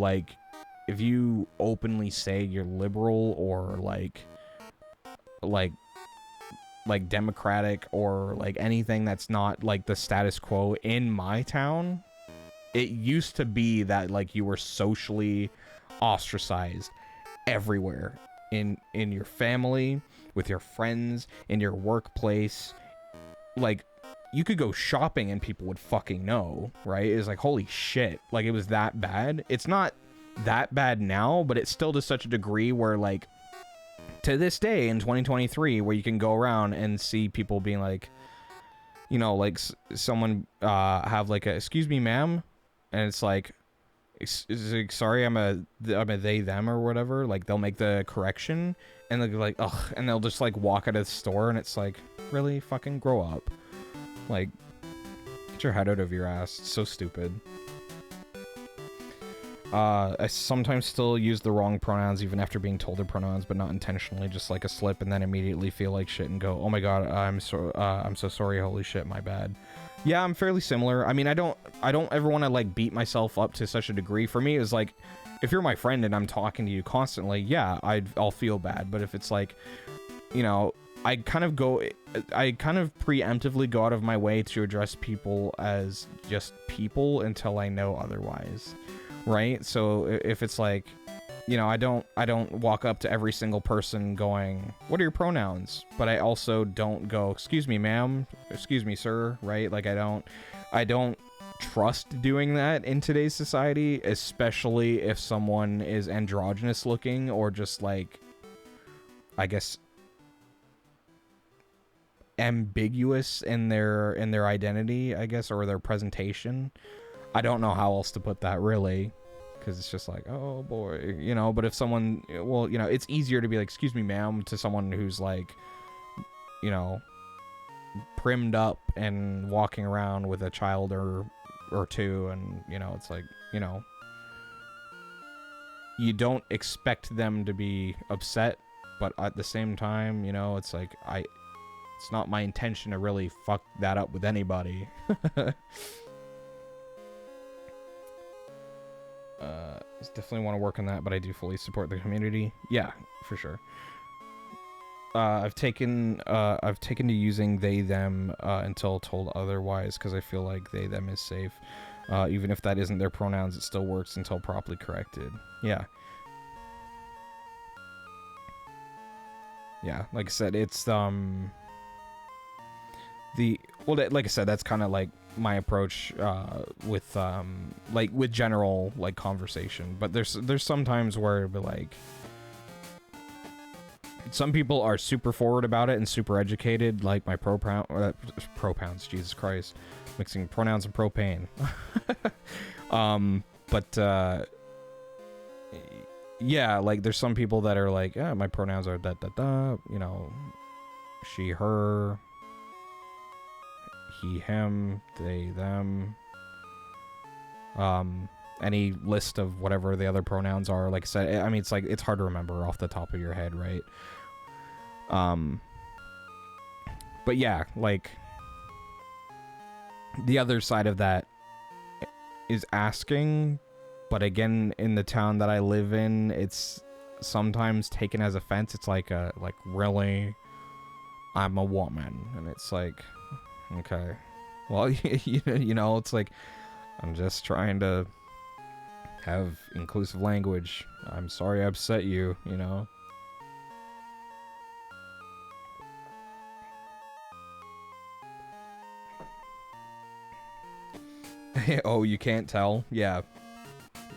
S1: openly say you're liberal or like democratic or like anything that's not like the status quo in my town, it used to be that like you were socially ostracized everywhere, in your family, with your friends, in your workplace. Like, you could go shopping and people would fucking know, right? It's like, holy shit, like, it was that bad. It's not that bad now, but it's still to such a degree where, like, to this day in 2023, where you can go around and see people being like, you know, like, someone have like a, excuse me, ma'am, and it's like, sorry, I'm a they them or whatever. Like, they'll make the correction and they'll be like, ugh, and they'll just like walk out of the store, and it's like, really, fucking grow up. Like, get your head out of your ass. It's so stupid. I sometimes still use the wrong pronouns even after being told the pronouns, but not intentionally, just like a slip, and then immediately feel like shit and go, oh my god, I'm so sorry, holy shit, my bad. Yeah, I'm fairly similar. I mean, I don't ever want to like beat myself up to such a degree. For me, it's like, if you're my friend and I'm talking to you constantly, yeah, I'll feel bad. But if it's like, you know, I kind of preemptively go out of my way to address people as just people until I know otherwise, right? So if it's like, you know, I don't walk up to every single person going, what are your pronouns? But I also don't go, excuse me, ma'am, excuse me, sir, right? Like, I don't trust doing that in today's society, especially if someone is androgynous looking or just like, I guess, ambiguous in their identity, I guess, or their presentation. I don't know how else to put that, really, because it's just like, oh boy, you know. But if someone, well, you know, it's easier to be like, excuse me, ma'am, to someone who's like, you know, primmed up and walking around with a child or two, and, you know, it's like, you know, you don't expect them to be upset, but at the same time, you know, it's like, it's not my intention to really fuck that up with anybody. Definitely want to work on that, but I do fully support the community. Yeah, for sure. I've taken to using they them until told otherwise, because I feel like they them is safe. Even if that isn't their pronouns, it still works until properly corrected. Yeah. Yeah, like I said, it's like I said, that's kind of like my approach with general like conversation. But there's some times where it'll be like, some people are super forward about it and super educated, like my propounds, Jesus Christ, mixing pronouns and propane. Yeah, like, there's some people that are like, yeah, my pronouns are da da da, you know, she, her, he, him, they, them, any list of whatever the other pronouns are. Like I said, I mean, it's like, it's hard to remember off the top of your head, right? But yeah, like, the other side of that is asking. But again, in the town that I live in, it's sometimes taken as offense. It's like, really, I'm a woman, and it's like, okay, well, you know, it's like, I'm just trying to have inclusive language. I'm sorry I upset you, you know. Oh, you can't tell? Yeah.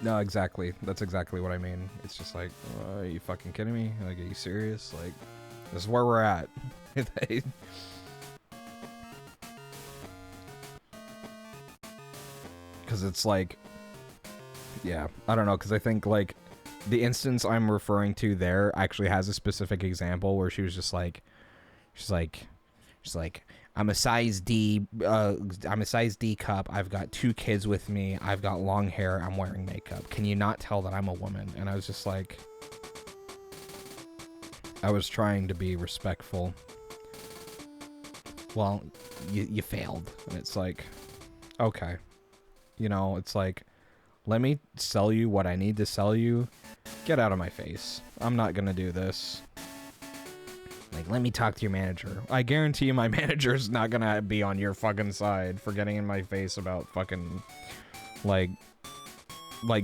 S1: No, exactly. That's exactly what I mean. It's just like, are you fucking kidding me? Like, are you serious? Like, this is where we're at. Because it's like, yeah, I don't know, because I think, like, the instance I'm referring to there actually has a specific example where she was just like, she's like, I'm a size D cup. I've got 2 kids with me. I've got long hair. I'm wearing makeup. Can you not tell that I'm a woman? And I was just like, I was trying to be respectful. Well, you failed. And it's like, okay. You know, it's like, let me sell you what I need to sell you. Get out of my face. I'm not gonna do this. Like, let me talk to your manager. I guarantee you my manager's not gonna be on your fucking side for getting in my face about fucking, like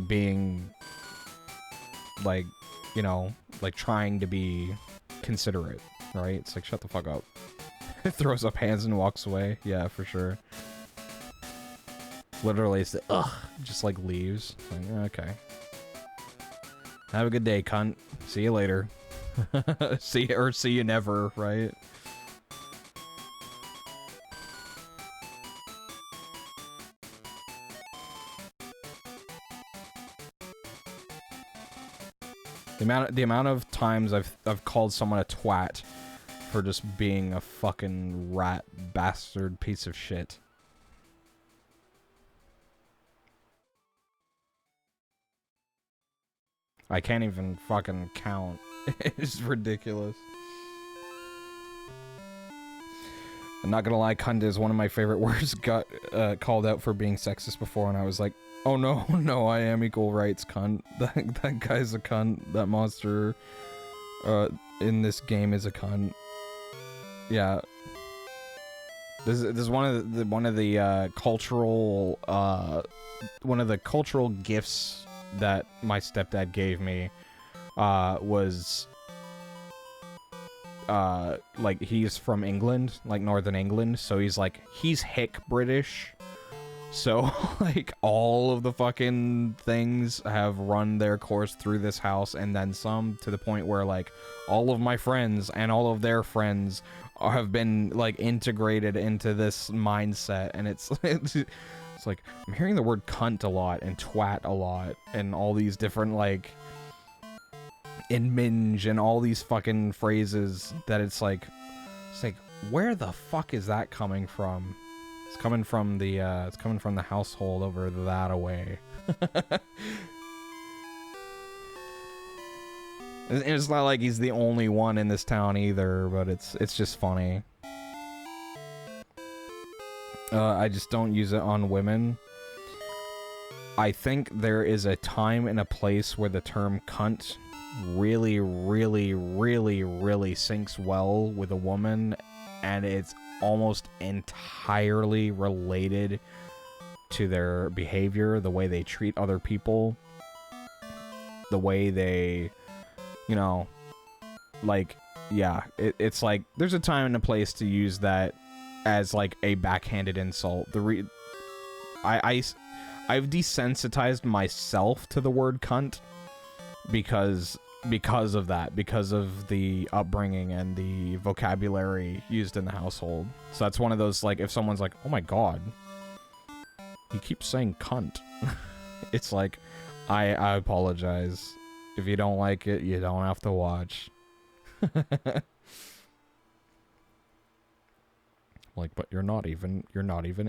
S1: being, like, you know, like, trying to be considerate. right? It's like, shut the fuck up. Throws up hands and walks away. Yeah, for sure. Literally, it's the, ugh, just like leaves. Like, okay. Have a good day, cunt. See you later. See you never, right? The amount of times I've called someone a twat for just being a fucking rat bastard piece of shit. I can't even fucking count. It's ridiculous. I'm not gonna lie, cunt is one of my favorite words. Got called out for being sexist before, and I was like, oh no, no, I am equal rights, cunt. That guy's a cunt. That monster in this game is a cunt. Yeah. This is one of the cultural gifts that my stepdad gave me was like, he's from England, like Northern England, so he's hick British, so like all of the fucking things have run their course through this house and then some, to the point where like all of my friends and all of their friends have been like integrated into this mindset, and it's like I'm hearing the word cunt a lot and twat a lot and all these different like and minge and all these fucking phrases that it's like where the fuck is that coming from? It's coming from the household over that away. And it's not like he's the only one in this town either, but it's just funny. I just don't use it on women. I think there is a time and a place where the term cunt really, really, really, really syncs well with a woman, and it's almost entirely related to their behavior, the way they treat other people, the way they, you know, like, yeah, it's like, there's a time and a place to use that as, like, a backhanded insult. I've desensitized myself to the word cunt because of that, because of the upbringing and the vocabulary used in the household. So that's one of those, like, if someone's like, oh my god, he keeps saying cunt. It's like, I apologize. If you don't like it, you don't have to watch. Like, but you're not even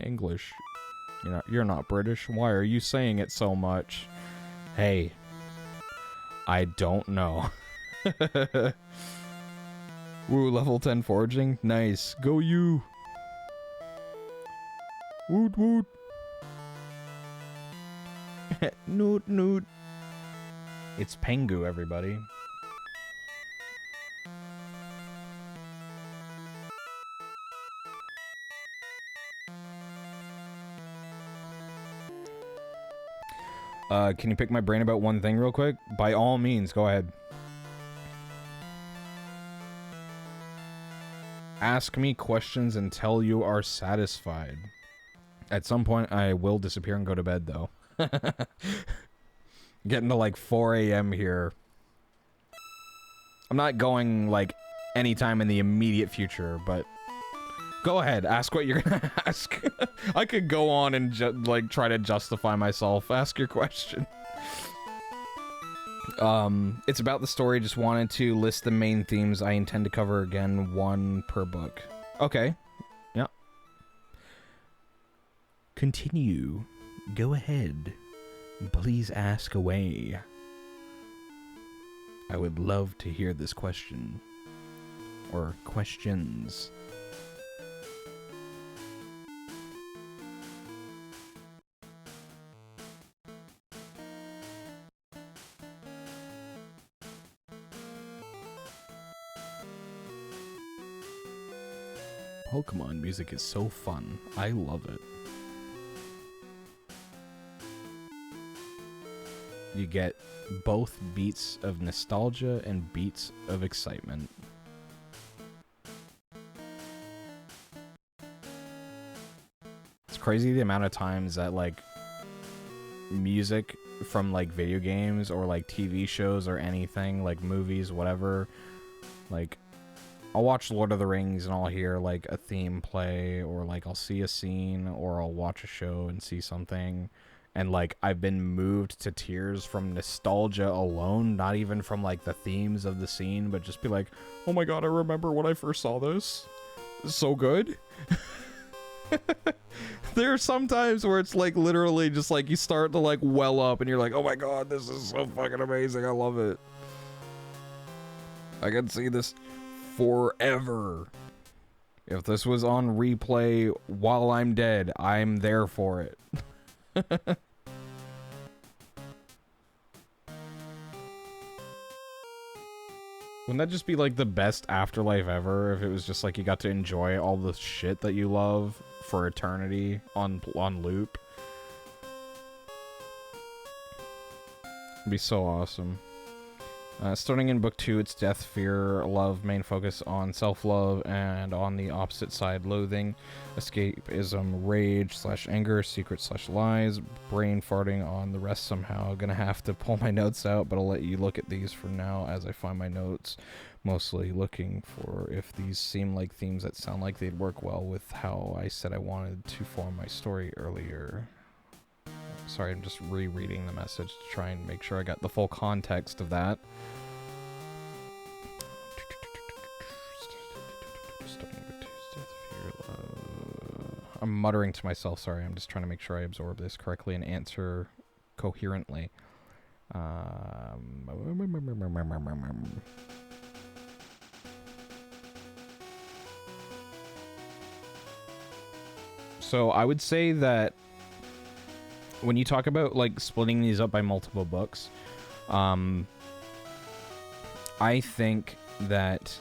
S1: English. You're not British. Why are you saying it so much? Hey, I don't know. Woo, level 10 foraging? Nice. Go you! Woot woot! Noot noot! It's Pengu, everybody. Can you pick my brain about one thing real quick? By all means, go ahead. Ask me questions until you are satisfied. At some point, I will disappear and go to bed, though. Getting to, like, 4 a.m. here. I'm not going, like, anytime in the immediate future, but... Go ahead, ask what you're gonna ask. I could go on and like try to justify myself. Ask your question. It's about the story. Just wanted to list the main themes I intend to cover again, one per book. Okay. Yeah. Continue. Go ahead. Please ask away. I would love to hear this question. Or questions. Pokemon music is so fun. I love it. You get both beats of nostalgia and beats of excitement. crazy the amount of times that like music from like video games or like TV shows or anything, like movies, whatever, like I'll watch Lord of the Rings and I'll hear like a theme play, or like I'll see a scene, or I'll watch a show and see something, and like I've been moved to tears from nostalgia alone, not even from like the themes of the scene, but just be like, oh my god, I remember when I first saw this. It's so good. There are some times where it's like literally just like you start to like well up and you're like, oh my god, this is so fucking amazing, I love it. I can see this forever. If this was on replay while I'm dead, I'm there for it. Wouldn't that just be like the best afterlife ever if it was just like you got to enjoy all the shit that you love for eternity on loop? It'd be so awesome. Starting in book 2, it's death, fear, love, main focus on self-love, and on the opposite side, loathing, escapism, rage / anger, secret / lies, brain farting on the rest somehow. Gonna have to pull my notes out, but I'll let you look at these for now as I find my notes, mostly looking for if these seem like themes that sound like they'd work well with how I said I wanted to form my story earlier. Sorry, I'm just rereading the message to try and make sure I got the full context of that. I'm muttering to myself, sorry, I'm just trying to make sure I absorb this correctly and answer coherently. So I would say that when you talk about like splitting these up by multiple books, I think that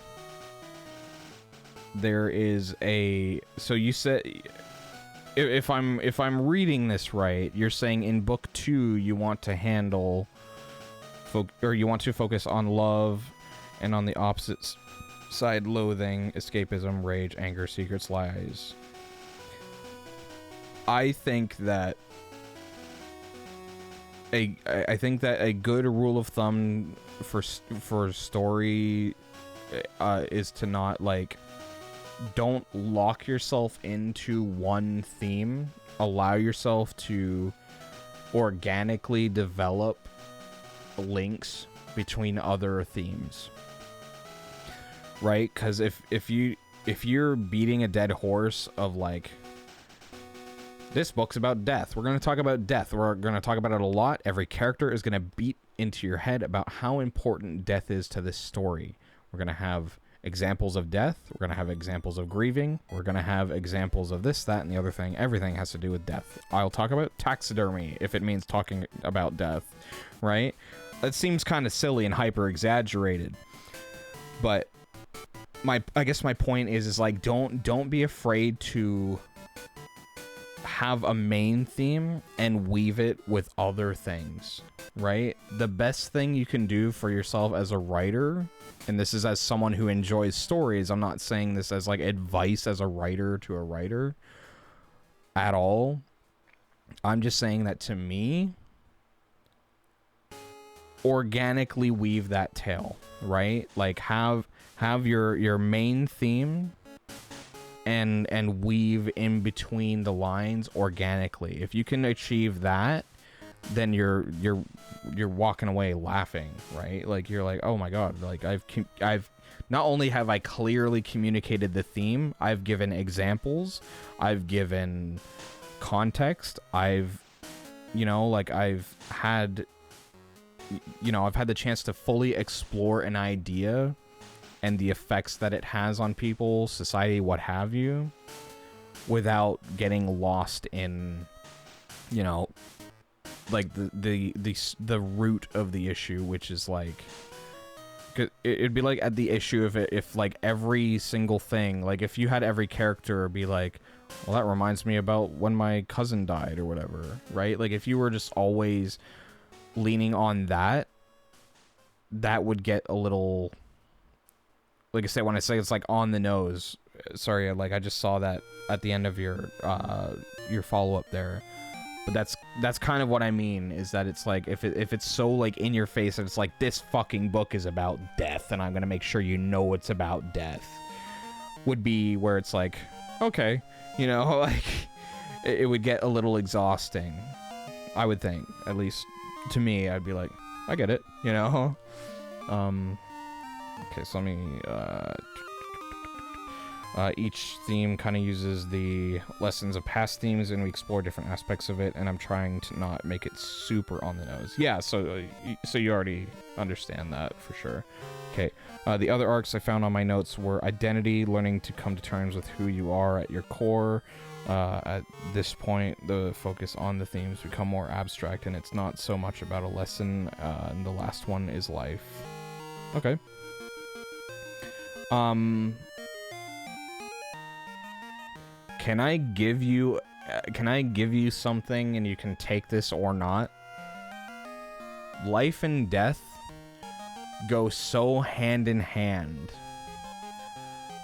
S1: there is a, so you said, if I'm reading this right, you're saying in book 2 you want to handle or you want to focus on love, and on the opposite side, loathing, escapism, rage, anger, secrets, lies. I think that a good rule of thumb for story is to not like, don't lock yourself into one theme. Allow yourself to organically develop links between other themes, right? Because if you're beating a dead horse of like, this book's about death, we're going to talk about death, we're going to talk about it a lot, every character is going to beat into your head about how important death is to this story. We're going to have examples of death, we're going to have examples of grieving, we're going to have examples of this, that, and the other thing. Everything has to do with death. I'll talk about taxidermy if it means talking about death, right? That seems kind of silly and hyper exaggerated, but I guess my point is like, don't be afraid to have a main theme and weave it with other things, right? The best thing you can do for yourself as a writer, and this is as someone who enjoys stories, I'm not saying this as like advice as a writer to a writer at all. I'm just saying that to me, organically weave that tale, right? Like have your main theme and weave in between the lines organically. If you can achieve that, then you're walking away laughing, right? Like you're like, oh my god, like I've not only have I clearly communicated the theme, I've given examples, I've given context, I've had the chance to fully explore an idea and the effects that it has on people, society, what have you, without getting lost in, like the root of the issue, which is like, it'd be like at the issue of it if like every single thing, like if you had every character be like, well, that reminds me about when my cousin died or whatever, right? Like if you were just always leaning on that would get a little, like I say, when I say it's like on the nose, sorry, like I just saw that at the end of your follow-up there. But that's kind of what I mean, is that it's like if it's so like in your face and it's like this fucking book is about death and I'm gonna make sure you know it's about death, would be where it's like, okay, you know, like it would get a little exhausting, I would think. At least to me, I'd be like, I get it, you know. Okay, so let me each theme kind of uses the lessons of past themes, and we explore different aspects of it, and I'm trying to not make it super on the nose. Yeah, so you already understand that for sure. Okay, the other arcs I found on my notes were identity, learning to come to terms with who you are at your core. At this point, the focus on the themes become more abstract, and it's not so much about a lesson, and the last one is life. Okay. Can I give you something and you can take this or not? Life and death go so hand in hand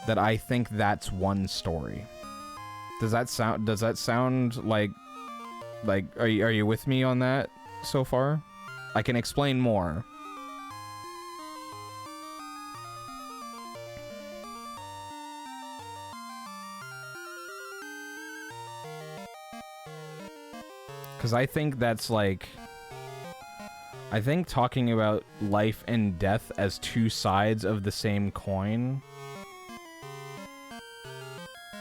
S1: that I think that's one story. Does that sound like are you with me on that so far? I can explain more. Because I think that's like... I think talking about life and death as two sides of the same coin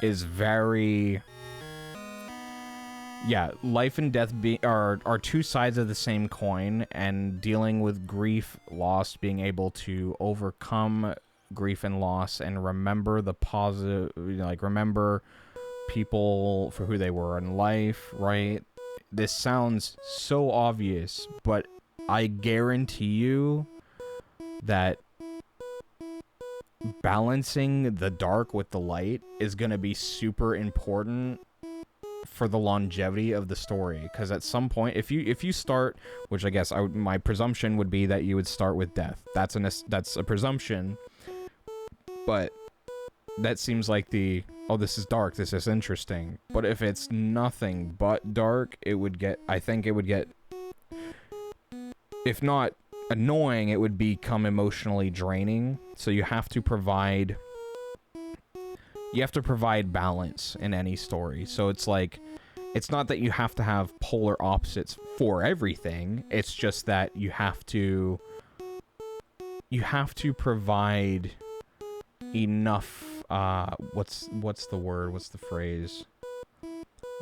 S1: is very... Yeah, life and death are two sides of the same coin, and dealing with grief, loss, being able to overcome grief and loss and remember the positive... Like, remember people for who they were in life, right? This sounds so obvious, but I guarantee you that balancing the dark with the light is going to be super important for the longevity of the story. Because at some point, if you start, which I guess my presumption would be that you would start with death. That's a presumption, but that seems like the... Oh, this is dark, this is interesting. But if it's nothing but dark, I think it would get, if not annoying, it would become emotionally draining. So you have to provide balance in any story. So it's like, it's not that you have to have polar opposites for everything. It's just that you have to provide enough... what's the word? What's the phrase?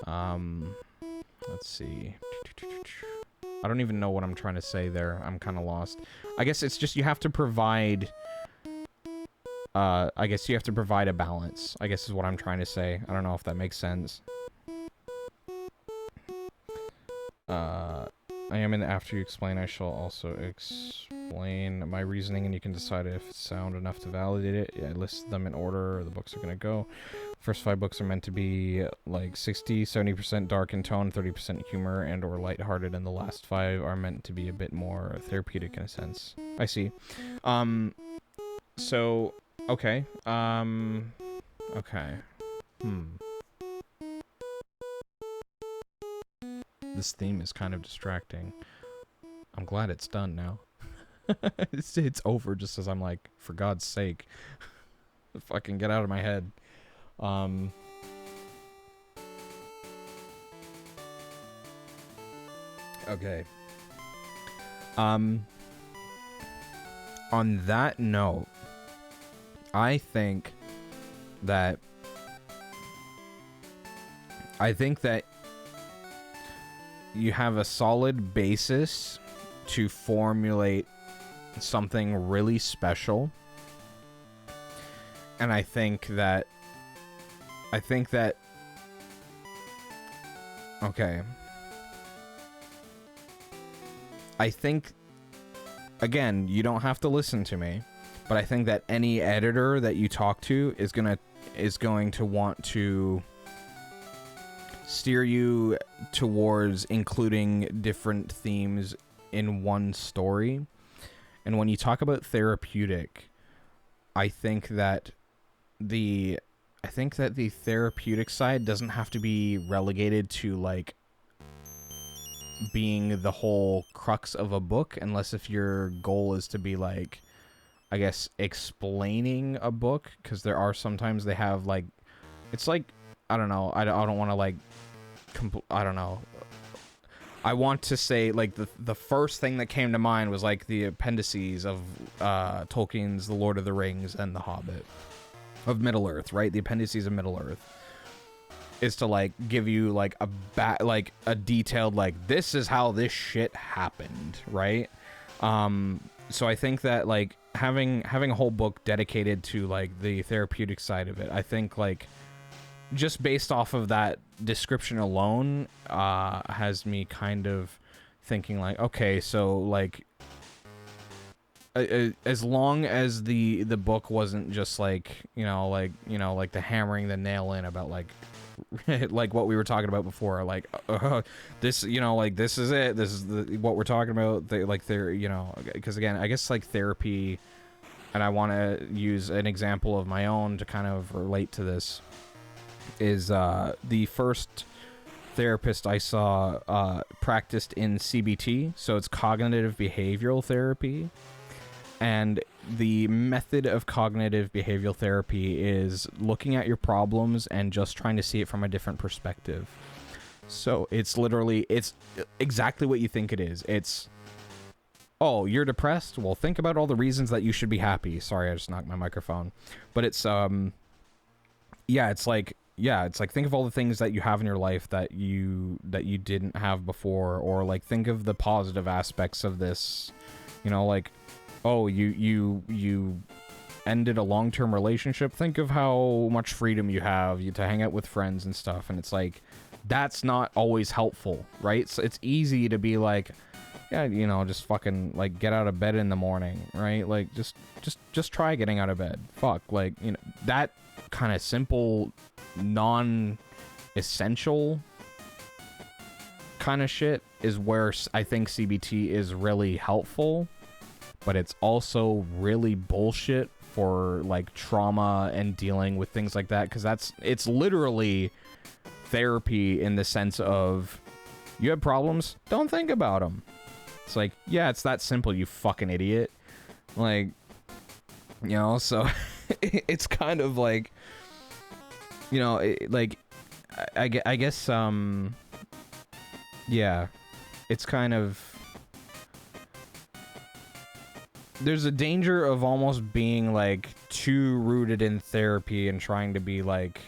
S1: Let's see. I don't even know what I'm trying to say there. I'm kind of lost. I guess it's just you have to provide... I guess you have to provide a balance, I guess is what I'm trying to say. I don't know if that makes sense. I am in the after you explain, I shall also explain my reasoning, and you can decide if it's sound enough to validate it. Yeah, I listed them in order the books are going to go. First 5 books are meant to be like 70% dark in tone, 30% humor and or lighthearted, and the last 5 are meant to be a bit more therapeutic in a sense. I see. So, okay. Okay. This theme is kind of distracting. I'm glad it's done now. It's over just as I'm like, for God's sake. Fucking get out of my head. Okay. On that note, I think that you have a solid basis to formulate something really special. And I think that okay. I think, again, you don't have to listen to me, but I think that any editor that you talk to is going to want to steer you towards including different themes in one story. And when you talk about therapeutic, I think that I think that the therapeutic side doesn't have to be relegated to like being the whole crux of a book, unless if your goal is to be like, I guess, explaining a book, because there are sometimes they have like, it's like, I don't know, I don't want to like, I don't know. I want to say like the first thing that came to mind was like the appendices of Tolkien's The Lord of the Rings and The Hobbit. Of Middle Earth, right? The appendices of Middle Earth is to like give you like a detailed like, this is how this shit happened, right? So I think that like having a whole book dedicated to like the therapeutic side of it, I think like just based off of that description alone has me kind of thinking like, okay, so like as long as the book wasn't just like, like the hammering the nail in about like like what we were talking about before, like this, like this is it, this is what we're talking about, because again, I guess like therapy, and I want to use an example of my own to kind of relate to this, is the first therapist I saw practiced in CBT, so it's cognitive behavioral therapy. And the method of cognitive behavioral therapy is looking at your problems and just trying to see it from a different perspective. So it's exactly what you think it is. It's, oh, you're depressed? Well, think about all the reasons that you should be happy. Sorry, I just knocked my microphone. But it's, it's like think of all the things that you have in your life that you didn't have before, or like think of the positive aspects of this, like, oh, you ended a long-term relationship. Think of how much freedom you have to hang out with friends and stuff. And it's like, that's not always helpful, right? So it's easy to be like, yeah, just fucking like get out of bed in the morning, right? Like just try getting out of bed. Fuck, like, that kind of simple, non-essential kind of shit is where I think CBT is really helpful. But it's also really bullshit for like trauma and dealing with things like that, because it's literally therapy in the sense of, you have problems, don't think about them. It's like, yeah, it's that simple, you fucking idiot. Like, so it's kind of like, like I guess yeah, it's kind of, there's a danger of almost being like too rooted in therapy and trying to be like,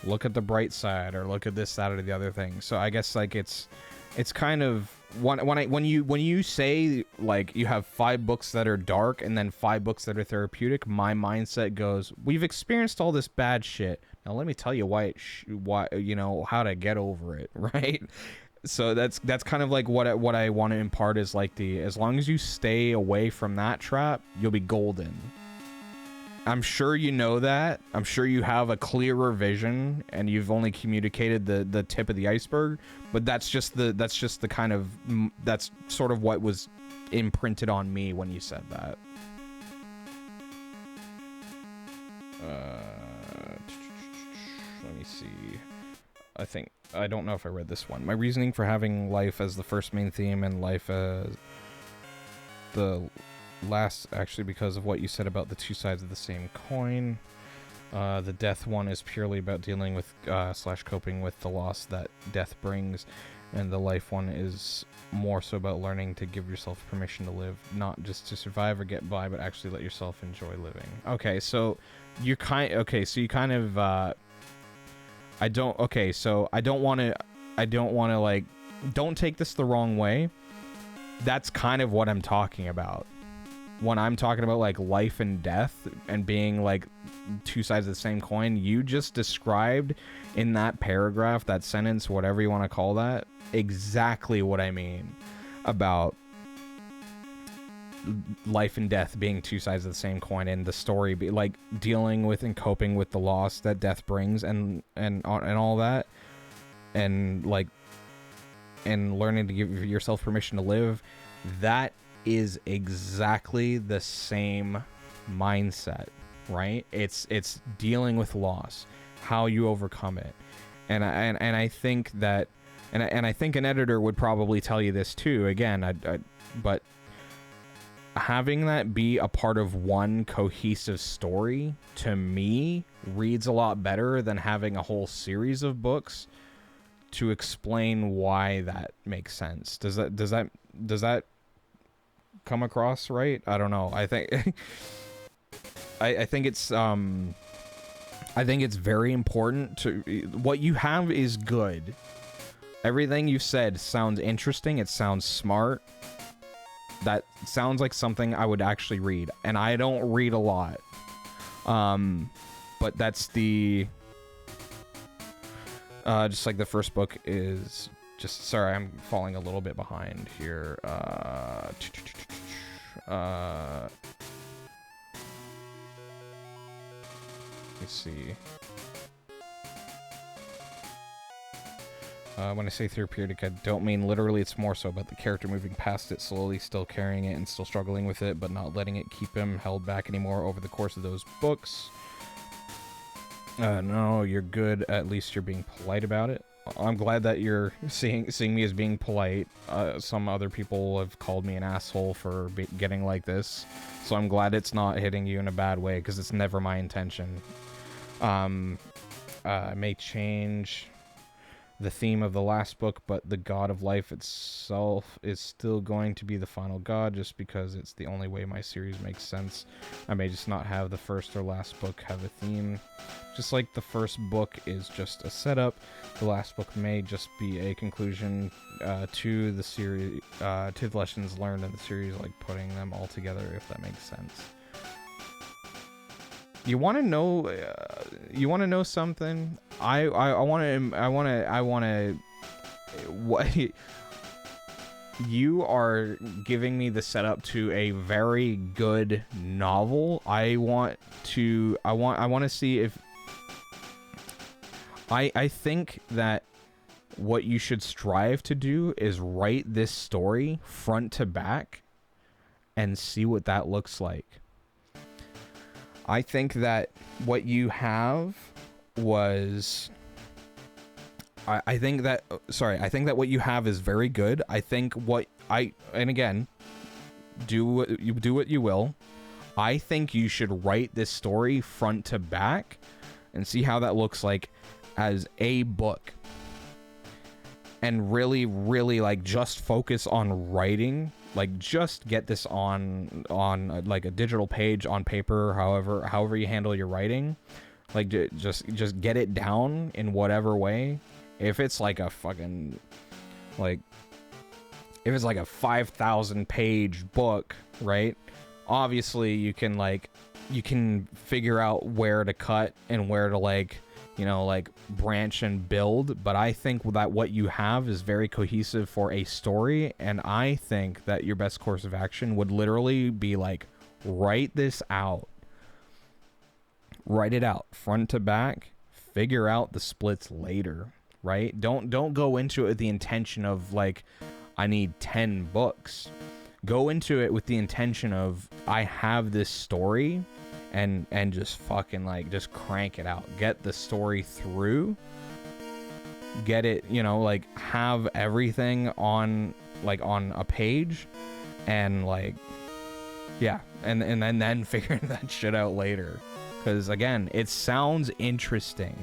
S1: look at the bright side, or look at this, that, or the other thing. So I guess like it's kind of, when you say like you have 5 books that are dark and then 5 books that are therapeutic, my mindset goes, we've experienced all this bad shit. Now let me tell you why how to get over it, right? So that's kind of like what I want to impart is like as long as you stay away from that trap, you'll be golden. I'm sure you know that. I'm sure you have a clearer vision, and you've only communicated the tip of the iceberg. But that's just the kind of, that's sort of what was imprinted on me when you said that. Let me see. I don't know if I read this one. My reasoning for having life as the first main theme and life as the last, actually, because of what you said about the two sides of the same coin. The death one is purely about dealing with / coping with the loss that death brings, and the life one is more so about learning to give yourself permission to live, not just to survive or get by, but actually let yourself enjoy living. Okay, so you kind of I don't want to like, don't take this the wrong way. That's kind of what I'm talking about. When I'm talking about like life and death and being like two sides of the same coin, you just described in that paragraph, that sentence, whatever you want to call that, exactly what I mean about life and death being two sides of the same coin, and the story be like dealing with and coping with the loss that death brings, and all that, and like, and learning to give yourself permission to live. That is exactly the same mindset. right? It's dealing with loss, how you overcome it. And I think that, and I think an editor would probably tell you this too. Again, but having that be a part of one cohesive story, to me, reads a lot better than having a whole series of books to explain why that makes sense. Does that come across right? I don't know. I think I think it's very important to, what you have is good. Everything you've said sounds interesting. It sounds smart. That sounds like something I would actually read, and I don't read a lot. But that's the just like the first book is just, sorry, I'm falling a little bit behind here. Let's see. When I say therapeutic, I don't mean literally. It's more so about the character moving past it slowly, still carrying it and still struggling with it, but not letting it keep him held back anymore over the course of those books. No, you're good. At least you're being polite about it. I'm glad that you're seeing me as being polite. Some other people have called me an asshole for getting like this, so I'm glad it's not hitting you in a bad way, because it's never my intention. I may change the theme of the last book, but the god of life itself is still going to be the final god, just because it's the only way my series makes sense. I may just not have the first or last book have a theme. Just like the first book is just a setup, the last book may just be a conclusion to the series, to the lessons learned in the series, like putting them all together, if that makes sense. You want to know? You want to know something? I want to. What? You are giving me the setup to a very good novel. I want to see if. I think that what you should strive to do is write this story front to back, and see what that looks like. I think that what you have was... I think that what you have is very good. I think and again, do what you will. I think you should write this story front to back and see how that looks like as a book. And really, really, like, just focus on writing. Like, just get this on like a digital page, on paper, however you handle your writing. Like, just get it down in whatever way. If it's like a fucking, like, if it's like a 5,000 page book, right? Obviously, you can figure out where to cut and where to, like, you know, like, branch and build. But I think that what you have is very cohesive for a story, and I think that your best course of action would literally be, like, write this out. Write it out front to back. Figure out the splits later, right? Don't go into it with the intention of, like, I need 10 books. Go into it with the intention of, I have this story, and just fucking, like, just crank it out. Get the story through. Get it, you know, like, have everything on, like, on a page, and, like, yeah, and then figure that shit out later. Because, again, it sounds interesting.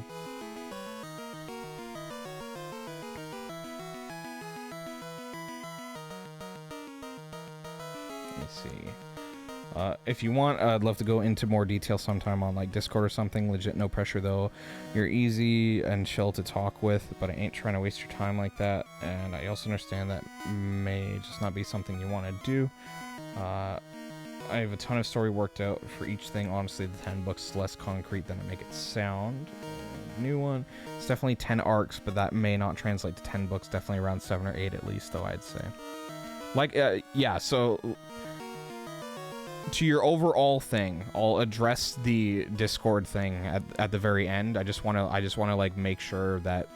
S1: Let's see. If you want, I'd love to go into more detail sometime on, like, Discord or something. Legit, no pressure, though. You're easy and chill to talk with, but I ain't trying to waste your time like that. And I also understand that may just not be something you want to do. I have a ton of story worked out for each thing. Honestly, the 10 books is less concrete than I make it sound. New one. It's definitely 10 arcs, but that may not translate to 10 books. Definitely around 7 or 8 at least, though, I'd say. Like, yeah, so... to your overall thing, I'll address the Discord thing at the very end. I just want to like make sure that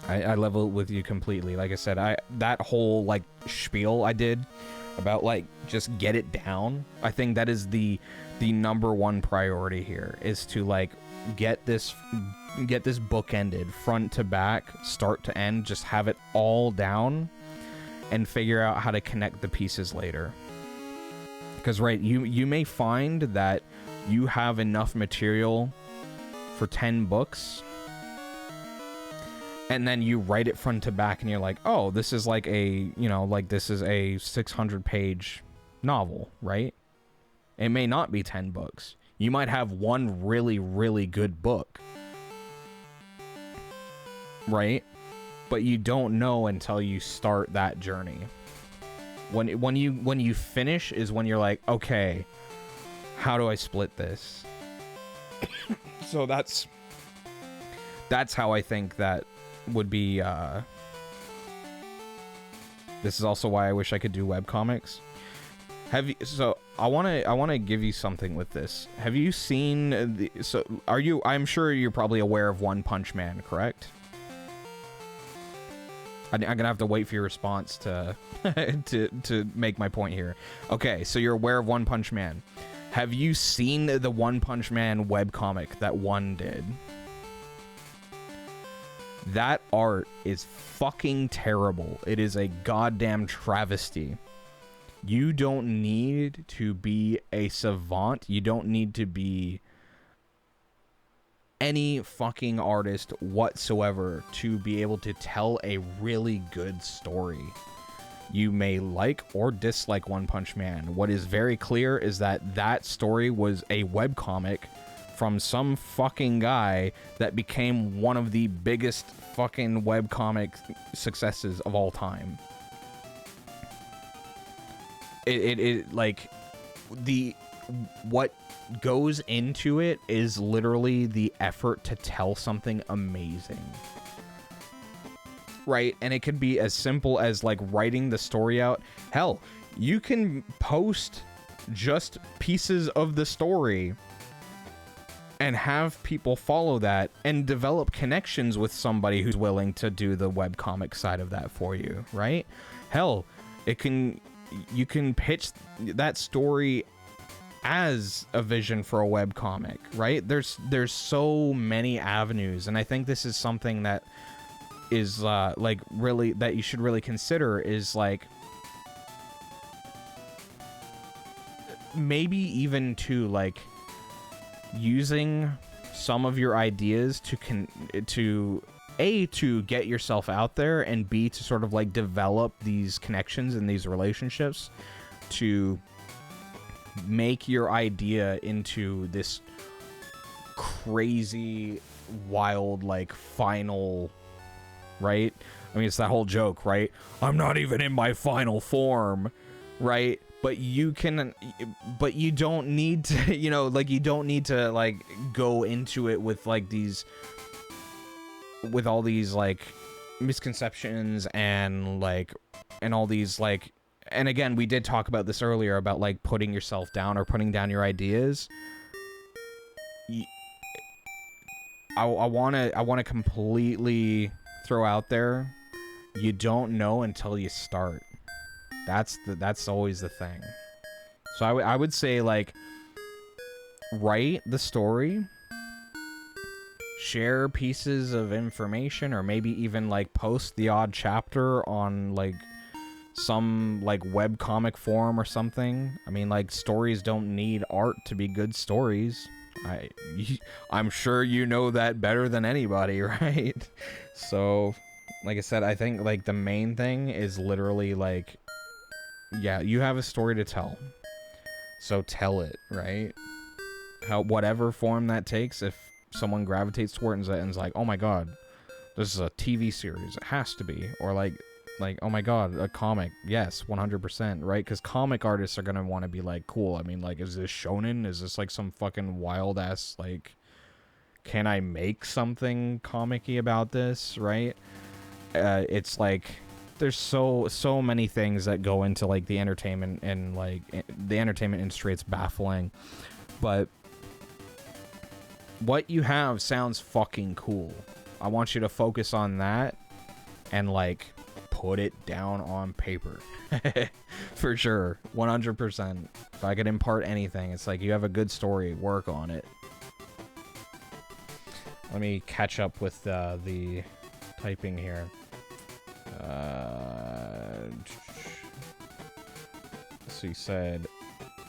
S1: I level with you completely. Like I said, that whole, like, spiel I did about, like, just get it down. I think that is the the #1 priority here is to like get this book ended front to back, start to end, just have it all down and figure out how to connect the pieces later. Because right, you may find that you have enough material for 10 books, and then you write it front to back and you're like, oh, this is like a, you know, like this is a 600-page novel, right? It may not be 10 books. You might have one really, really good book, right? But you don't know until you start that journey. When you finish is when you're like, okay, how do I split this? So that's how I think that would be. This is also why I wish I could do webcomics. So I want to give you something with this. Have you seen I'm sure you're probably aware of One Punch Man, correct? I'm gonna have to wait for your response to to make my point here. Okay, so you're aware of One Punch Man. Have you seen the One Punch Man webcomic that One did? That art is fucking terrible. It is a goddamn travesty. You don't need to be a savant. You don't need to be any fucking artist whatsoever to be able to tell a really good story. You may like or dislike One Punch Man. What is very clear is that that story was a webcomic from some fucking guy that became one of the biggest fucking webcomic successes of all time. It like what goes into it is literally the effort to tell something amazing, right? And it could be as simple as like writing the story out. Hell, you can post just pieces of the story and have people follow that and develop connections with somebody who's willing to do the webcomic side of that for you, right? Hell, you can pitch that story as a vision for a webcomic, right? There's so many avenues, and I think this is something that is like really that you should really consider is like maybe even to like using some of your ideas to get yourself out there, and B, to sort of like develop these connections and these relationships to make your idea into this crazy, wild, like final, right? I mean, it's that whole joke, right? I'm not even in my final form, right? But you don't need to, you know, like you don't need to like go into it with like with all these like misconceptions and all these like, and again, we did talk about this earlier about like putting yourself down or putting down your ideas. I want to completely throw out there, you don't know until you start. That's always the thing. So I would say like write the story, share pieces of information, or maybe even like post the odd chapter on like some like web comic forum or something. I mean, like, stories don't need art to be good stories. I'm sure you know that better than anybody, right? So like I said, I think like the main thing is literally like, yeah, you have a story to tell, so tell it, right? Whatever form that takes. If someone gravitates towards it and is like, oh my god, this is a TV series, it has to be, or like oh my god, a comic, yes, 100%, right? Because comic artists are gonna want to be like, cool, I mean, like, is this shonen? Is this like some fucking wild ass, like, can I make something comic-y about this, right? It's like there's so many things that go into like the entertainment, and like the entertainment industry. It's baffling, but what you have sounds fucking cool. I want you to focus on that and like put it down on paper. For sure. 100%. If I could impart anything, it's like you have a good story, work on it. Let me catch up with the typing here. So you said,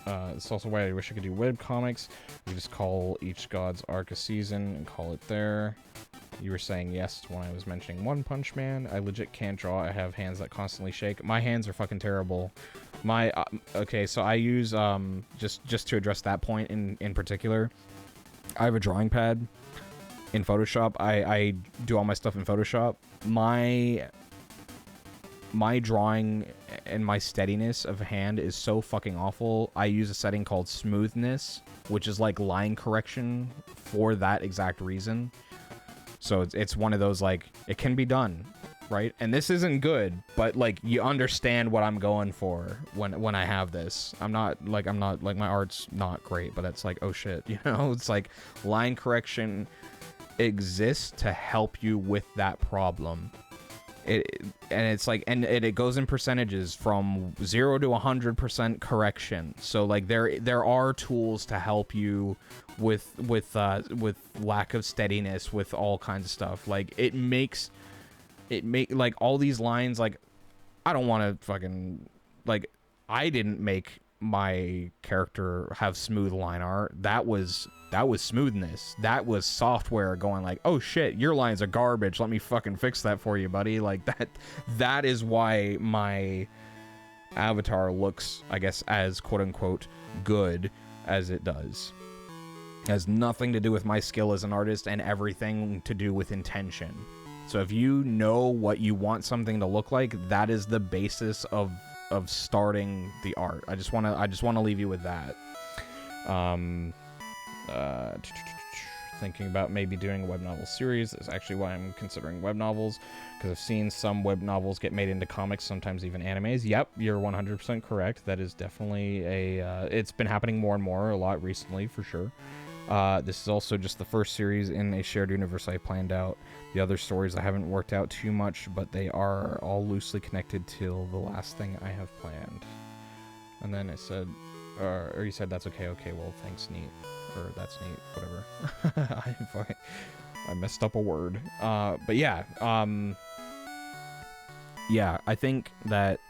S1: it's also why I wish I could do web comics. We just call each god's arc a season and call it there. You were saying yes when I was mentioning One Punch Man. I legit can't draw. I have hands that constantly shake. My hands are fucking terrible. My okay, so I use just to address that point in particular. I have a drawing pad in Photoshop. I do all my stuff in Photoshop. My drawing and my steadiness of hand is so fucking awful. I use a setting called smoothness, which is like line correction for that exact reason. So it's one of those, like, it can be done, right? And this isn't good, but like you understand what I'm going for when I have this. I'm not like my art's not great, but it's like, oh shit, you know? It's like line correction exists to help you with that problem. It's like, and it goes in percentages from 0 to 100% correction. So like there are tools to help you with lack of steadiness, with all kinds of stuff. Like it make like all these lines, like I don't want to fucking, like, I didn't make my character have smooth line art. That was smoothness. That was software going like, oh shit, your lines are garbage, let me fucking fix that for you, buddy. Like that is why my avatar looks, I guess, as quote unquote good as it does. It has nothing to do with my skill as an artist and everything to do with intention. So if you know what you want something to look like, that is the basis of starting the art. I just want to leave you with that. Thinking about maybe doing a web novel series. That's actually why I'm considering web novels, because I've seen some web novels get made into comics, sometimes even animes. Yep, you're 100% correct. That is definitely it's been happening more and more a lot recently, for sure. This is also just the first series in a shared universe I planned out. The other stories I haven't worked out too much, but they are all loosely connected till the last thing I have planned. And then I said, or you said, that's okay. Okay, well, thanks, neat. Or that's neat, whatever. I messed up a word. But yeah, yeah, I think that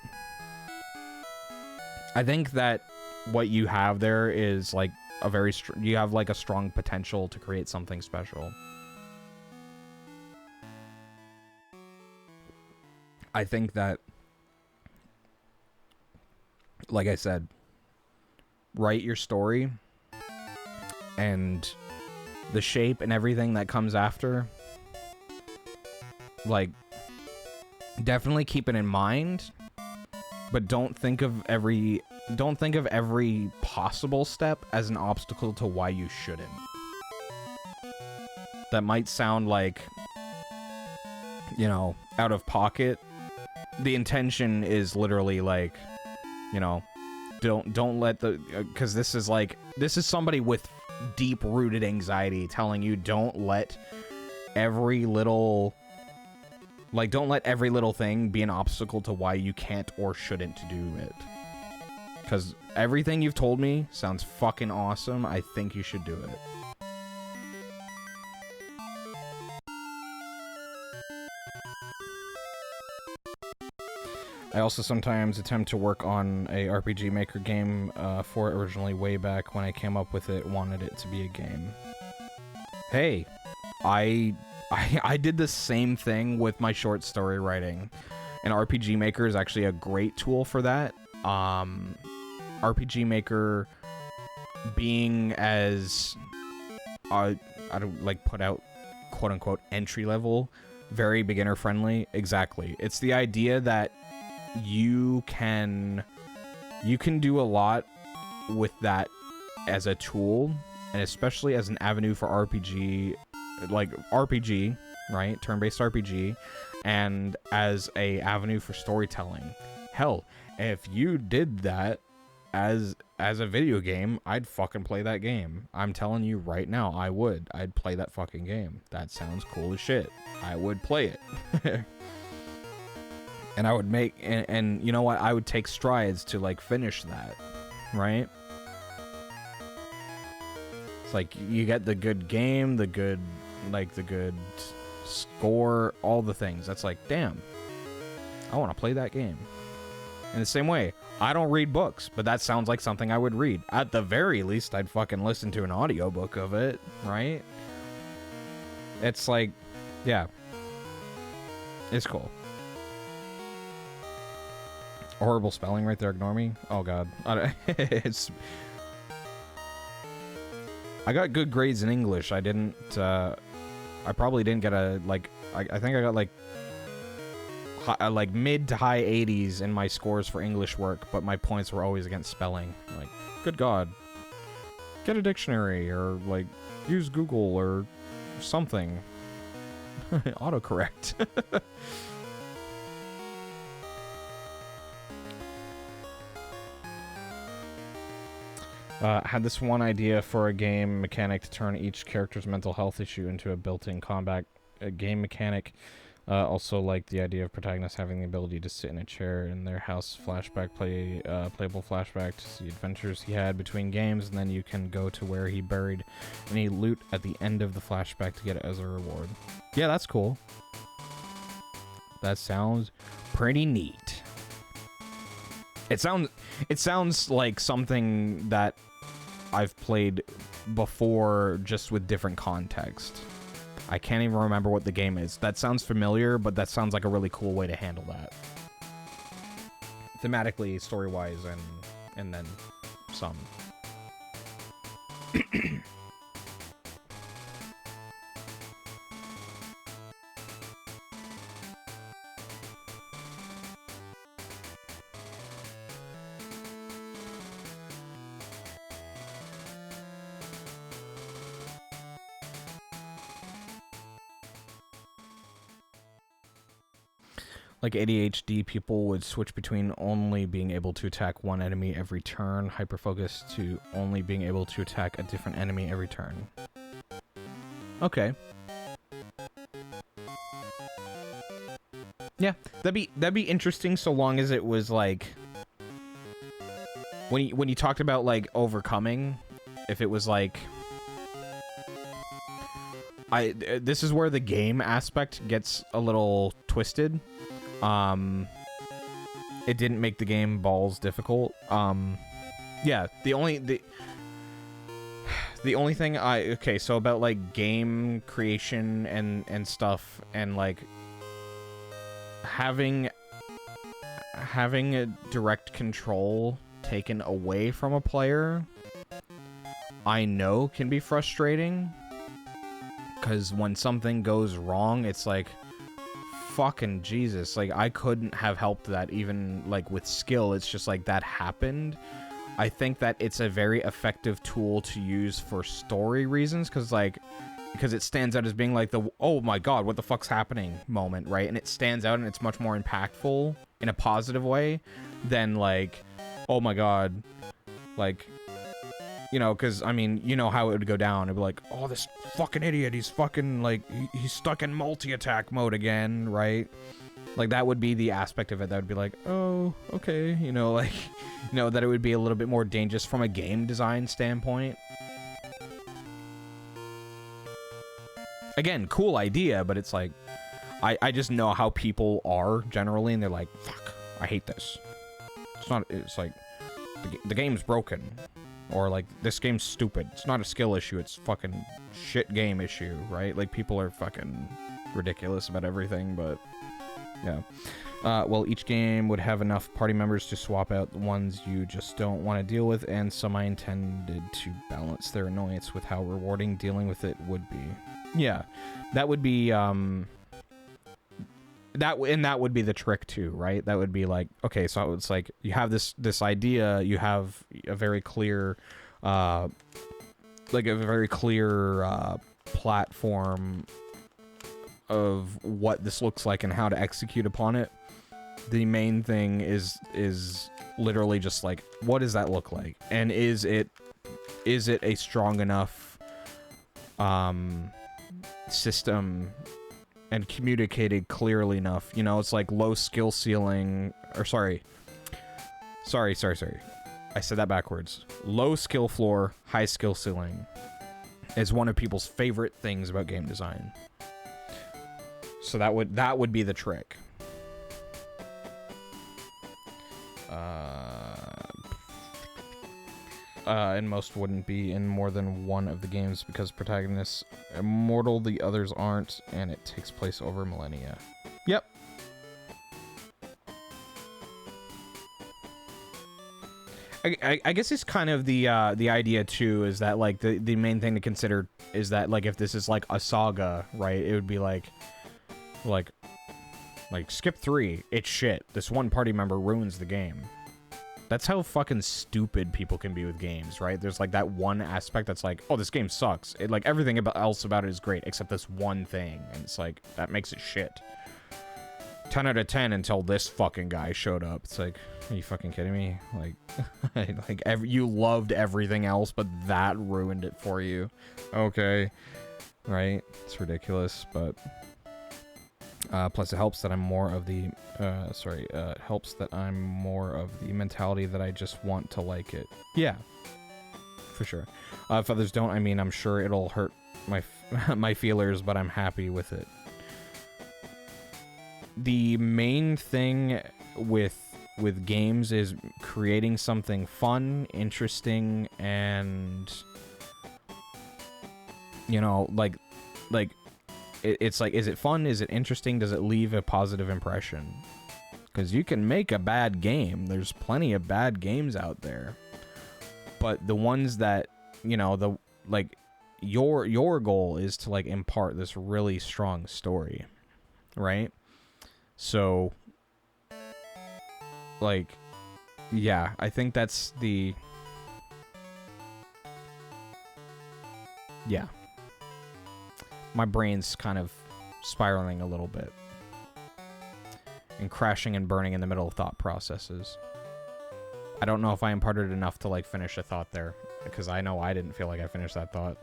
S1: what you have there is like a very you have like a strong potential to create something special. I think that, like I said, write your story, and the shape and everything that comes after, like, definitely keep it in mind, but don't think of every possible step as an obstacle to why you shouldn't. That might sound like, you know, out of pocket. The intention is literally like, you know, don't let the, because this is somebody with deep-rooted anxiety telling you don't let every little thing be an obstacle to why you can't or shouldn't do it. Because everything you've told me sounds fucking awesome. I think you should do it. I also sometimes attempt to work on a RPG Maker game for it originally way back when I came up with it, wanted it to be a game. Hey, I did the same thing with my short story writing. And RPG Maker is actually a great tool for that. RPG Maker being as, I don't like put out quote unquote entry level, very beginner friendly. Exactly. It's the idea that you can do a lot with that as a tool, and especially as an avenue for RPG, like RPG, right? Turn-based RPG, and as a avenue for storytelling. Hell, if you did that as a video game, I'd fucking play that game. I'm telling you right now, I would. I'd play that fucking game. That sounds cool as shit. I would play it. And I would make, and you know what? I would take strides to like finish that, right? It's like you get the good game, the good score, all the things. That's like, damn, I want to play that game. In the same way, I don't read books, but that sounds like something I would read. At the very least, I'd fucking listen to an audiobook of it, right? It's like, yeah. It's cool. Horrible spelling right there, ignore me. Oh god. It's... I got good grades in English. I didn't, I probably didn't get a, like, I think I got, like mid to high 80s in my scores for English work, but my points were always against spelling. Like, good god. Get a dictionary, or, like, use Google, or something. Autocorrect. Had this one idea for a game mechanic to turn each character's mental health issue into a built-in combat game mechanic. Also like the idea of protagonists having the ability to sit in a chair in their house, flashback, playable flashback to see adventures he had between games, and then you can go to where he buried any loot at the end of the flashback to get it as a reward. Yeah, that's cool. That sounds pretty neat. It sounds like something that I've played before, just with different context. I can't even remember what the game is. That sounds familiar, but that sounds like a really cool way to handle that. Thematically, story-wise, and then some. Like ADHD people would switch between only being able to attack one enemy every turn, hyperfocus to only being able to attack a different enemy every turn. Okay. Yeah, that'd be interesting, so long as it was like when you talked about like overcoming, if it was like this is where the game aspect gets a little twisted. It didn't make the game balls difficult. Yeah, the only thing okay, so about like game creation and stuff, and like having a direct control taken away from a player, I know can be frustrating, because when something goes wrong, it's like, fucking Jesus, like I couldn't have helped that, even like with skill. It's just like that happened. I think that it's a very effective tool to use for story reasons, because it stands out as being like the oh my god, what the fuck's happening moment, right? And it stands out, and it's much more impactful in a positive way than like, oh my god, like, you know, because, I mean, you know how it would go down. It'd be like, oh, this fucking idiot, he's fucking, like, he's stuck in multi-attack mode again, right? Like, that would be the aspect of it that would be like, oh, okay, you know, like, you know, that it would be a little bit more dangerous from a game design standpoint. Again, cool idea, but it's like, I just know how people are generally, and they're like, fuck, I hate this. It's like, the game's broken. Or like, this game's stupid. It's not a skill issue, it's fucking shit game issue, right? Like, people are fucking ridiculous about everything, but yeah. Well, each game would have enough party members to swap out the ones you just don't want to deal with, and some I intended to balance their annoyance with how rewarding dealing with it would be. Yeah, that would be, that would be the trick too, right? That would be like, okay, so it's like you have this idea, you have a very clear platform of what this looks like and how to execute upon it. The main thing is literally just like, what does that look like, and is it a strong enough system and communicated clearly enough. You know, it's like low skill ceiling, or sorry. I said that backwards. Low skill floor, high skill ceiling is one of people's favorite things about game design. So that would be the trick. And most wouldn't be in more than one of the games because protagonists are immortal, the others aren't, and it takes place over millennia. Yep. I guess it's kind of the idea too is that like the main thing to consider is that like if this is like a saga, right, it would be like skip 3, it's shit. This one party member ruins the game. That's how fucking stupid people can be with games, right? There's like that one aspect that's like, oh, this game sucks. It like everything else about it is great except this one thing, and it's like that makes it shit. 10 out of 10 until this fucking guy showed up. It's like, are you fucking kidding me? Like, you loved everything else, but that ruined it for you. Okay, right? It's ridiculous, but plus it helps that I'm more of the helps that I'm more of the mentality that I just want to like it. Yeah, for sure. If others don't, I mean, I'm sure it'll hurt my my feelers, but I'm happy with it. The main thing with games is creating something fun, interesting, and you know, it's like, is it fun? Is it interesting? Does it leave a positive impression? Because you can make a bad game. There's plenty of bad games out there, but the ones that, you know, your goal is to like impart this really strong story, right? So, like, yeah, I think that's the... Yeah. My brain's kind of spiraling a little bit. And crashing and burning in the middle of thought processes. I don't know if I imparted enough to, like, finish a thought there. Because I know I didn't feel like I finished that thought.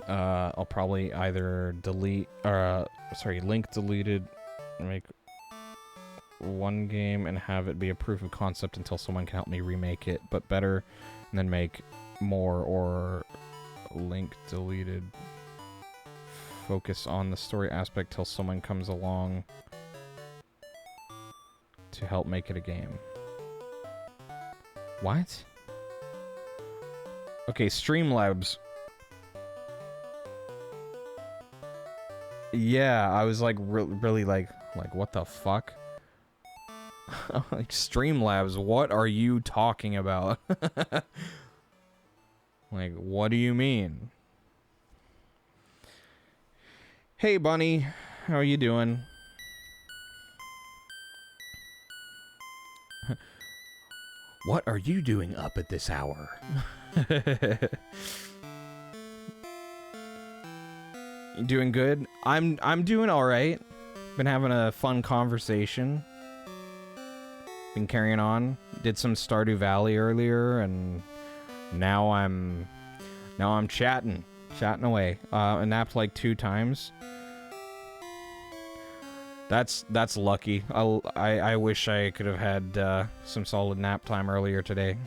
S1: I'll probably either delete, link deleted, make one game and have it be a proof of concept until someone can help me remake it, but better, and then make more, or link deleted, focus on the story aspect till someone comes along to help make it a game. What? Okay, Streamlabs. Yeah, I was like really like what the fuck? Like, Streamlabs, what are you talking about? Like, what do you mean? Hey Bunny, how are you doing? What are you doing up at this hour? You doing good? I'm doing all right. Been having a fun conversation. Been carrying on. Did some Stardew Valley earlier, and now I'm chatting away. I napped like 2 times. That's lucky. I wish I could have had some solid nap time earlier today.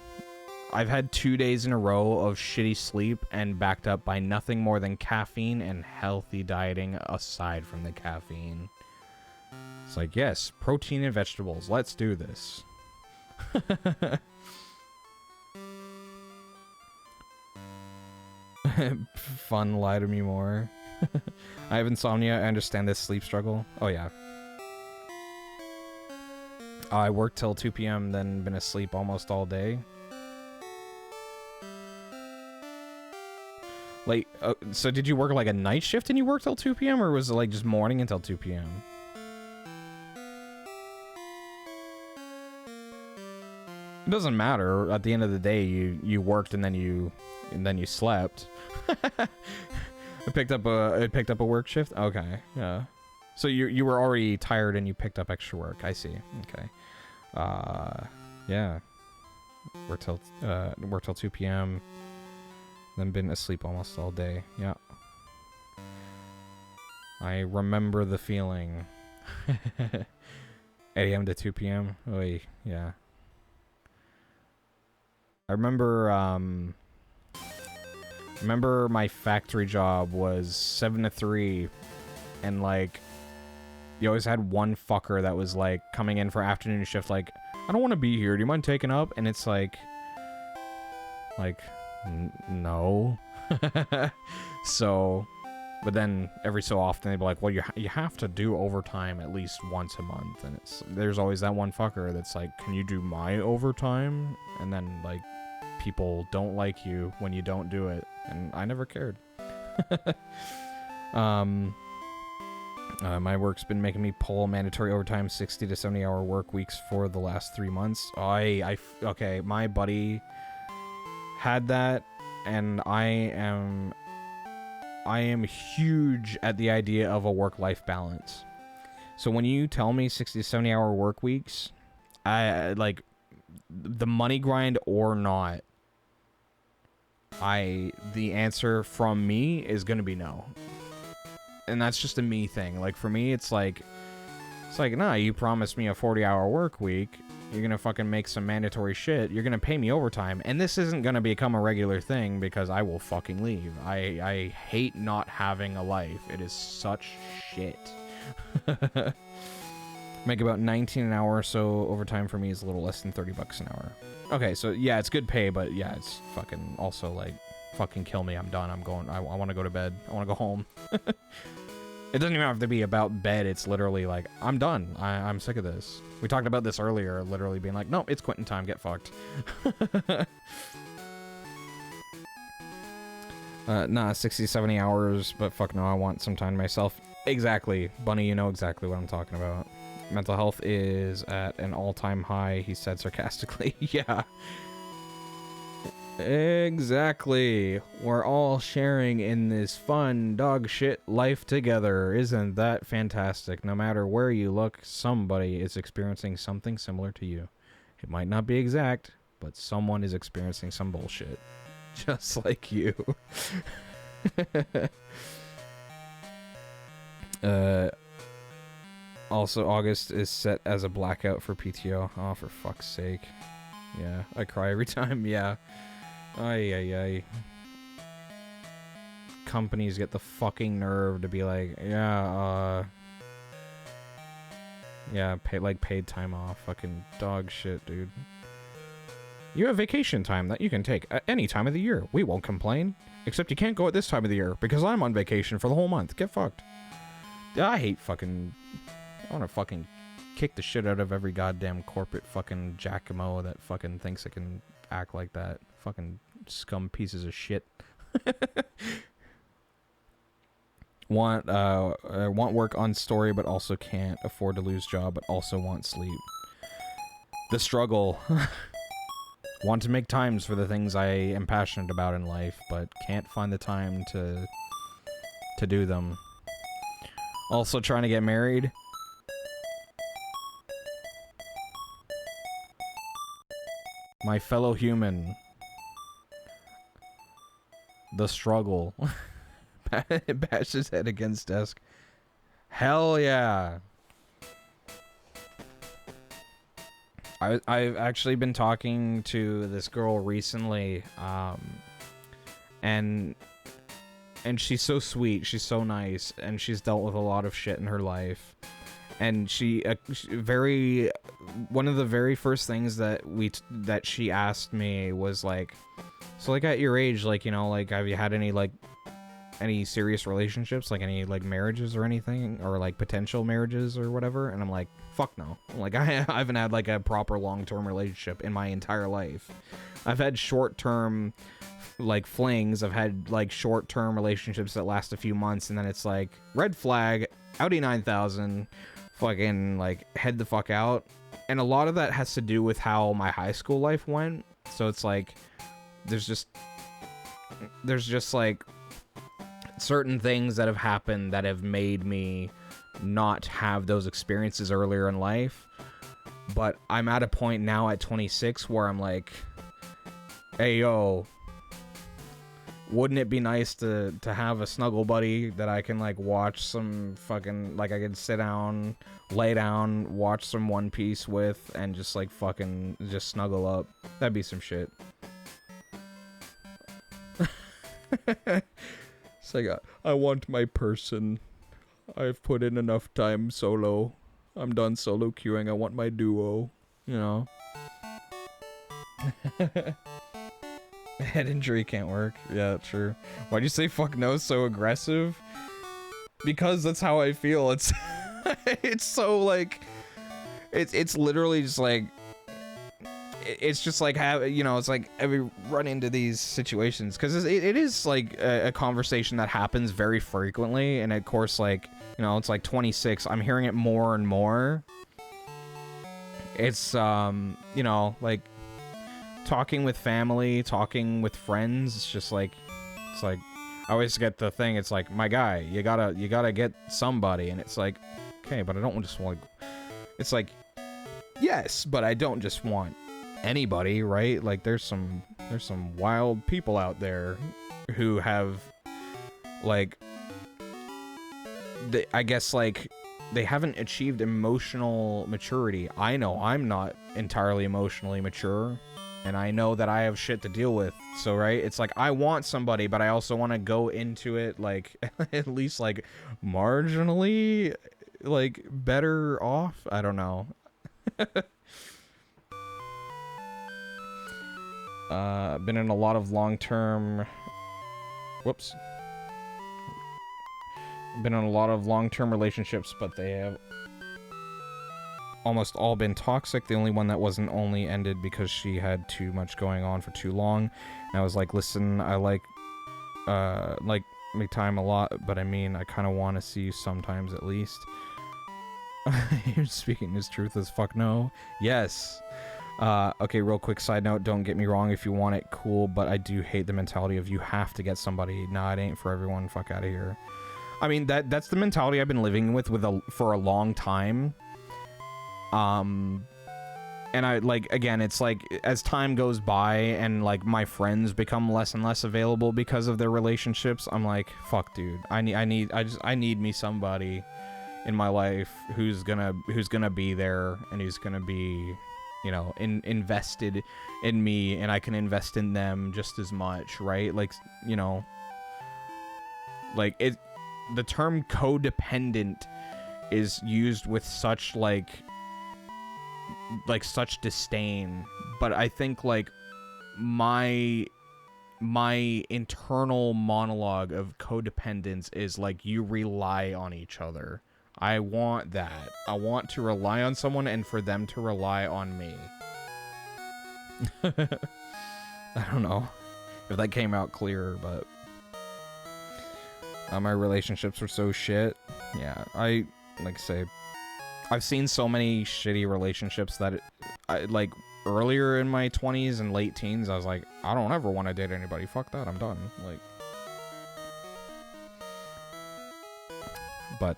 S1: I've had 2 days in a row of shitty sleep and backed up by nothing more than caffeine and healthy dieting aside from the caffeine. It's like, yes, protein and vegetables. Let's do this. Fun, lie to me more. I have insomnia. I understand this sleep struggle. Oh, yeah. I worked till 2 p.m., then been asleep almost all day. Like, so did you work like a night shift and you worked till 2 p.m., or was it like just morning until 2 p.m.? It doesn't matter. At the end of the day, you worked and then you slept. It picked up a work shift. Okay, yeah. So you were already tired and you picked up extra work. I see. Okay. Yeah. Worked till 2 p.m. Then been asleep almost all day. Yeah. I remember the feeling. 8 a.m. to 2 p.m. Oh, yeah. I remember my factory job was 7 to 3, and like you always had one fucker that was like coming in for afternoon shift like, I don't want to be here, do you mind taking up? And it's like no. So, but then every so often they'd be like, well, you have to do overtime at least once a month, and there's always that one fucker that's like, can you do my overtime? And then like people don't like you when you don't do it, and I never cared. My work's been making me pull mandatory overtime 60 to 70 hour work weeks for the last 3 months. Okay, my buddy had that, and I am huge at the idea of a work-life balance. So when you tell me 60 to 70 hour work weeks, I like the money grind or not, the answer from me is gonna be no. And that's just a me thing. Like, for me, it's like, nah, you promised me a 40-hour work week. You're gonna fucking make some mandatory shit. You're gonna pay me overtime. And this isn't gonna become a regular thing because I will fucking leave. I hate not having a life. It is such shit. Make about 19 an hour, so overtime for me is a little less than 30 bucks an hour. Okay, so yeah, it's good pay, but yeah, it's fucking also like, fucking kill me. I'm done. I'm going. I want to go to bed. I want to go home. It doesn't even have to be about bed. It's literally like, I'm done. I'm sick of this. We talked about this earlier, literally being like, no, it's quitting time. Get fucked. Nah, 60, 70 hours, but fuck no, I want some time to myself. Exactly. Bunny, you know exactly what I'm talking about. Mental health is at an all-time high, he said sarcastically. Yeah. Exactly. We're all sharing in this fun dog shit life together. Isn't that fantastic? No matter where you look, somebody is experiencing something similar to you. It might not be exact, but someone is experiencing some bullshit. Just like you. Also, August is set as a blackout for PTO. Oh, for fuck's sake. Yeah, I cry every time. Yeah. Ay. Companies get the fucking nerve to be like, yeah, paid time off. Fucking dog shit, dude. You have vacation time that you can take at any time of the year. We won't complain. Except you can't go at this time of the year because I'm on vacation for the whole month. Get fucked. I hate fucking... I want to fucking kick the shit out of every goddamn corporate fucking Giacomo that fucking thinks it can act like that. Fucking scum pieces of shit. Want work on story but also can't afford to lose job but also want sleep. The struggle. Want to make times for the things I am passionate about in life but can't find the time to do them. Also trying to get married. My fellow human. The struggle. Bash his head against desk. Hell yeah. I've actually been talking to this girl recently, and she's so sweet, she's so nice, and she's dealt with a lot of shit in her life. And one of the very first things that she asked me was like, so like at your age, like, you know, like have you had any serious relationships, like any like marriages or anything, or like potential marriages or whatever? And I'm like, fuck no. Like I haven't had like a proper long-term relationship in my entire life. I've had short-term like flings. I've had like short-term relationships that last a few months, and then it's like red flag, Audi 9000, fucking like head the fuck out. And a lot of that has to do with how my high school life went. So it's like there's just like certain things that have happened that have made me not have those experiences earlier in life. But I'm at a point now at 26 where I'm like, hey yo, wouldn't it be nice to have a snuggle buddy that I can like watch some fucking, like I could sit down, lay down, watch some One Piece with, and just like fucking just snuggle up. That'd be some shit. It's like, I want my person. I've put in enough time solo. I'm done solo queuing. I want my duo. You know. Head injury can't work. Yeah, true. Why'd you say fuck no so aggressive? Because that's how I feel. It's it's so like it's literally just like it's just like you know, it's like we run into these situations because it is like a conversation that happens very frequently, and of course, like, you know, it's like 26. I'm hearing it more and more. It's you know, like talking with family, talking with friends. It's just like, it's like I always get the thing. It's like, my guy, you gotta get somebody, and it's like, okay, but I don't just want. It's like, yes, but I don't just want anybody, right? Like there's some wild people out there who have like I guess like they haven't achieved emotional maturity. I know I'm not entirely emotionally mature, and I know that I have shit to deal with. So right, it's like I want somebody, but I also want to go into it like at least like marginally like better off. I don't know. Been in a lot of long-term... Whoops. Been in a lot of long-term relationships, but they have almost all been toxic. The only one that wasn't only ended because she had too much going on for too long. And I was like, listen, I like me time a lot, but I mean, I kind of want to see you sometimes at least. You're speaking his truth as fuck no. Yes. Okay, real quick side note, don't get me wrong, if you want it, cool, but I do hate the mentality of you have to get somebody. Nah, it ain't for everyone, fuck out of here. I mean, that's the mentality I've been living with for a long time. And I, like, again, it's like, as time goes by and, like, my friends become less and less available because of their relationships, I'm like, fuck, dude, I need me somebody in my life who's gonna be there, and who's gonna be, you know, invested in me, and I can invest in them just as much, right? Like, you know, like the term codependent is used with such like such disdain, but I think like my internal monologue of codependence is like, you rely on each other. I want that. I want to rely on someone and for them to rely on me. I don't know if that came out clearer, but my relationships were so shit. Yeah, I say, I've seen so many shitty relationships that I like earlier in my 20s and late teens, I was like, I don't ever want to date anybody. Fuck that, I'm done. Like, but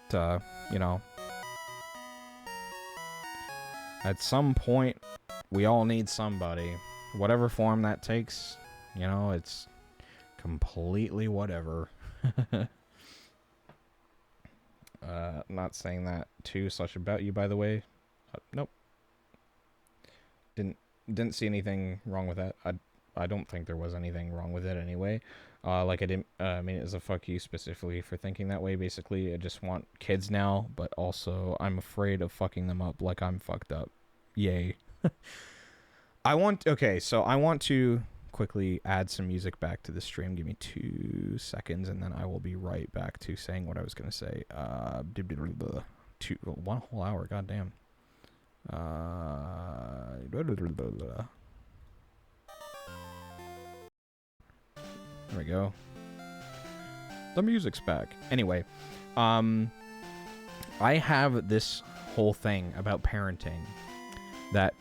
S1: you know, at some point we all need somebody, whatever form that takes. You know, it's completely whatever. Not saying that too such about you, by the way. Nope. Didn't see anything wrong with that. I don't think there was anything wrong with it anyway. Like I didn't mean it as a fuck you specifically for thinking that way. Basically, I just want kids now, but also I'm afraid of fucking them up like I'm fucked up. Yay. Okay, so I want to quickly add some music back to the stream. Give me 2 seconds, and then I will be right back to saying what I was gonna say. 1 whole hour, goddamn. There we go. The music's back. Anyway, I have this whole thing about parenting that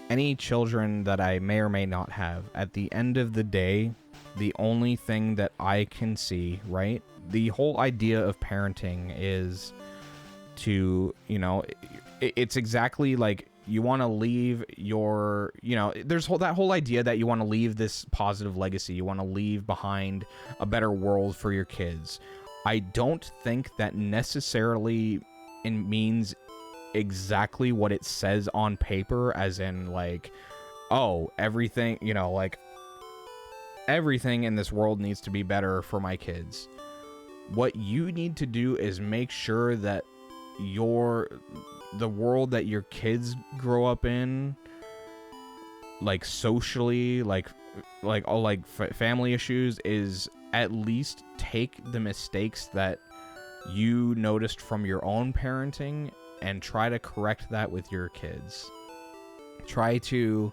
S1: any children that I may or may not have, at the end of the day, the only thing that I can see, right? The whole idea of parenting is to, you know, it's exactly like you want to leave your, you know, there's that whole idea that you want to leave this positive legacy. You want to leave behind a better world for your kids. I don't think that necessarily means exactly what it says on paper, as in like, oh, everything, you know, like everything in this world needs to be better for my kids. What you need to do is make sure that the world that your kids grow up in, like socially, like all like family issues, is at least take the mistakes that you noticed from your own parenting and try to correct that with your kids. Try to,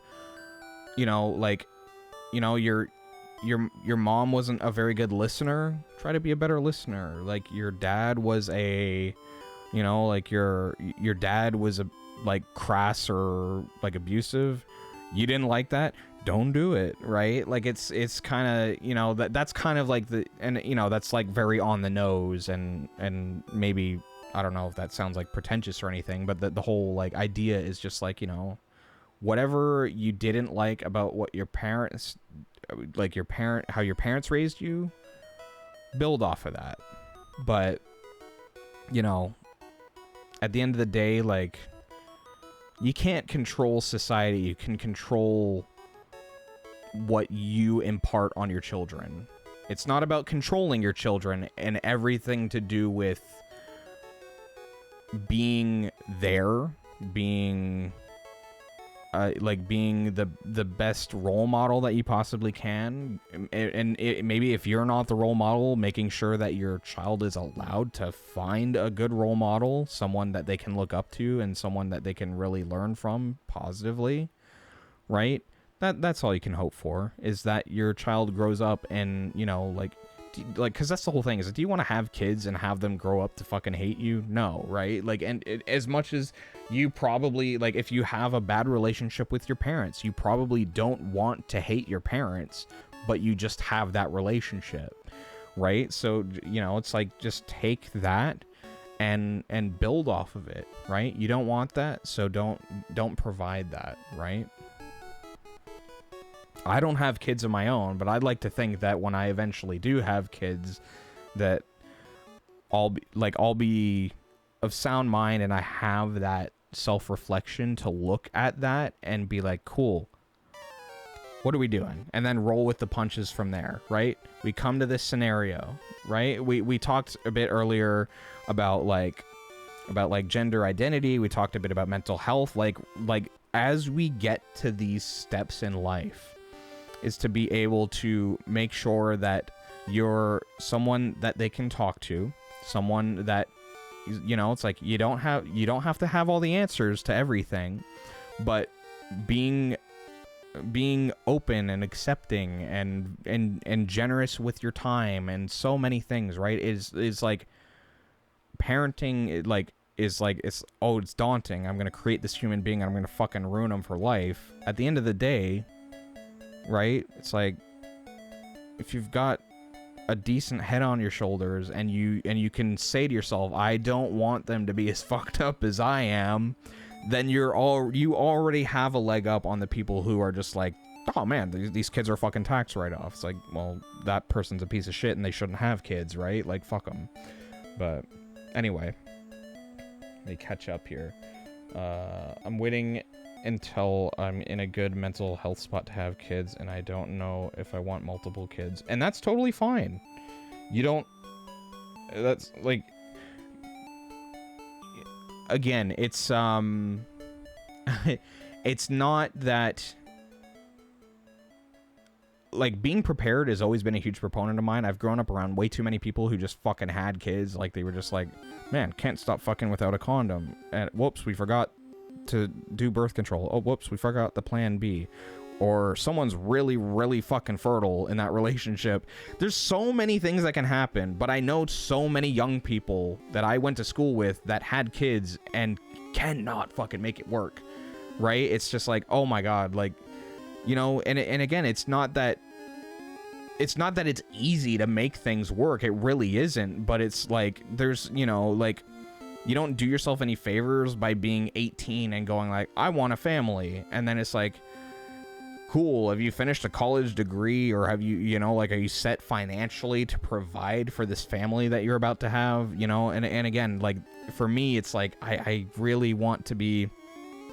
S1: you know, like, you know, your mom wasn't a very good listener. Try to be a better listener. Like, your dad was a, you know, like your dad was a like crass or like abusive. You didn't like that. Don't do it, right? Like, it's kind of, you know, that's kind of like the, and you know, that's like very on the nose, and maybe, I don't know if that sounds like pretentious or anything, but the whole like idea is just like, you know, whatever you didn't like about what your parents, like how your parents raised you, build off of that. But, you know, at the end of the day, like, you can't control society. You can control what you impart on your children. It's not about controlling your children and everything to do with being there, being like being the best role model that you possibly can, and maybe if you're not the role model, making sure that your child is allowed to find a good role model, someone that they can look up to and someone that they can really learn from positively, right? That's all you can hope for, is that your child grows up and, you know, like, because that's the whole thing, is, do you want to have kids and have them grow up to fucking hate you? No, right? Like, and as much as you probably, like, if you have a bad relationship with your parents, you probably don't want to hate your parents, but you just have that relationship, right? So, you know, it's like, just take that and build off of it, right? You don't want that, so don't provide that, right? I don't have kids of my own, but I'd like to think that when I eventually do have kids, that I'll be of sound mind, and I have that self-reflection to look at that and be like, cool, what are we doing? And then roll with the punches from there, right? We come to this scenario, right? We talked a bit earlier about gender identity. We talked a bit about mental health. Like as we get to these steps in life, is to be able to make sure that you're someone that they can talk to, someone that, you know, it's like, you don't have to have all the answers to everything, but being open and accepting and generous with your time and so many things, right, is like parenting, like, is like, it's daunting. I'm gonna create this human being and I'm gonna fucking ruin them for life. At the end of the day, right, it's like, if you've got a decent head on your shoulders and you can say to yourself, I don't want them to be as fucked up as I am, then you already have a leg up on the people who are just like, oh man, these kids are fucking tax write-off. It's like, well, that person's a piece of shit and they shouldn't have kids, right? Like, fuck them. But anyway, let me catch up here. I'm waiting until I'm in a good mental health spot to have kids, and I don't know if I want multiple kids, and that's totally fine. That's like, again, it's it's not that, like, being prepared has always been a huge proponent of mine. I've grown up around way too many people who just fucking had kids, like, they were just like, man, can't stop fucking without a condom, and whoops, we forgot to do birth control. Oh, whoops, we forgot the plan B. Or someone's really, really fucking fertile in that relationship. There's so many things that can happen, but I know so many young people that I went to school with that had kids and cannot fucking make it work, right? It's just like, oh my god, like, you know, and again, it's not that it's easy to make things work. It really isn't, but it's like, there's, you know, like, you don't do yourself any favors by being 18 and going like, I want a family. And then it's like, cool, have you finished a college degree, or have you, you know, like, are you set financially to provide for this family that you're about to have, you know? And again, like, for me, it's like, I really want to be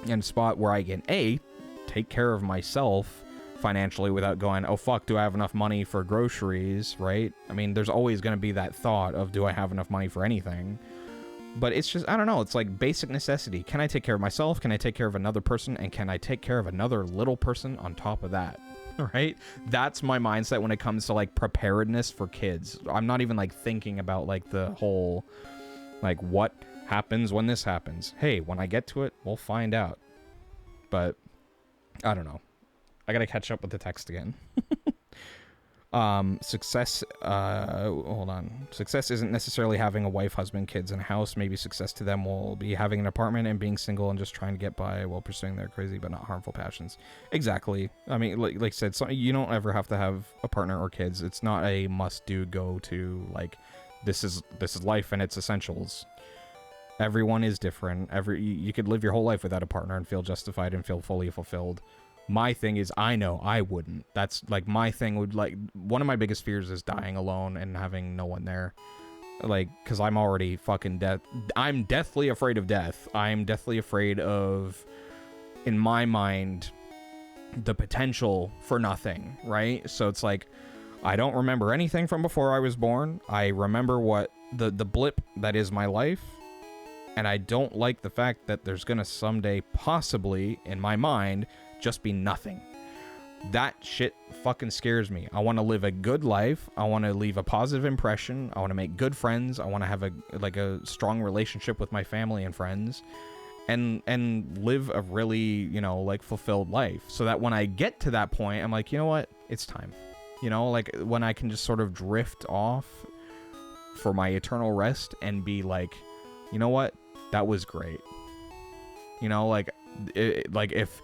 S1: in a spot where I can, A, take care of myself financially without going, oh, fuck, do I have enough money for groceries, right? I mean, there's always going to be that thought of, do I have enough money for anything? But it's just, I don't know, it's like basic necessity. Can I take care of myself? Can I take care of another person? And can I take care of another little person on top of that? Right? That's my mindset when it comes to like preparedness for kids. I'm not even like thinking about like the whole, like, what happens when this happens. Hey, when I get to it, we'll find out. But I don't know. I gotta catch up with the text again. Success, hold on. Success isn't necessarily having a wife, husband, kids, and a house. Maybe success to them will be having an apartment and being single and just trying to get by while pursuing their crazy but not harmful passions. Exactly. I mean, like I said, you don't ever have to have a partner or kids. It's not a must-do go-to, like, this is life and its essentials. Everyone is different. You could live your whole life without a partner and feel justified and feel fully fulfilled. My thing is, I know I wouldn't. That's like my thing would, like, one of my biggest fears is dying alone and having no one there. Like, because I'm already fucking I'm deathly afraid of death. I'm deathly afraid of, in my mind, the potential for nothing, right? So it's like, I don't remember anything from before I was born. I remember what the blip that is my life. And I don't like the fact that there's gonna someday, possibly, in my mind, just be nothing. That shit fucking scares me. I want to live a good life. I want to leave a positive impression. I want to make good friends. I want to have a strong relationship with my family and friends, and live a really, you know, like, fulfilled life, so that when I get to that point, I'm like, you know what? It's time. You know, like, when I can just sort of drift off for my eternal rest and be like, you know what? That was great. You know, like, if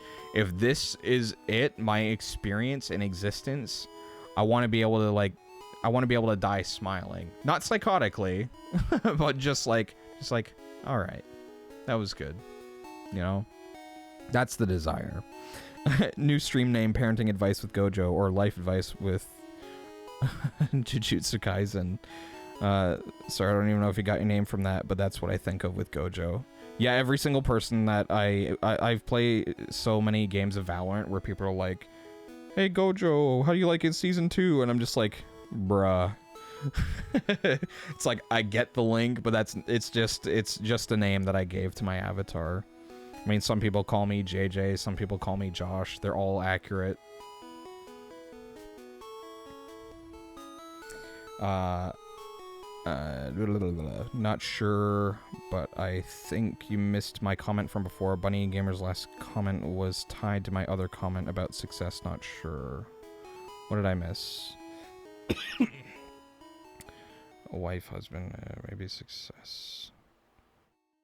S1: this is it, my experience in existence, I want to be able to die smiling, not psychotically, but just like, all right, that was good. You know, that's the desire. New stream name: Parenting Advice with Gojo, or Life Advice with Jujutsu Kaisen. Sorry, I don't even know if you got your name from that, but that's what I think of with Gojo. Yeah, every single person that I've played so many games of Valorant where people are like, hey, Gojo, how do you like it Season 2? And I'm just like, bruh. It's like, I get the link, but it's just a name that I gave to my avatar. I mean, some people call me JJ, some people call me Josh. They're all accurate. Not sure, but I think you missed my comment from before. Bunny Gamer's last comment was tied to my other comment about success. Not sure. What did I miss? A wife, husband, maybe success.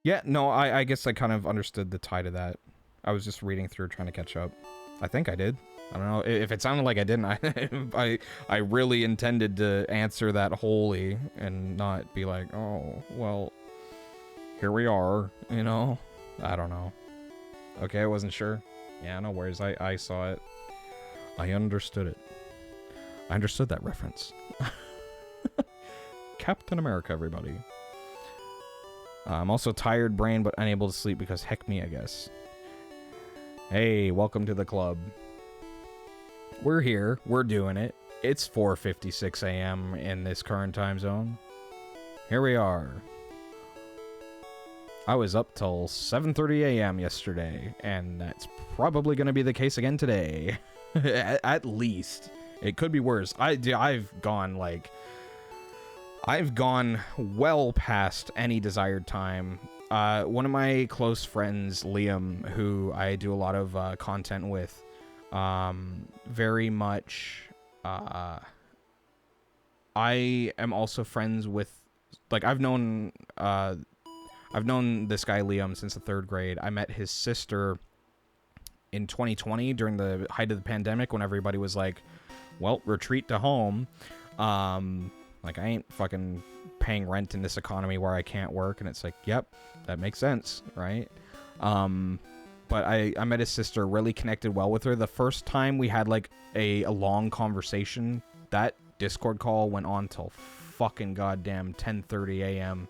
S1: Yeah, no, I guess I kind of understood the tie to that. I was just reading through, trying to catch up. I think I did. I don't know if it sounded like I didn't. I really intended to answer that wholly and not be like, oh, well, here we are, you know. I don't know. Okay, I wasn't sure. Yeah, no worries. I saw it. I understood it. I understood that reference. Captain America, everybody. I'm also tired brain but unable to sleep because heck me, I guess. Hey, welcome to the club. We're here. We're doing it. It's 4:56 a.m. in this current time zone. Here we are. I was up till 7:30 a.m. yesterday, and that's probably going to be the case again today. At least. It could be worse. I've gone well past any desired time. One of my close friends, Liam, who I do a lot of content with, very much, I am also friends with, like, I've known this guy Liam since the 3rd grade. I met his sister in 2020 during the height of the pandemic when everybody was like, well, retreat to home. Like, I ain't fucking paying rent in this economy where I can't work, and it's like, yep, that makes sense, right? But I met his sister, really connected well with her. The first time we had like a long conversation, that Discord call went on till fucking goddamn 10:30 a.m.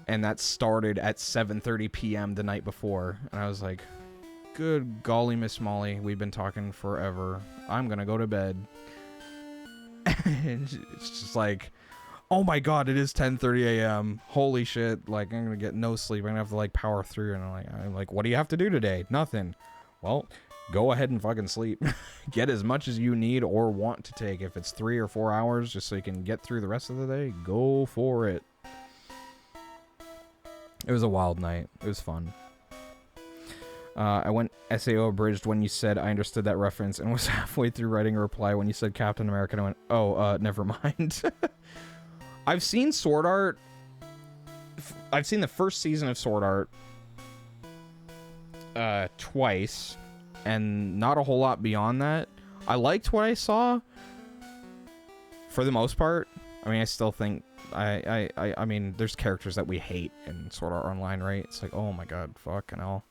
S1: And that started at 7:30 p.m. the night before. And I was like, good golly, Miss Molly, we've been talking forever. I'm gonna go to bed. And it's just like, oh my god, it is 10:30 a.m. Holy shit, like, I'm gonna get no sleep. I'm gonna have to, like, power through. And I'm like, what do you have to do today? Nothing. Well, go ahead and fucking sleep. Get as much as you need or want to take. If it's 3 or 4 hours, just so you can get through the rest of the day, go for it. It was a wild night. It was fun. I went SAO abridged when you said I understood that reference and was halfway through writing a reply when you said Captain America, and I went, oh, never mind. I've seen Sword Art. I've seen the first season of Sword Art twice, and not a whole lot beyond that. I liked what I saw for the most part. I mean, I still think I mean, there's characters that we hate in Sword Art Online, right? It's like, oh my god, fucking hell.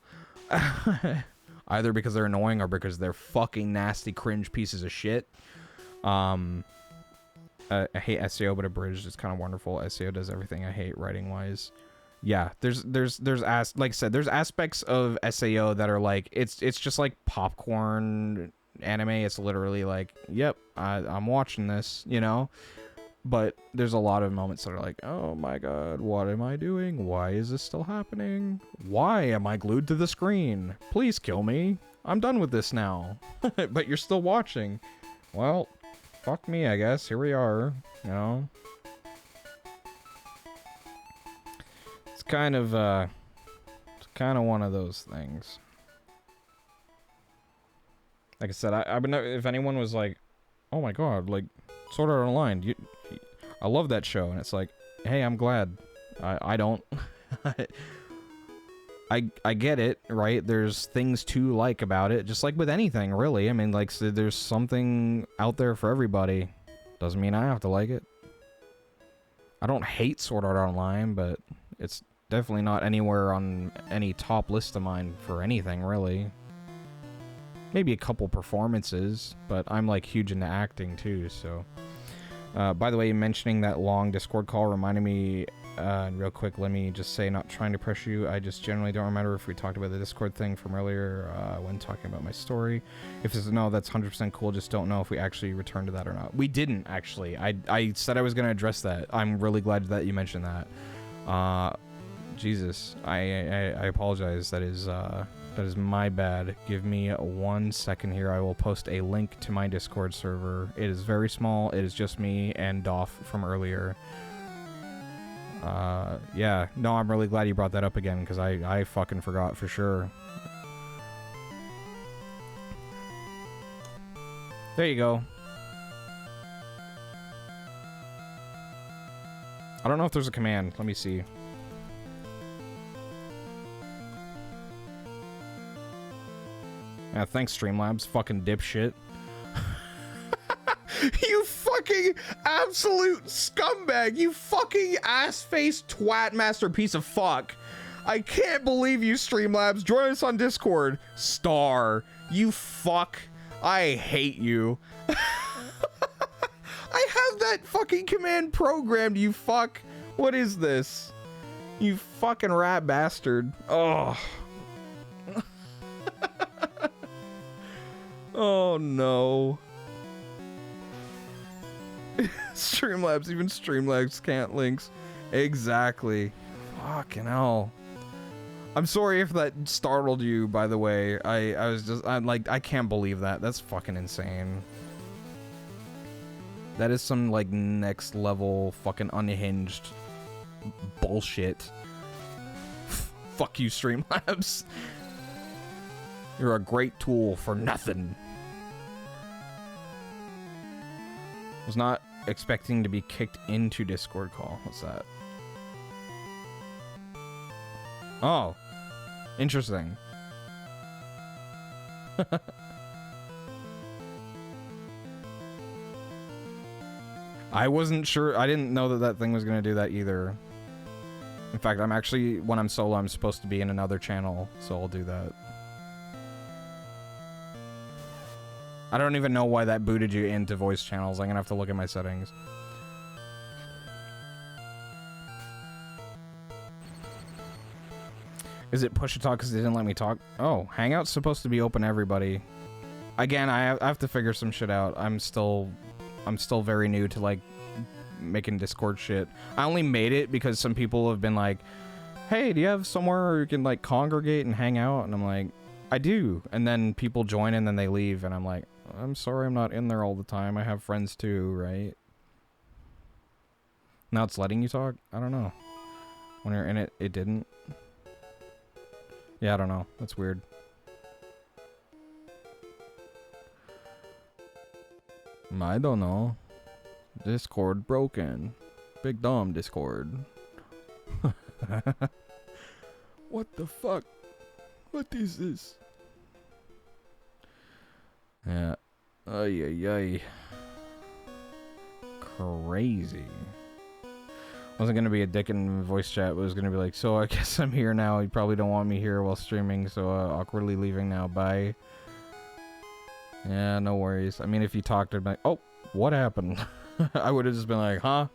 S1: Either because they're annoying or because they're fucking nasty, cringe pieces of shit. I hate SEO, but abridged is kind of wonderful. SEO does everything I hate writing wise. Yeah, there's like I said, there's aspects of SAO that are like, it's just like popcorn anime. It's literally like, yep, I'm watching this, you know. But there's a lot of moments that are like, oh my god, what am I doing? Why is this still happening? Why am I glued to the screen? Please kill me. I'm done with this now. But you're still watching. Well, fuck me, I guess. Here we are, you know. It's kind of one of those things. Like I said, I would know if anyone was like, oh my god, like, Sword Art Online, I love that show, and it's like, hey, I'm glad. I don't. I get it, right? There's things to like about it, just like with anything, really. I mean, like, so there's something out there for everybody. Doesn't mean I have to like it. I don't hate Sword Art Online, but it's definitely not anywhere on any top list of mine for anything, really. Maybe a couple performances, but I'm, like, huge into acting, too, so... by the way, mentioning that long Discord call reminded me, real quick, let me just say, not trying to pressure you, I just generally don't remember if we talked about the Discord thing from earlier when talking about my story. If it's no, that's 100% cool, just don't know if we actually returned to that or not. We didn't, actually. I said I was going to address that. I'm really glad that you mentioned that. Jesus, I apologize. That is my bad. Give me 1 second here. I will post a link to my Discord server. It is very small. It is just me and Doff from earlier. Yeah. No, I'm really glad you brought that up again, because I fucking forgot for sure. There you go. I don't know if there's a command. Let me see. Yeah, thanks, Streamlabs. Fucking dipshit. You fucking absolute scumbag. You fucking ass-faced twat master piece of fuck. I can't believe you, Streamlabs. Join us on Discord. Star. You fuck. I hate you. I have that fucking command programmed, you fuck. What is this? You fucking rat bastard. Oh. Oh no. Streamlabs, even Streamlabs can't links. Exactly. Fucking hell. I'm sorry if that startled you, by the way. I'm like, I can't believe that. That's fucking insane. That is some, like, next level fucking unhinged bullshit. Fuck you, Streamlabs. You're a great tool for nothing. Was not expecting to be kicked into Discord call. What's that? Oh. Interesting. I wasn't sure. I didn't know that that thing was going to do that either. In fact, I'm actually, when I'm solo, I'm supposed to be in another channel, so I'll do that. I don't even know why that booted you into voice channels. I'm going to have to look at my settings. Is it push to talk because they didn't let me talk? Oh, Hangout's supposed to be open to everybody. Again, I have to figure some shit out. I'm still very new to, like, making Discord shit. I only made it because some people have been like, hey, do you have somewhere where you can, like, congregate and hang out? And I'm like, I do. And then people join and then they leave, and I'm like, I'm sorry I'm not in there all the time. I have friends too, right? Now it's letting you talk? I don't know. When you're in it, it didn't. Yeah, I don't know. That's weird. I don't know. Discord broken. Big dumb Discord. What the fuck? What is this? Yeah. Ay, ay, ay. Crazy. Wasn't gonna be a dick in voice chat, but was gonna be like, so I guess I'm here now. You probably don't want me here while streaming, so awkwardly leaving now. Bye. Yeah, no worries. I mean, if you talked, I'd be like, oh, what happened? I would have just been like, huh?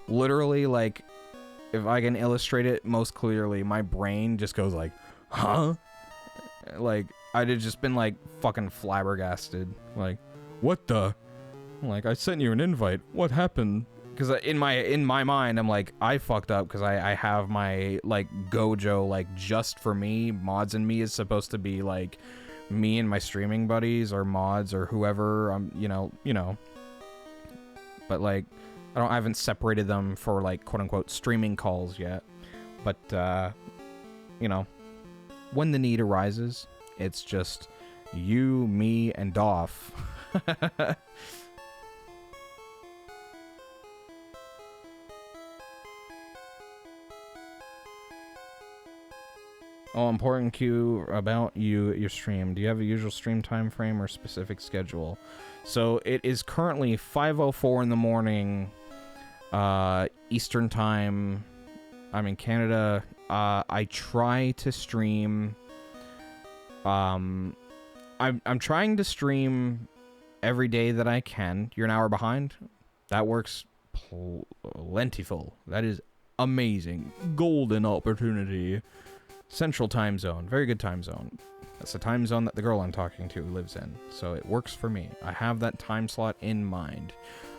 S1: Literally, like, if I can illustrate it most clearly, my brain just goes like, huh? Like, I'd have just been like fucking flabbergasted. Like, what the? Like, I sent you an invite. What happened? Because in my mind, I'm like, I fucked up because I have my, like, Gojo, like, just for me. Mods and me is supposed to be, like, me and my streaming buddies or mods or whoever, you know. But, like, I haven't separated them for, like, quote-unquote streaming calls yet. But, you know, when the need arises, it's just you, me, and Doff. Oh, important cue about your stream. Do you have a usual stream time frame or specific schedule? So it is currently 5:04 in the morning, Eastern time. I'm in Canada. I try to stream. I'm trying to stream every day that I can. You're an hour behind. That works plentiful. That is amazing. Golden opportunity. Central time zone. Very good time zone. That's the time zone that the girl I'm talking to lives in. So it works for me. I have that time slot in mind.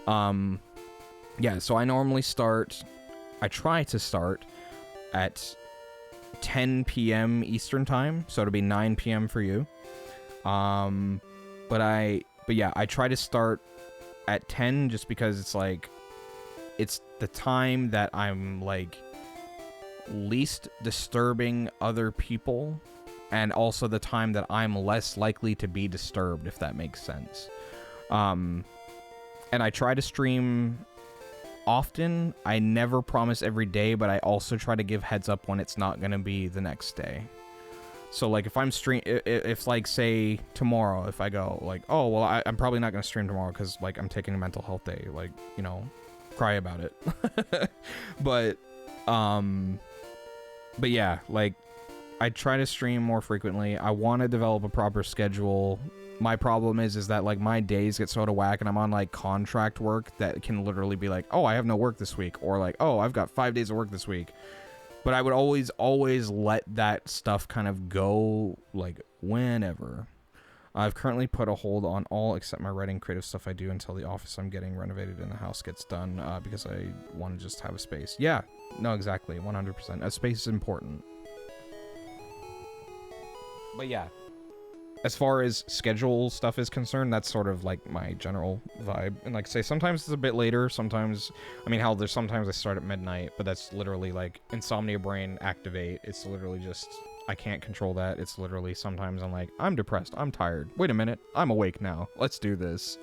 S1: Yeah, so I normally I try to start at 10 p.m. Eastern time. So it'll be 9 p.m. for you. But yeah, I try to start at 10 just because it's like, it's the time that I'm like least disturbing other people, and also the time that I'm less likely to be disturbed, if that makes sense. And I try to stream often. I never promise every day, but I also try to give heads up when it's not gonna be the next day. So like if I'm if like say tomorrow, if I go like, oh well, I'm probably not gonna stream tomorrow because like I'm taking a mental health day, like, you know, cry about it. But yeah, like, I try to stream more frequently. I want to develop a proper schedule. My problem is that, like, my days get so out of whack, and I'm on, like, contract work that can literally be like, oh, I have no work this week, or like, oh, I've got 5 days of work this week. But I would always let that stuff kind of go, like, whenever. I've currently put a hold on all except my writing creative stuff I do until the office I'm getting renovated and the house gets done, because I want to just have a space. Yeah, no, exactly, 100%. A space is important. But yeah, as far as schedule stuff is concerned, that's sort of like my general vibe. And like I say, sometimes it's a bit later, sometimes, I mean, hell, there's sometimes I start at midnight, but that's literally like insomnia brain activate. It's literally just, I can't control that. It's literally sometimes I'm like, I'm depressed, I'm tired. Wait a minute, I'm awake now. Let's do this.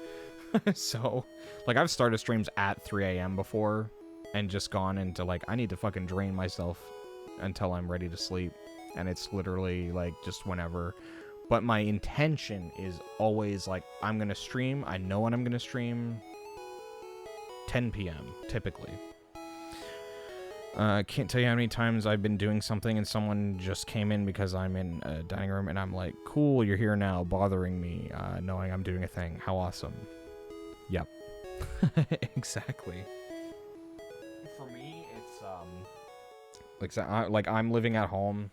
S1: So, like, I've started streams at 3 a.m. before and just gone into like, I need to fucking drain myself until I'm ready to sleep. And it's literally like just whenever. But my intention is always like, I'm gonna stream. I know when I'm gonna stream. 10 p.m. typically. I can't tell you how many times I've been doing something and someone just came in because I'm in a dining room and I'm like, cool, you're here now, bothering me, knowing I'm doing a thing. How awesome. Yep. Exactly. For me, it's, like I'm living at home.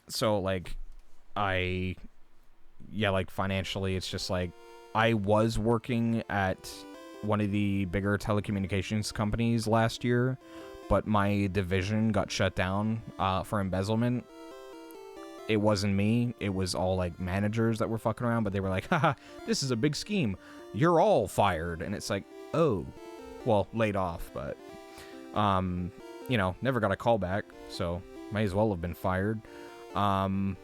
S1: So, like, like, financially, it's just, like, I was working at one of the bigger telecommunications companies last year, but my division got shut down for embezzlement. It wasn't me. It was all, like, managers that were fucking around, but they were like, haha, this is a big scheme. You're all fired. And it's like, oh, well, laid off, but, you know, never got a call back, so might as well have been fired. And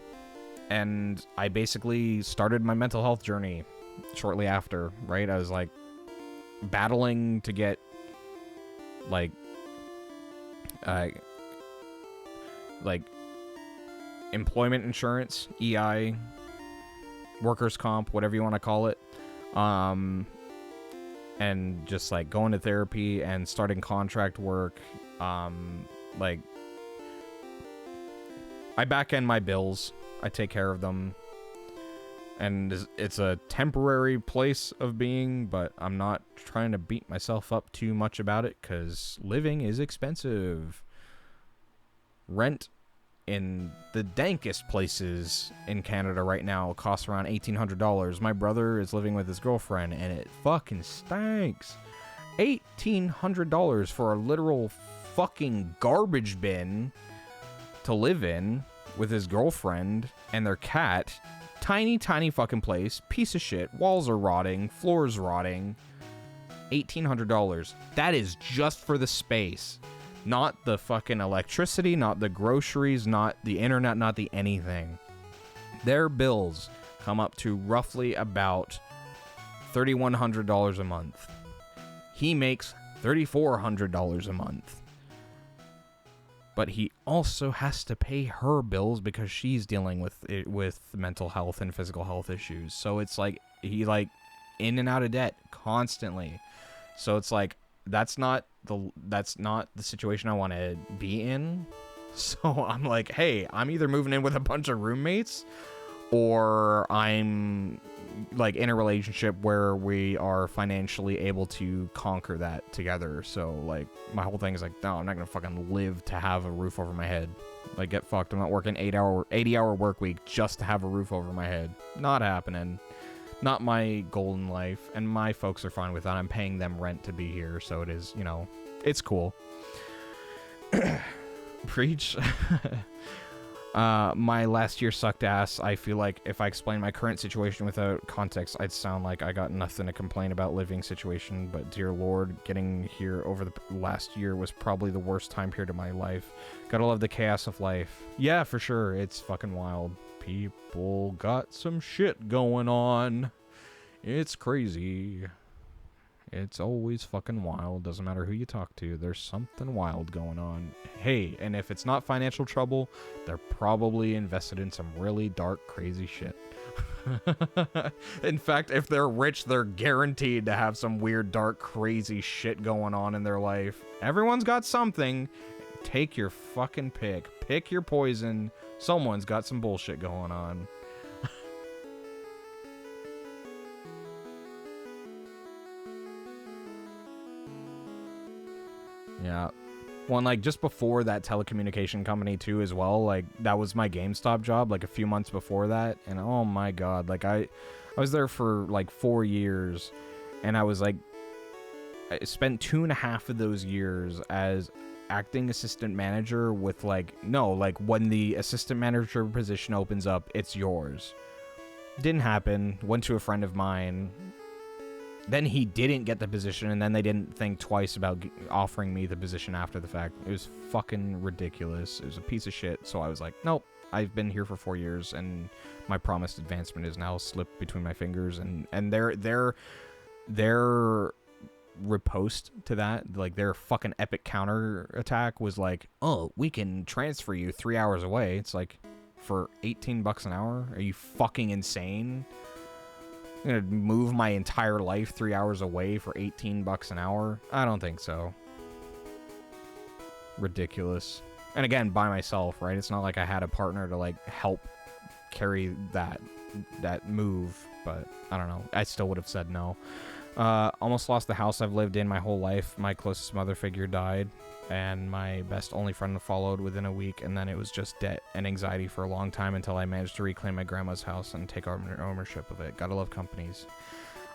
S1: I basically started my mental health journey shortly after, right? I was, like, battling to get, like employment insurance, EI, workers' comp, whatever you want to call it, and just, like, going to therapy and starting contract work. Like, I back end my bills, I take care of them, and it's a temporary place of being, but I'm not trying to beat myself up too much about it, because living is expensive. Rent in the dankest places in Canada right now costs around $1,800. My brother is living with his girlfriend, and it fucking stinks. $1,800 for a literal fucking garbage bin to live in with his girlfriend and their cat. Tiny fucking place, piece of shit, walls are rotting, floors rotting. $1,800. That is just for the space. Not the fucking electricity, not the groceries, not the internet, not the anything. Their bills come up to roughly about $3,100 a month. He makes $3,400 a month. But he also has to pay her bills because she's dealing with mental health and physical health issues. So it's like he, like, in and out of debt constantly. So it's like that's not the situation I want to be in. So I'm like, hey, I'm either moving in with a bunch of roommates, or I'm, like, in a relationship where we are financially able to conquer that together. So, like, my whole thing is like, no, I'm not gonna fucking live to have a roof over my head. Like, get fucked. I'm not working 80-hour work week just to have a roof over my head. Not happening. Not my goal in life. And my folks are fine with that. I'm paying them rent to be here, so it is, you know, it's cool. Preach. My last year sucked ass. I feel like if I explain my current situation without context, I'd sound like I got nothing to complain about living situation, but dear Lord, getting here over the last year was probably the worst time period of my life. Gotta love the chaos of life. Yeah, for sure. It's fucking wild. People got some shit going on. It's crazy. It's always fucking wild. Doesn't matter who you talk to. There's something wild going on. Hey, and if it's not financial trouble, they're probably invested in some really dark, crazy shit. In fact, if they're rich, they're guaranteed to have some weird, dark, crazy shit going on in their life. Everyone's got something. Take your fucking pick. Pick your poison. Someone's got some bullshit going on. Yeah. Well, and, like, just before that telecommunication company, too, as well, like, that was my GameStop job, like, a few months before that, and oh my god, like, I was there for, like, 4 years, and I was, like, I spent 2.5 of those years as acting assistant manager with, like, no, like, when the assistant manager position opens up, it's yours. Didn't happen. Went to a friend of mine. Then he didn't get the position, and then they didn't think twice about offering me the position after the fact. It was fucking ridiculous. It was a piece of shit. So I was like, nope, I've been here for 4 years, and my promised advancement is now slipped between my fingers. And their riposte to that, like, their fucking epic counter attack was like, oh, we can transfer you 3 hours away. It's like, for $18 an hour? Are you fucking insane? I'm gonna move my entire life 3 hours away for $18 an hour? I don't think so. Ridiculous. And again, by myself, right? It's not like I had a partner to like help carry that move, but I don't know. I still would have said no. Almost lost the house I've lived in my whole life. My closest mother figure died, and my best only friend followed within a week, and then it was just debt and anxiety for a long time until I managed to reclaim my grandma's house and take ownership of it. Gotta love companies.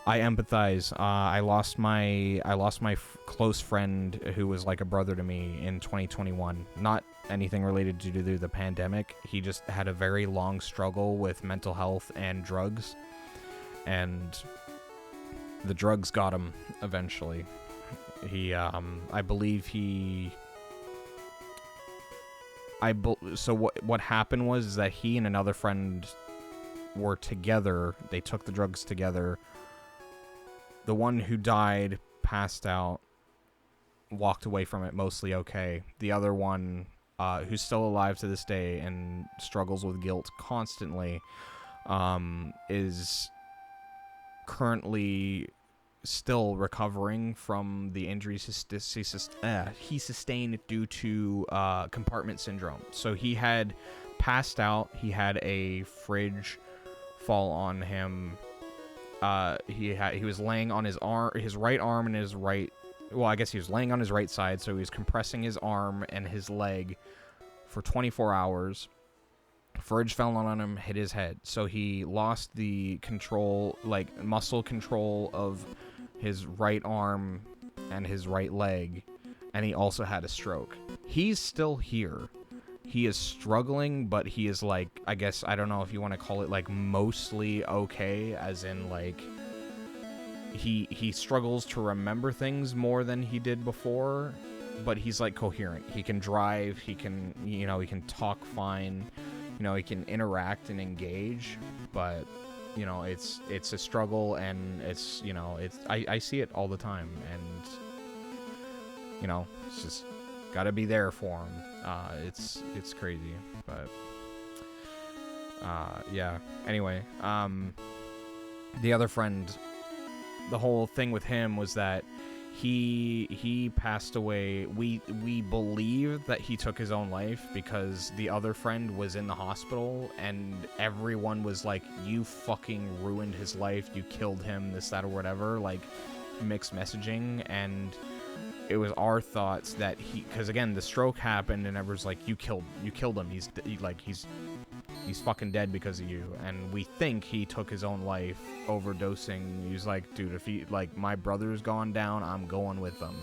S1: I empathize. I lost my close friend who was like a brother to me in 2021. Not anything related to the pandemic. He just had a very long struggle with mental health and drugs, and the drugs got him eventually. I believe so what happened was that he and another friend were together. They took the drugs together. The one who died passed out, walked away from it mostly okay. The other one, who's still alive to this day and struggles with guilt constantly, is currently still recovering from the injuries he sustained due to compartment syndrome. So he had passed out. He had a fridge fall on him. He was laying on his right arm and his right. Well, I guess he was laying on his right side, so he was compressing his arm and his leg for 24 hours. Fridge fell on him, hit his head, so he lost the control, like muscle control of his right arm and his right leg, and he also had a stroke. He's still here. He is struggling, but he is like, I guess, I don't know if you want to call it like mostly okay, as in like he struggles to remember things more than he did before, but he's like coherent. He can drive, he can, he can talk fine, he can interact and engage, but it's a struggle, and it's I see it all the time, and it's just gotta be there for him. It's crazy, but yeah. Anyway, the other friend, the whole thing with him was that he passed away. We believe that he took his own life because the other friend was in the hospital, and everyone was like, "You fucking ruined his life. You killed him. This, that, or whatever." Like mixed messaging, and it was our thoughts that because again the stroke happened, and everyone's like, "You killed him. He's fucking dead because of you." And we think he took his own life overdosing. He's like, "Dude, if my brother's gone down, I'm going with them."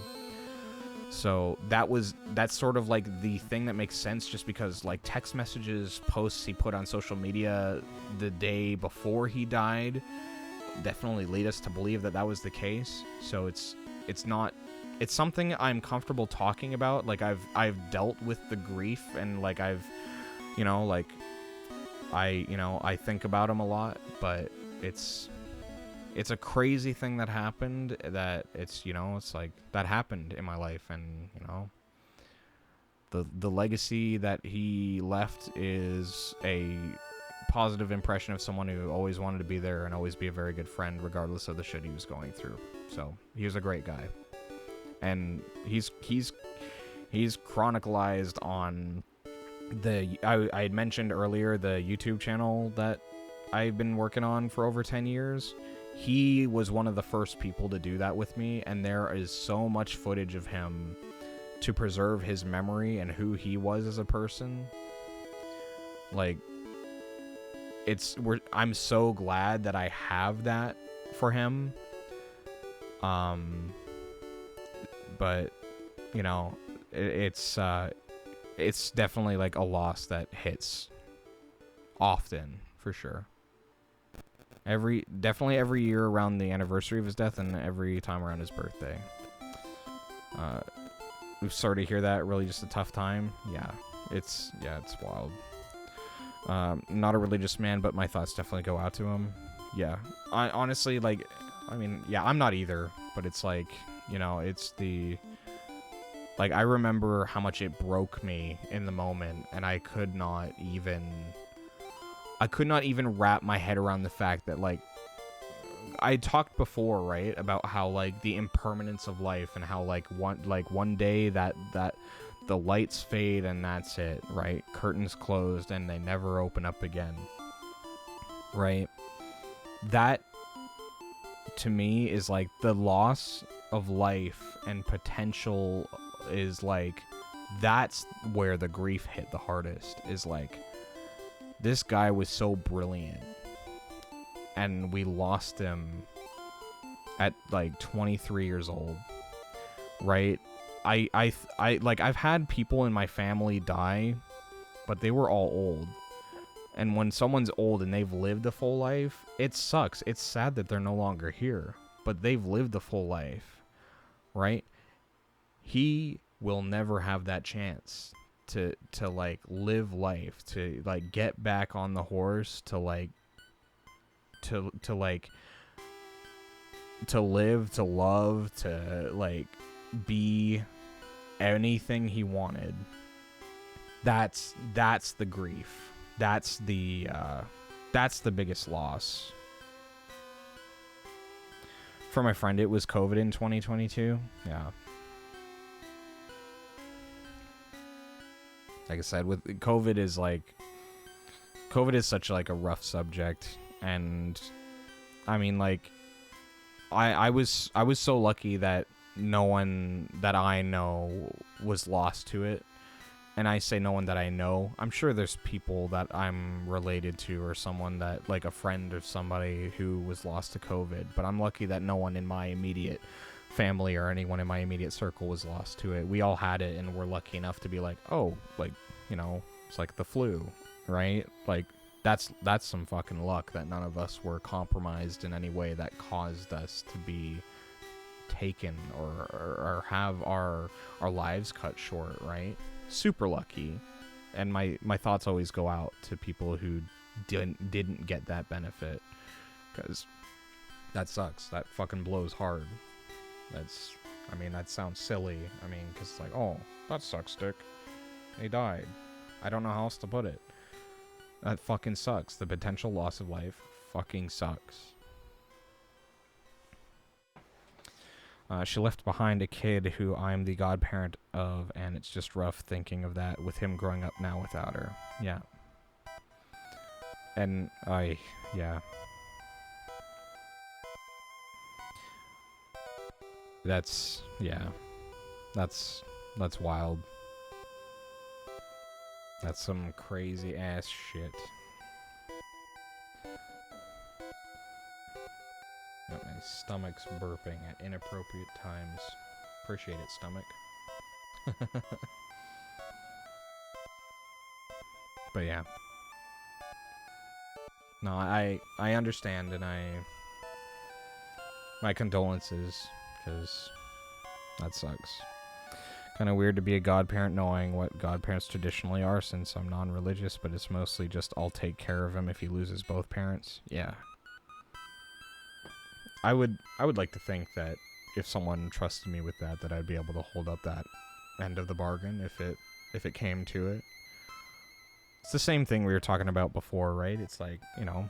S1: So that's sort of like the thing that makes sense, just because like text messages, posts he put on social media the day before he died definitely lead us to believe that was the case. So it's something I'm comfortable talking about. Like I've dealt with the grief, and like I think about him a lot, but it's a crazy thing that happened, that it's like that happened in my life, and the legacy that he left is a positive impression of someone who always wanted to be there and always be a very good friend regardless of the shit he was going through. So he was a great guy, and he's chronicalized on I had mentioned earlier the YouTube channel that I've been working on for over 10 years. He was one of the first people to do that with me, and there is so much footage of him to preserve his memory and who he was as a person. Like, I'm so glad that I have that for him. But it's definitely like a loss that hits often, for sure. Definitely every year around the anniversary of his death, and every time around his birthday. We're sorry to hear that. Really, just a tough time. Yeah, it's wild. Not a religious man, but my thoughts definitely go out to him. Yeah, I honestly I'm not either, but it's like, it's the. Like, I remember how much it broke me in the moment, and I could not even wrap my head around the fact that, like, I talked before, right, about how like the impermanence of life and how like one day that the lights fade and that's it, right? Curtains closed and they never open up again. Right? That to me is like the loss of life and potential is like that's where the grief hit the hardest, is like this guy was so brilliant and we lost him at like 23 years old, right? I like I've had people in my family die, but they were all old. And when someone's old and they've lived a full life, it sucks. It's sad that they're no longer here, but they've lived a full life, right? He will never have that chance to like live life, to like get back on the horse, to like to like to live, to love, to like be anything he wanted. That's the grief. That's the biggest loss. For my friend, it was COVID in 2022. Yeah. Like I said, with COVID is such like a rough subject, and I mean like I was so lucky that no one that I know was lost to it. And I say no one that I know. I'm sure there's people that I'm related to or someone that, like a friend of somebody who was lost to COVID. But I'm lucky that no one in my immediate family or anyone in my immediate circle was lost to it. We all had it and we're lucky enough to be like, oh, like, you know, it's like the flu, right? Like, that's some fucking luck that none of us were compromised in any way that caused us to be taken or have our lives cut short, right? Super lucky. And my thoughts always go out to people who didn't get that benefit, because that sucks. That fucking blows hard. I mean, that sounds silly. I mean, because it's like, oh, that sucks, Dick. He died. I don't know how else to put it. That fucking sucks. The potential loss of life fucking sucks. She left behind a kid who I'm the godparent of, and it's just rough thinking of that with him growing up now without her. Yeah. And yeah. That's wild. That's some crazy ass shit. My stomach's burping at inappropriate times. Appreciate it, stomach. But yeah. No, I understand, and my condolences, because that sucks. Kind of weird to be a godparent knowing what godparents traditionally are, since I'm non-religious, but it's mostly just I'll take care of him if he loses both parents. Yeah. I would like to think that if someone trusted me with that I'd be able to hold up that end of the bargain if it came to it. It's the same thing we were talking about before, right? It's like, you know,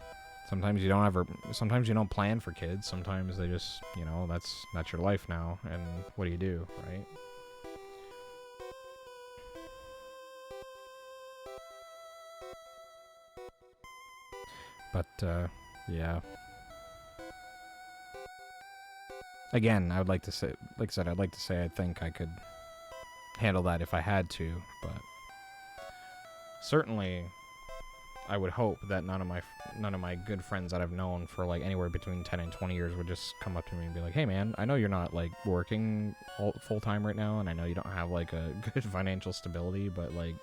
S1: sometimes you don't plan for kids. Sometimes they just, you know, that's your life now, and what do you do, right? But yeah. Again, I would like to say, like I said, I'd like to say I think I could handle that if I had to, but certainly I would hope that none of my good friends that I've known for like anywhere between 10 and 20 years would just come up to me and be like, "Hey man, I know you're not like working full time right now, and I know you don't have like a good financial stability, but like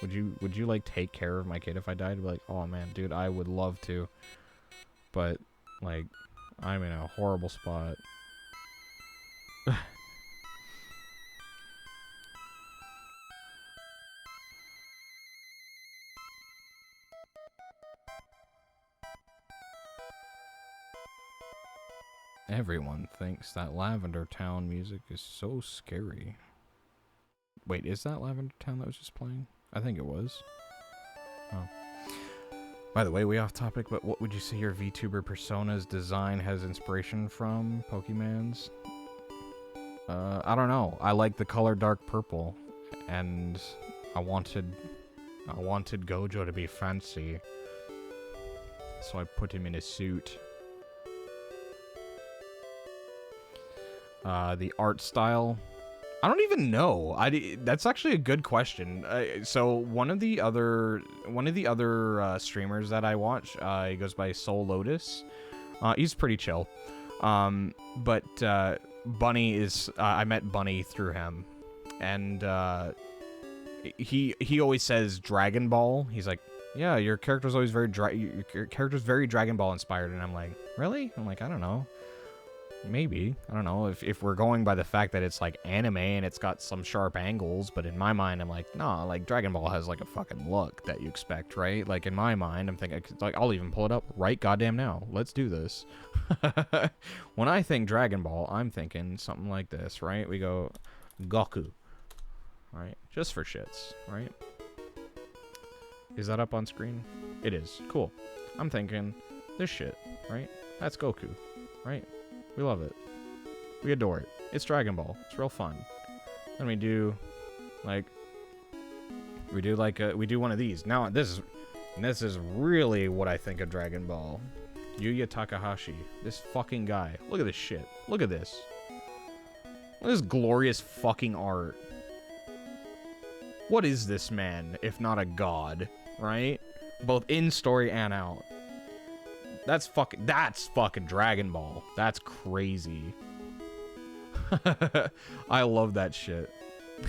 S1: would you like take care of my kid if I died?" I'd be like, "Oh man, dude, I would love to, but like I'm in a horrible spot." Everyone thinks that Lavender Town music is so scary. Wait, is that Lavender Town that was just playing? I think it was. Oh. By the way, way off topic, but what would you say your VTuber persona's design has inspiration from? Pokemon's? I don't know. I like the color dark purple, and I wanted Gojo to be fancy, so I put him in a suit. The art style, I don't even know. That's actually a good question. So one of the other streamers that I watch, he goes by Soul Lotus. He's pretty chill. But Bunny is I met Bunny through him, and he always says Dragon Ball. He's like, yeah, your character's always very your character's very Dragon Ball inspired, and I'm like, really? I'm like, I don't know. Maybe. I don't know if we're going by the fact that it's like anime and it's got some sharp angles, but in my mind I'm like, nah, like Dragon Ball has like a fucking look that you expect, right? Like in my mind I'm thinking, like, I'll even pull it up right goddamn now. Let's do this. When I think Dragon Ball, I'm thinking something like this, right? We go Goku, right? Just for shits, right? Is that up on screen? It is. Cool. I'm thinking this shit, right? That's Goku, right? We love it. We adore it. It's Dragon Ball. It's real fun. Then we do one of these. Now this is really what I think of Dragon Ball. Yuya Takahashi. This fucking guy. Look at this shit. Look at this. Look at this glorious fucking art. What is this man, if not a god, right? Both in story and out. That's fucking Dragon Ball. That's crazy. I love that shit.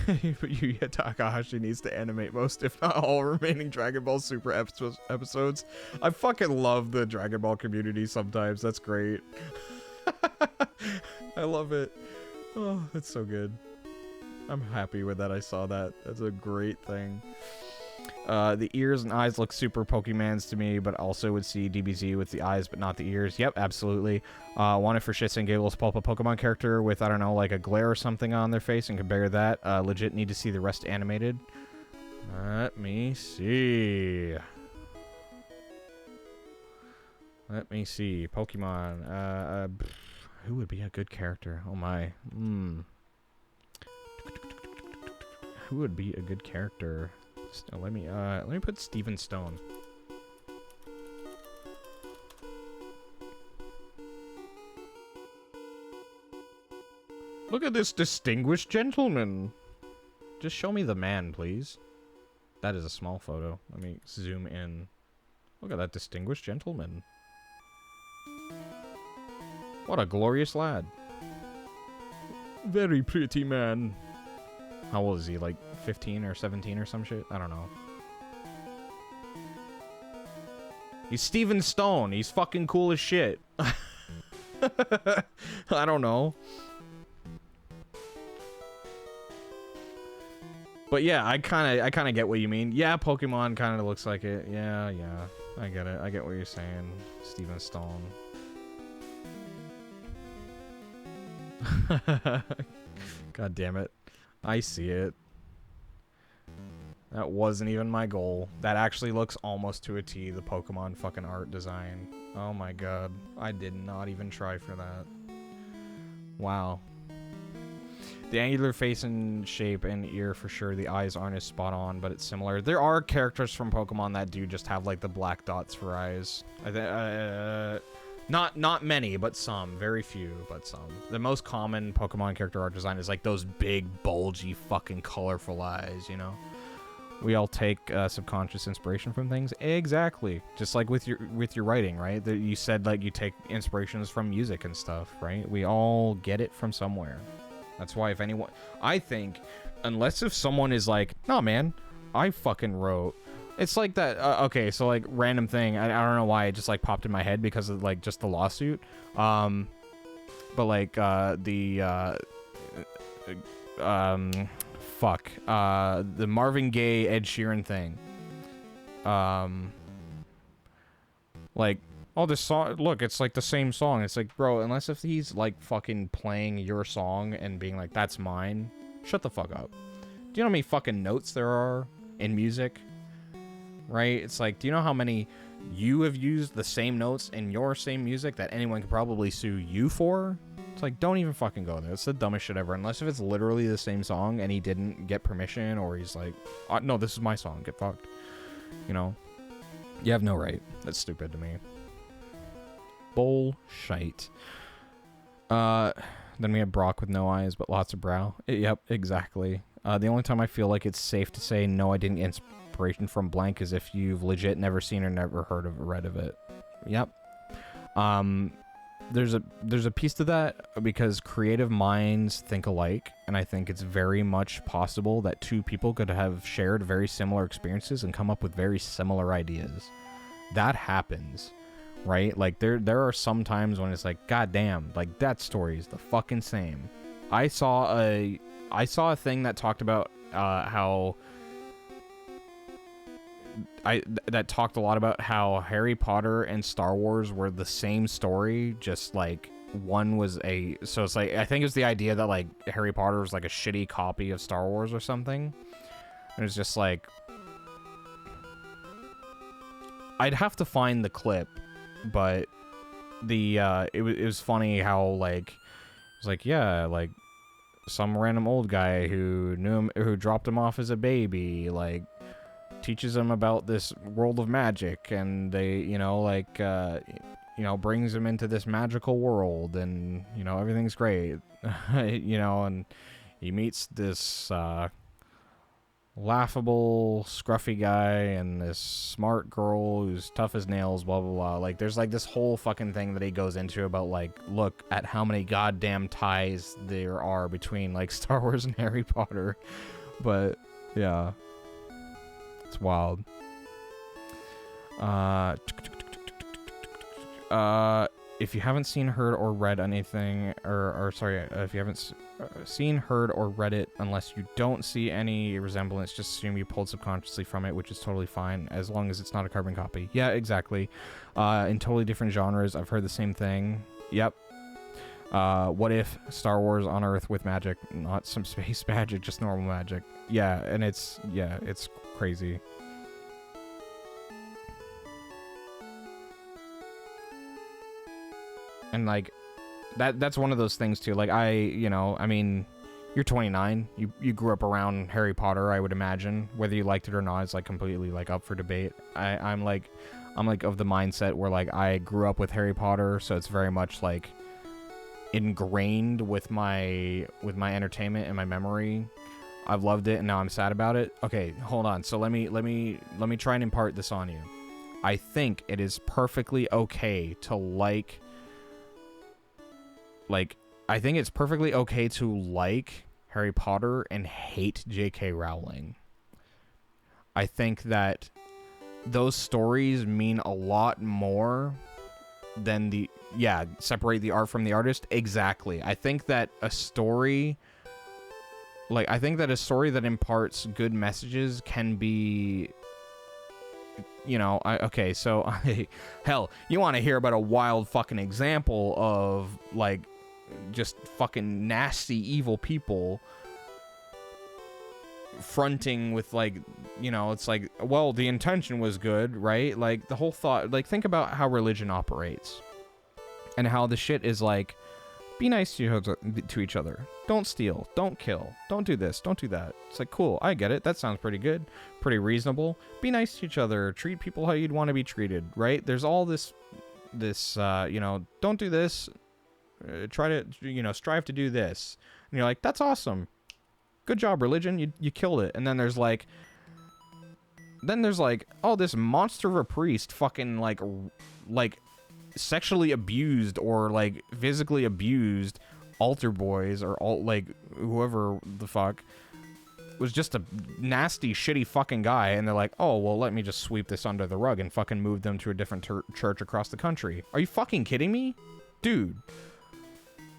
S1: Yuya Takahashi needs to animate most, if not all, remaining Dragon Ball Super episodes. I fucking love the Dragon Ball community sometimes. That's great. I love it. Oh, that's so good. I'm happy with that I saw that. That's a great thing. The ears and eyes look super Pokemans to me, but also would see DBZ with the eyes but not the ears. Yep, absolutely. Wanted for shits and giggles, pull up a Pokemon character with, I don't know, like a glare or something on their face and compare that. Legit need to see the rest animated. Let me see. Pokemon. Who would be a good character? Oh my. Who would be a good character? Let me put Steven Stone. Look at this distinguished gentleman. Just show me the man, please. That is a small photo. Let me zoom in. Look at that distinguished gentleman. What a glorious lad. Very pretty man. How old is he? Like 15 or 17 or some shit? I don't know. He's Steven Stone. He's fucking cool as shit. I don't know. But yeah, I kind of get what you mean. Yeah, Pokemon kind of looks like it. Yeah. I get it. I get what you're saying. Steven Stone. God damn it. I see it. That wasn't even my goal. That actually looks almost to a T, the Pokemon fucking art design. Oh my god. I did not even try for that. Wow. The angular face and shape and ear for sure. The eyes aren't as spot on, but it's similar. There are characters from Pokemon that do just have like the black dots for eyes. Not many, but some. Very few, but some. The most common Pokemon character art design is like those big, bulgy, fucking colorful eyes, you know? We all take subconscious inspiration from things. Exactly. Just like with your writing, right? That you said like you take inspirations from music and stuff, right? We all get it from somewhere. That's why if anyone... I think, unless if someone is like, nah, man, I fucking wrote... It's like that, okay, so like random thing, I don't know why it just like popped in my head because of like just the lawsuit, but like the Marvin Gaye Ed Sheeran thing, like, oh, this song, look, it's like the same song. It's like, bro, unless if he's like fucking playing your song and being like, that's mine, shut the fuck up. Do you know how many fucking notes there are in music? right? It's like, do you know how many you have used the same notes in your same music that anyone could probably sue you for? It's like, don't even fucking go there. It's the dumbest shit ever. Unless if it's literally the same song and he didn't get permission, or he's like, no, this is my song, get fucked. You know? You have no right. That's stupid to me. Bullshite. Then we have Brock with no eyes but lots of brow. Yep, exactly. The only time I feel like it's safe to say no, I didn't get inspiration from blank is if you've legit never seen or never heard of read of it. Yep. There's a piece to that because creative minds think alike, and I think it's very much possible that two people could have shared very similar experiences and come up with very similar ideas. That happens, right? Like there are some times when it's like, god damn, like that story is the fucking same. I saw a thing that talked about how that talked a lot about how Harry Potter and Star Wars were the same story, just like one was so it's like, I think it was the idea that like Harry Potter was like a shitty copy of Star Wars or something. And it's just like, I'd have to find the clip, but it was funny how like it's like, yeah, like some random old guy who knew him, who dropped him off as a baby, like teaches him about this world of magic, and they, you know, like brings him into this magical world, and you know, everything's great. You know, and he meets this laughable scruffy guy and this smart girl who's tough as nails, blah blah blah. Like there's like this whole fucking thing that he goes into about like, look at how many goddamn ties there are between like Star Wars and Harry Potter. But yeah, it's wild. If you haven't seen, heard, or read anything, if you haven't seen, heard, or read it, unless you don't see any resemblance, just assume you pulled subconsciously from it, which is totally fine, as long as it's not a carbon copy. Yeah, exactly. In totally different genres, I've heard the same thing. Yep. What if Star Wars on Earth with magic, not some space magic, just normal magic? Yeah, and it's crazy. And like that's one of those things too. Like I mean, you're 29. You grew up around Harry Potter, I would imagine. Whether you liked it or not is like completely like up for debate. I'm like of the mindset where like I grew up with Harry Potter, so it's very much like ingrained with my entertainment and my memory. I've loved it and now I'm sad about it. Okay, hold on. So let me try and impart this on you. I think it is perfectly okay to I think it's perfectly okay to like Harry Potter and hate J.K. Rowling. I think that those stories mean a lot more than separate the art from the artist. Exactly. I think that a story that imparts good messages can be, you know, hell, you want to hear about a wild fucking example of like just fucking nasty evil people fronting with like, you know, it's like, well, the intention was good, right? Like the whole thought, like think about how religion operates and how the shit is like, be nice to each other, don't steal, don't kill, don't do this, don't do that. It's like, cool, I get it, that sounds pretty good, pretty reasonable. Be nice to each other, treat people how you'd want to be treated, right? There's all this you know, don't do this, try to, you know, strive to do this, and you're like, that's awesome, good job, religion, you killed it. And then there's like oh, this monster of a priest fucking like sexually abused or like physically abused altar boys or all like whoever the fuck was just a nasty shitty fucking guy, and they're like, oh well, let me just sweep this under the rug and fucking move them to a different church across the country. Are you fucking kidding me, dude?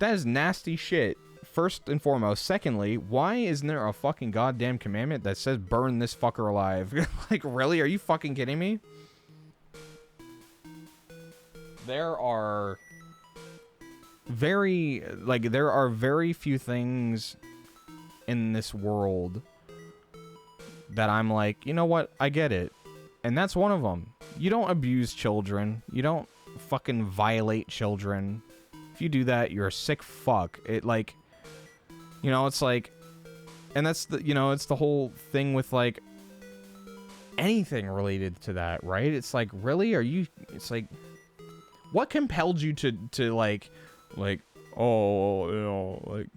S1: That is nasty shit, first and foremost. Secondly, why isn't there a fucking goddamn commandment that says burn this fucker alive? Like, really? Are you fucking kidding me? There are very few things in this world that I'm like, you know what? I get it. And that's one of them. You don't abuse children. You don't fucking violate children. If you do that, you're a sick fuck. It, like, you know, it's like, and that's the, you know, it's the whole thing with, like, anything related to that, right? It's like, really? Are you, it's like, what compelled you to like, oh, you know, like,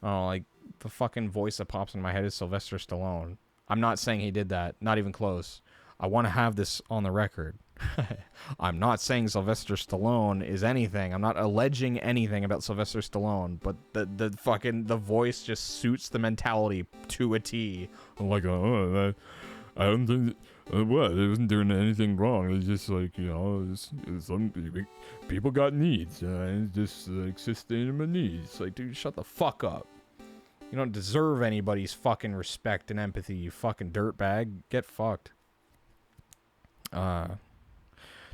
S1: oh, like, the fucking voice that pops in my head is Sylvester Stallone. I'm not saying he did that. Not even close. I want to have this on the record. I'm not saying Sylvester Stallone is anything. I'm not alleging anything about Sylvester Stallone, but the fucking, the voice just suits the mentality to a T. I'm like, oh, I don't think, what? It wasn't doing anything wrong. It's just like, you know, it's some people got needs. And just like sustaining my needs. Like, dude, shut the fuck up. You don't deserve anybody's fucking respect and empathy, you fucking dirtbag. Get fucked.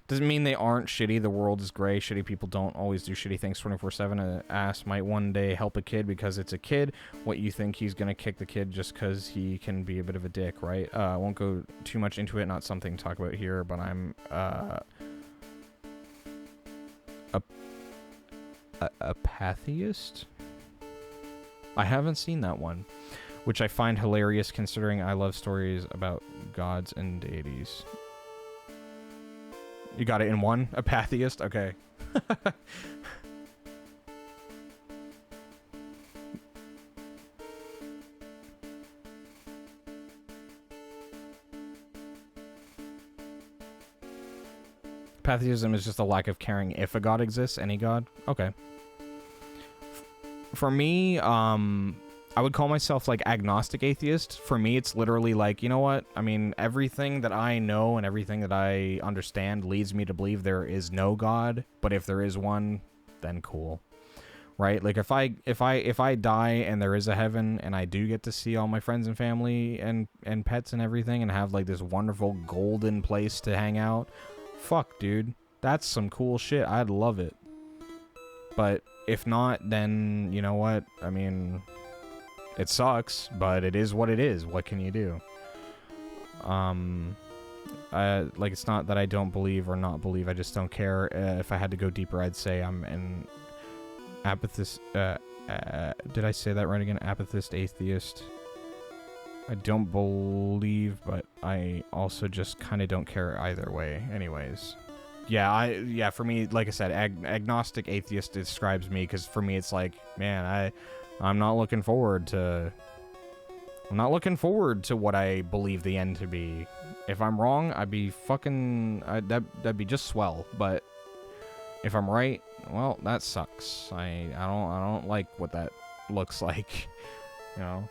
S1: Doesn't mean they aren't shitty. The world is gray. Shitty people don't always do shitty things 24/7. An ass might one day help a kid because it's a kid. What, you think he's gonna kick the kid just because he can be a bit of a dick, right? I won't go too much into it. Not something to talk about here, but I'm a pantheist? I haven't seen that one, which I find hilarious considering I love stories about gods and deities. You got it in one? A pantheist? Okay. Pantheism is just a lack of caring if a god exists, any god. Okay. For me, I would call myself like agnostic atheist. For me, it's literally like, you know what? I mean, everything that I know and everything that I understand leads me to believe there is no God. But if there is one, then cool, right? Like if I die and there is a heaven and I do get to see all my friends and family and pets and everything and have like this wonderful golden place to hang out, fuck, dude, that's some cool shit. I'd love it. But if not, then you know what? I mean, it sucks, but it is what it is. What can you do? Like, it's not that I don't believe or not believe. I just don't care. If I had to go deeper, I'd say I'm an apathist. Did I say that right again? Apathist, atheist. I don't believe, but I also just kind of don't care either way. Anyways. Yeah, for me, like I said, agnostic atheist describes me, because for me it's like, man, I'm not looking forward to what I believe the end to be. If I'm wrong, I'd be fucking, that'd be just swell. But if I'm right, well, that sucks. I don't like what that looks like, you know.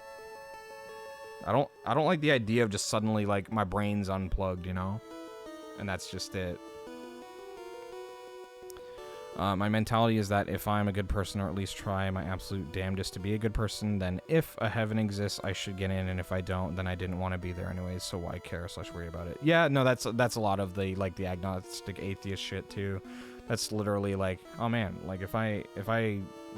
S1: I don't like the idea of just suddenly like my brain's unplugged, you know, and that's just it. My mentality is that if I'm a good person, or at least try my absolute damnedest to be a good person, then if a heaven exists, I should get in, and if I don't, then I didn't want to be there anyways, so why care / worry about it? Yeah, no, that's a lot of the, like, the agnostic atheist shit, too. That's literally, like, oh man, like, if I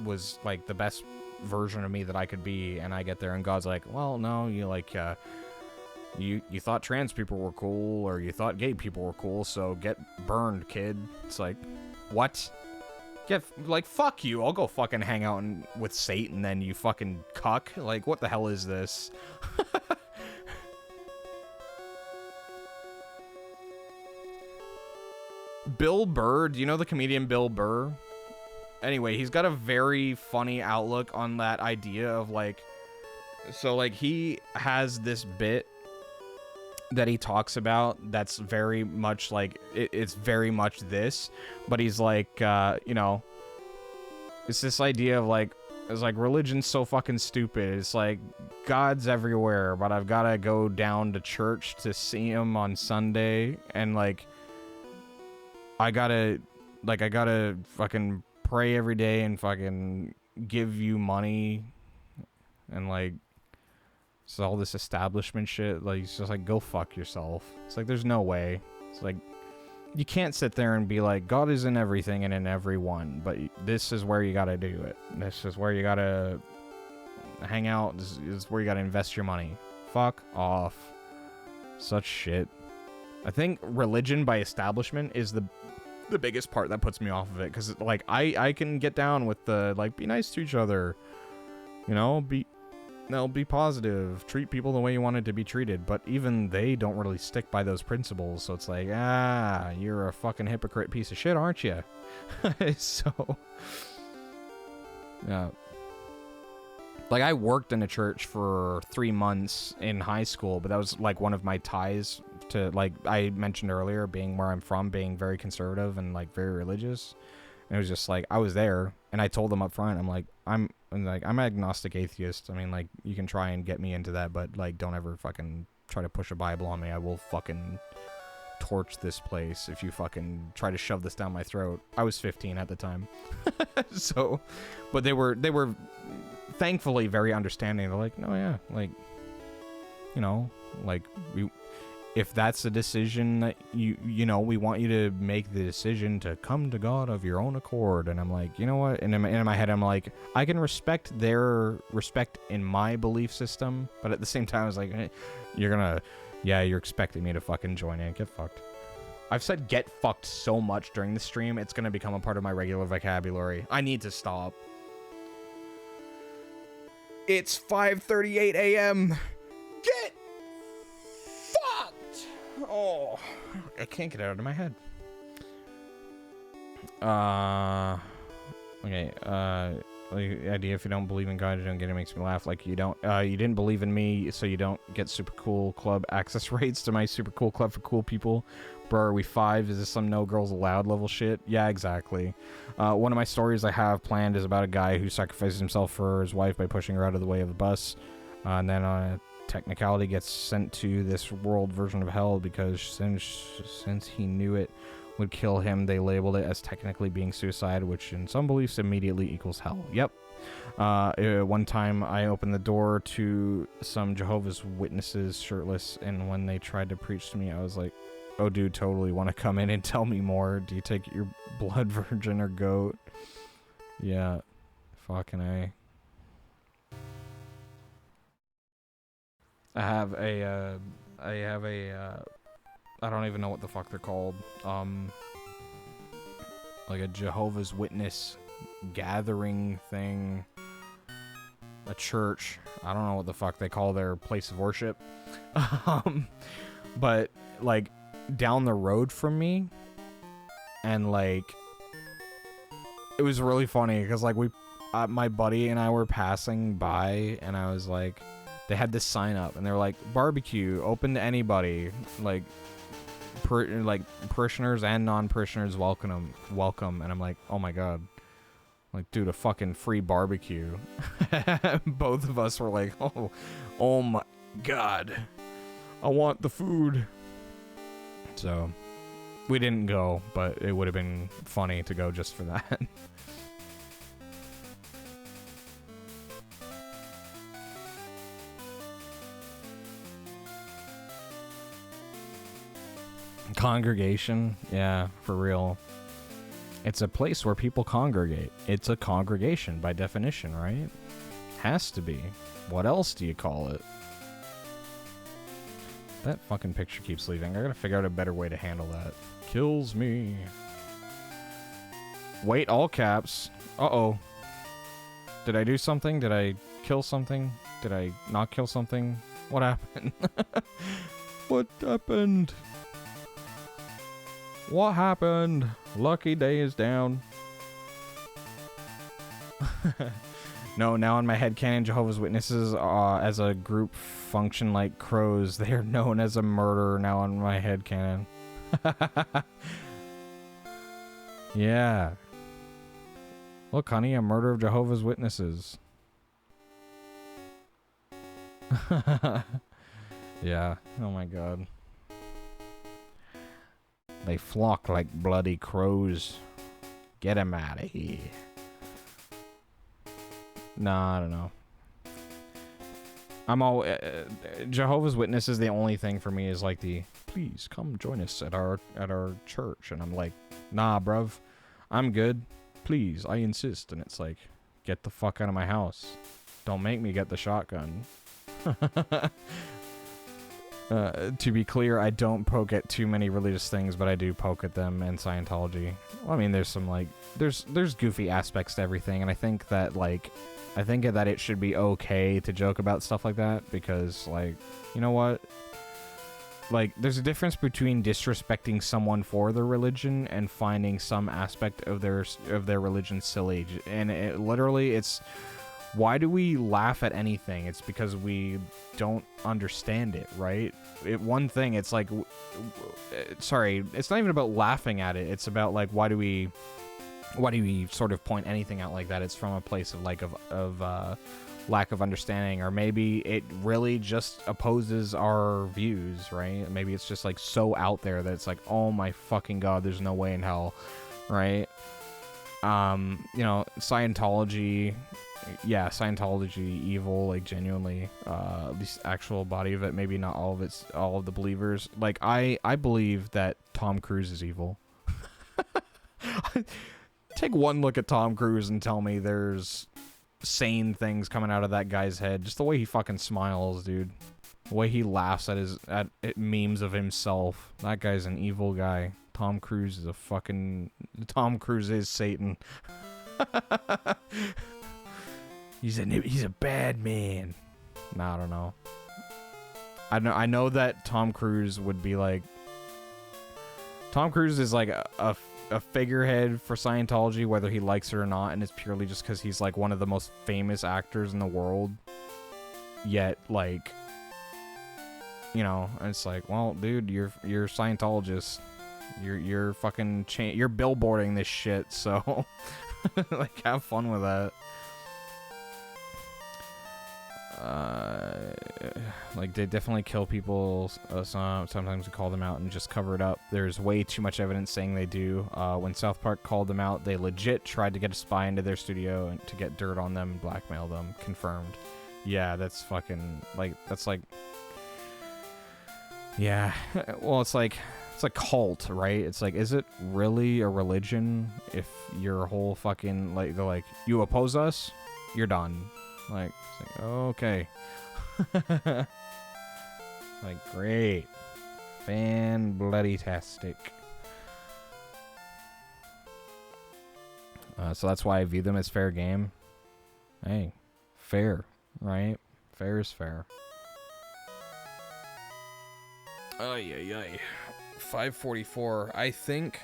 S1: was, like, the best version of me that I could be, and I get there, and God's like, well, no, you, like, you thought trans people were cool, or you thought gay people were cool, so get burned, kid. It's like, what? Yeah, like, fuck you. I'll go fucking hang out with Satan, then, you fucking cuck. Like, what the hell is this? Bill Burr, do you know the comedian Bill Burr? Anyway, he's got a very funny outlook on that idea of, like, so, like, he has this bit that he talks about that's very much like it's very much this, but he's like, you know, it's this idea of like, it's like religion's so fucking stupid. It's like God's everywhere, but I've got to go down to church to see him on Sunday, and like I gotta fucking pray every day and fucking give you money, and like, so all this establishment shit, like, it's just like, go fuck yourself. It's like, there's no way. It's like, you can't sit there and be like, God is in everything and in everyone, but this is where you gotta do it. This is where you gotta hang out. This is where you gotta invest your money. Fuck off. Such shit. I think religion by establishment is the biggest part that puts me off of it, because like I can get down with the like be nice to each other, you know, be positive, treat people the way you wanted to be treated, but even they don't really stick by those principles, so it's like, you're a fucking hypocrite piece of shit, aren't you? So yeah, like I worked in a church for 3 months in high school, but that was like one of my ties to, like I mentioned earlier, being where I'm from, being very conservative and like very religious. And it was just like I was there, and I told them up front, I'm agnostic atheist. I mean, like, you can try and get me into that, but like don't ever fucking try to push a Bible on me. I will fucking torch this place if you fucking try to shove this down my throat. I was 15 at the time. So, but they were thankfully very understanding. They're like, no, yeah, like, you know, like, if that's a decision that you know, we want you to make the decision to come to God of your own accord. And I'm like, you know what? And in my head, I'm like, I can respect their respect in my belief system, but at the same time, I was like, hey, you're expecting me to fucking join in. Get fucked. I've said get fucked so much during the stream, it's gonna become a part of my regular vocabulary. I need to stop. It's 5:38 a.m. Get fucked! Oh, I can't get it out of my head. Okay, the idea, if you don't believe in God, you don't get it, makes me laugh. Like, you didn't believe in me, so you don't get super cool club access rates to my super cool club for cool people. Bro, are we 5? Is this some no girls allowed level shit? Yeah, exactly. One of my stories I have planned is about a guy who sacrifices himself for his wife by pushing her out of the way of the bus, and then on a technicality gets sent to this world version of hell because since he knew it would kill him, they labeled it as technically being suicide, which in some beliefs immediately equals hell. Yep. One time I opened the door to some Jehovah's Witnesses shirtless, and when they tried to preach to me, I was like, oh dude, totally want to come in and tell me more. Do you take your blood virgin or goat? Yeah, fucking A. I have a I don't even know what the fuck they're called. Like a Jehovah's Witness gathering thing. A church. I don't know what the fuck they call their place of worship. But like down the road from me, and like it was really funny because like my buddy and I were passing by, and I was like, they had this sign up, and they were like, barbecue open to anybody, like parishioners and non-parishioners welcome. And I'm like, oh my god, like, dude, a fucking free barbecue. Both of us were like, oh my god, I want the food. So we didn't go, but it would have been funny to go just for that. Congregation, yeah, for real. It's a place where people congregate. It's a congregation by definition, right? Has to be. What else do you call it? That fucking picture keeps leaving. I gotta figure out a better way to handle that. Kills me. Wait, all caps. Uh-oh. Did I do something? Did I kill something? Did I not kill something? What happened? What happened? What happened? Lucky day is down. No, now in my headcanon, Jehovah's Witnesses as a group function like crows. They are known as a murderer now in my headcanon. Yeah. Look, honey, a murder of Jehovah's Witnesses. Yeah. Oh my god. They flock like bloody crows. Get 'em out of here. Nah, I don't know. I'm all Jehovah's Witness is the only thing for me is like the please come join us at our church, and I'm like, nah, bruv, I'm good. Please, I insist. And it's like, get the fuck out of my house. Don't make me get the shotgun. To be clear, I don't poke at too many religious things, but I do poke at them in Scientology. Well, I mean, there's some, like, there's goofy aspects to everything, and I think that, like, it should be okay to joke about stuff like that, because, like, you know what? Like, there's a difference between disrespecting someone for their religion and finding some aspect of their religion silly. And it's... Why do we laugh at anything? It's because we don't understand it, right? One thing, it's like... sorry, it's not even about laughing at it. It's about, like, why do we sort of point anything out like that? It's from a place of, like, of lack of understanding, or maybe it really just opposes our views, right? Maybe it's just, like, so out there that it's like, oh my fucking god, there's no way in hell, right? You know, Scientology... Yeah, Scientology, evil, like, genuinely, at least actual body of it, maybe not all of the believers. Like, I believe that Tom Cruise is evil. Take one look at Tom Cruise and tell me there's sane things coming out of that guy's head. Just the way he fucking smiles, dude. The way he laughs at memes of himself. That guy's an evil guy. Tom Cruise is Tom Cruise is Satan. He's a bad man. Nah, I don't know. I know that Tom Cruise would be like... Tom Cruise is like a figurehead for Scientology, whether he likes it or not, and it's purely just because he's like one of the most famous actors in the world. Yet, like... You know, it's like, well, dude, you're Scientologist. You're fucking... You're billboarding this shit, so... like, have fun with that. Like, they definitely kill people. Sometimes we call them out and just cover it up. There's way too much evidence saying they do. When South Park called them out, they legit tried to get a spy into their studio and to get dirt on them and blackmail them. Confirmed. Yeah, that's fucking, like, that's like... Yeah, well, it's a cult, right? It's like, is it really a religion if your whole fucking, like, they're like, you oppose us, you're done. Like, it's like, okay. Like, great. Fan-bloody-tastic. So that's why I view them as fair game. Hey, fair, right? Fair is fair. Ay. 5:44. I think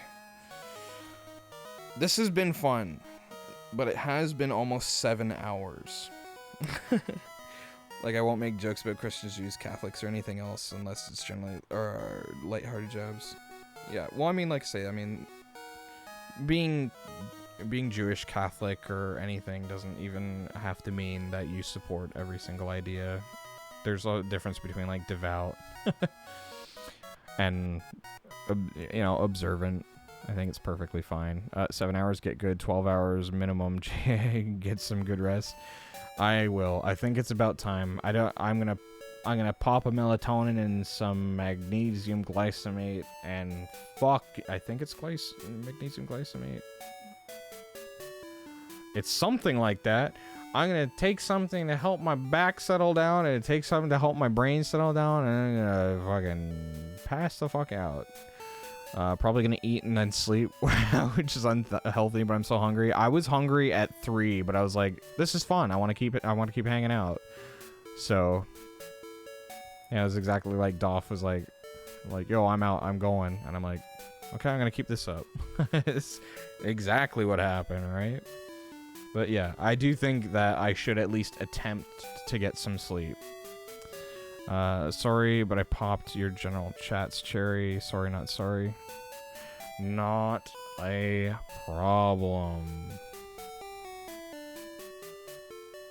S1: this has been fun, but it has been almost 7 hours. Like, I won't make jokes about Christians, Jews, Catholics, or anything else unless it's generally or lighthearted jabs. Yeah, well, I mean, like I say, I mean, being Jewish, Catholic, or anything doesn't even have to mean that you support every single idea. There's a difference between, like, devout and, you know, observant. I think it's perfectly fine. 7 hours, get good. 12 hours minimum, get some good rest. I will. I think it's about time. I'm gonna pop a melatonin and some magnesium glycinate and fuck. I think it's magnesium glycinate. It's something like that. I'm gonna take something to help my back settle down, and take something to help my brain settle down, and I'm gonna fucking pass the fuck out. Probably gonna eat and then sleep, which is unhealthy, but I'm so hungry. I was hungry at 3, but I was like, this is fun. I want to keep it. I want to keep hanging out. So, yeah, it was exactly like Doff was like, yo, I'm out. I'm going. And I'm like, okay, I'm gonna keep this up. It's exactly what happened, right? But yeah, I do think that I should at least attempt to get some sleep. Sorry, but I popped your general chats, Cherry. Sorry, not sorry. Not a problem.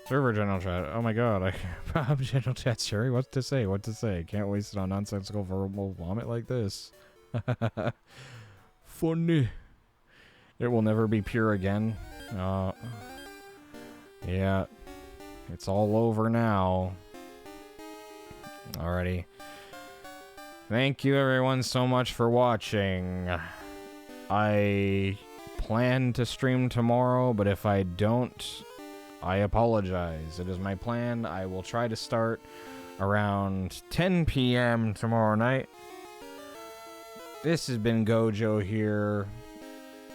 S1: Server general chat. Oh my god, I popped general chats, Cherry. What to say? What to say? Can't waste it on nonsensical verbal vomit like this. Funny. It will never be pure again. Yeah. It's all over now. Alrighty. Thank you everyone so much for watching. I plan to stream tomorrow, but if I don't, I apologize. It is my plan. I will try to start around 10 p.m. tomorrow night. This has been Gojo here.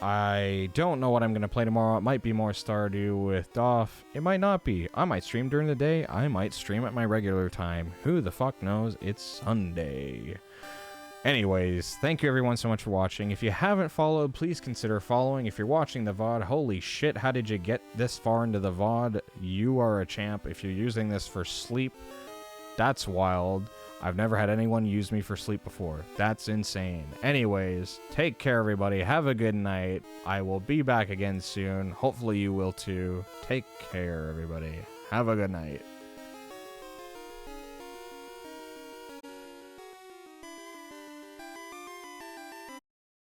S1: I don't know what I'm going to play tomorrow. It might be more Stardew with Doff. It might not be. I might stream during the day. I might stream at my regular time. Who the fuck knows? It's Sunday. Anyways, thank you everyone so much for watching. If you haven't followed, please consider following. If you're watching the VOD, holy shit, how did you get this far into the VOD? You are a champ. If you're using this for sleep, that's wild. I've never had anyone use me for sleep before. That's insane. Anyways, take care everybody. Have a good night. I will be back again soon. Hopefully you will too. Take care everybody. Have a good night.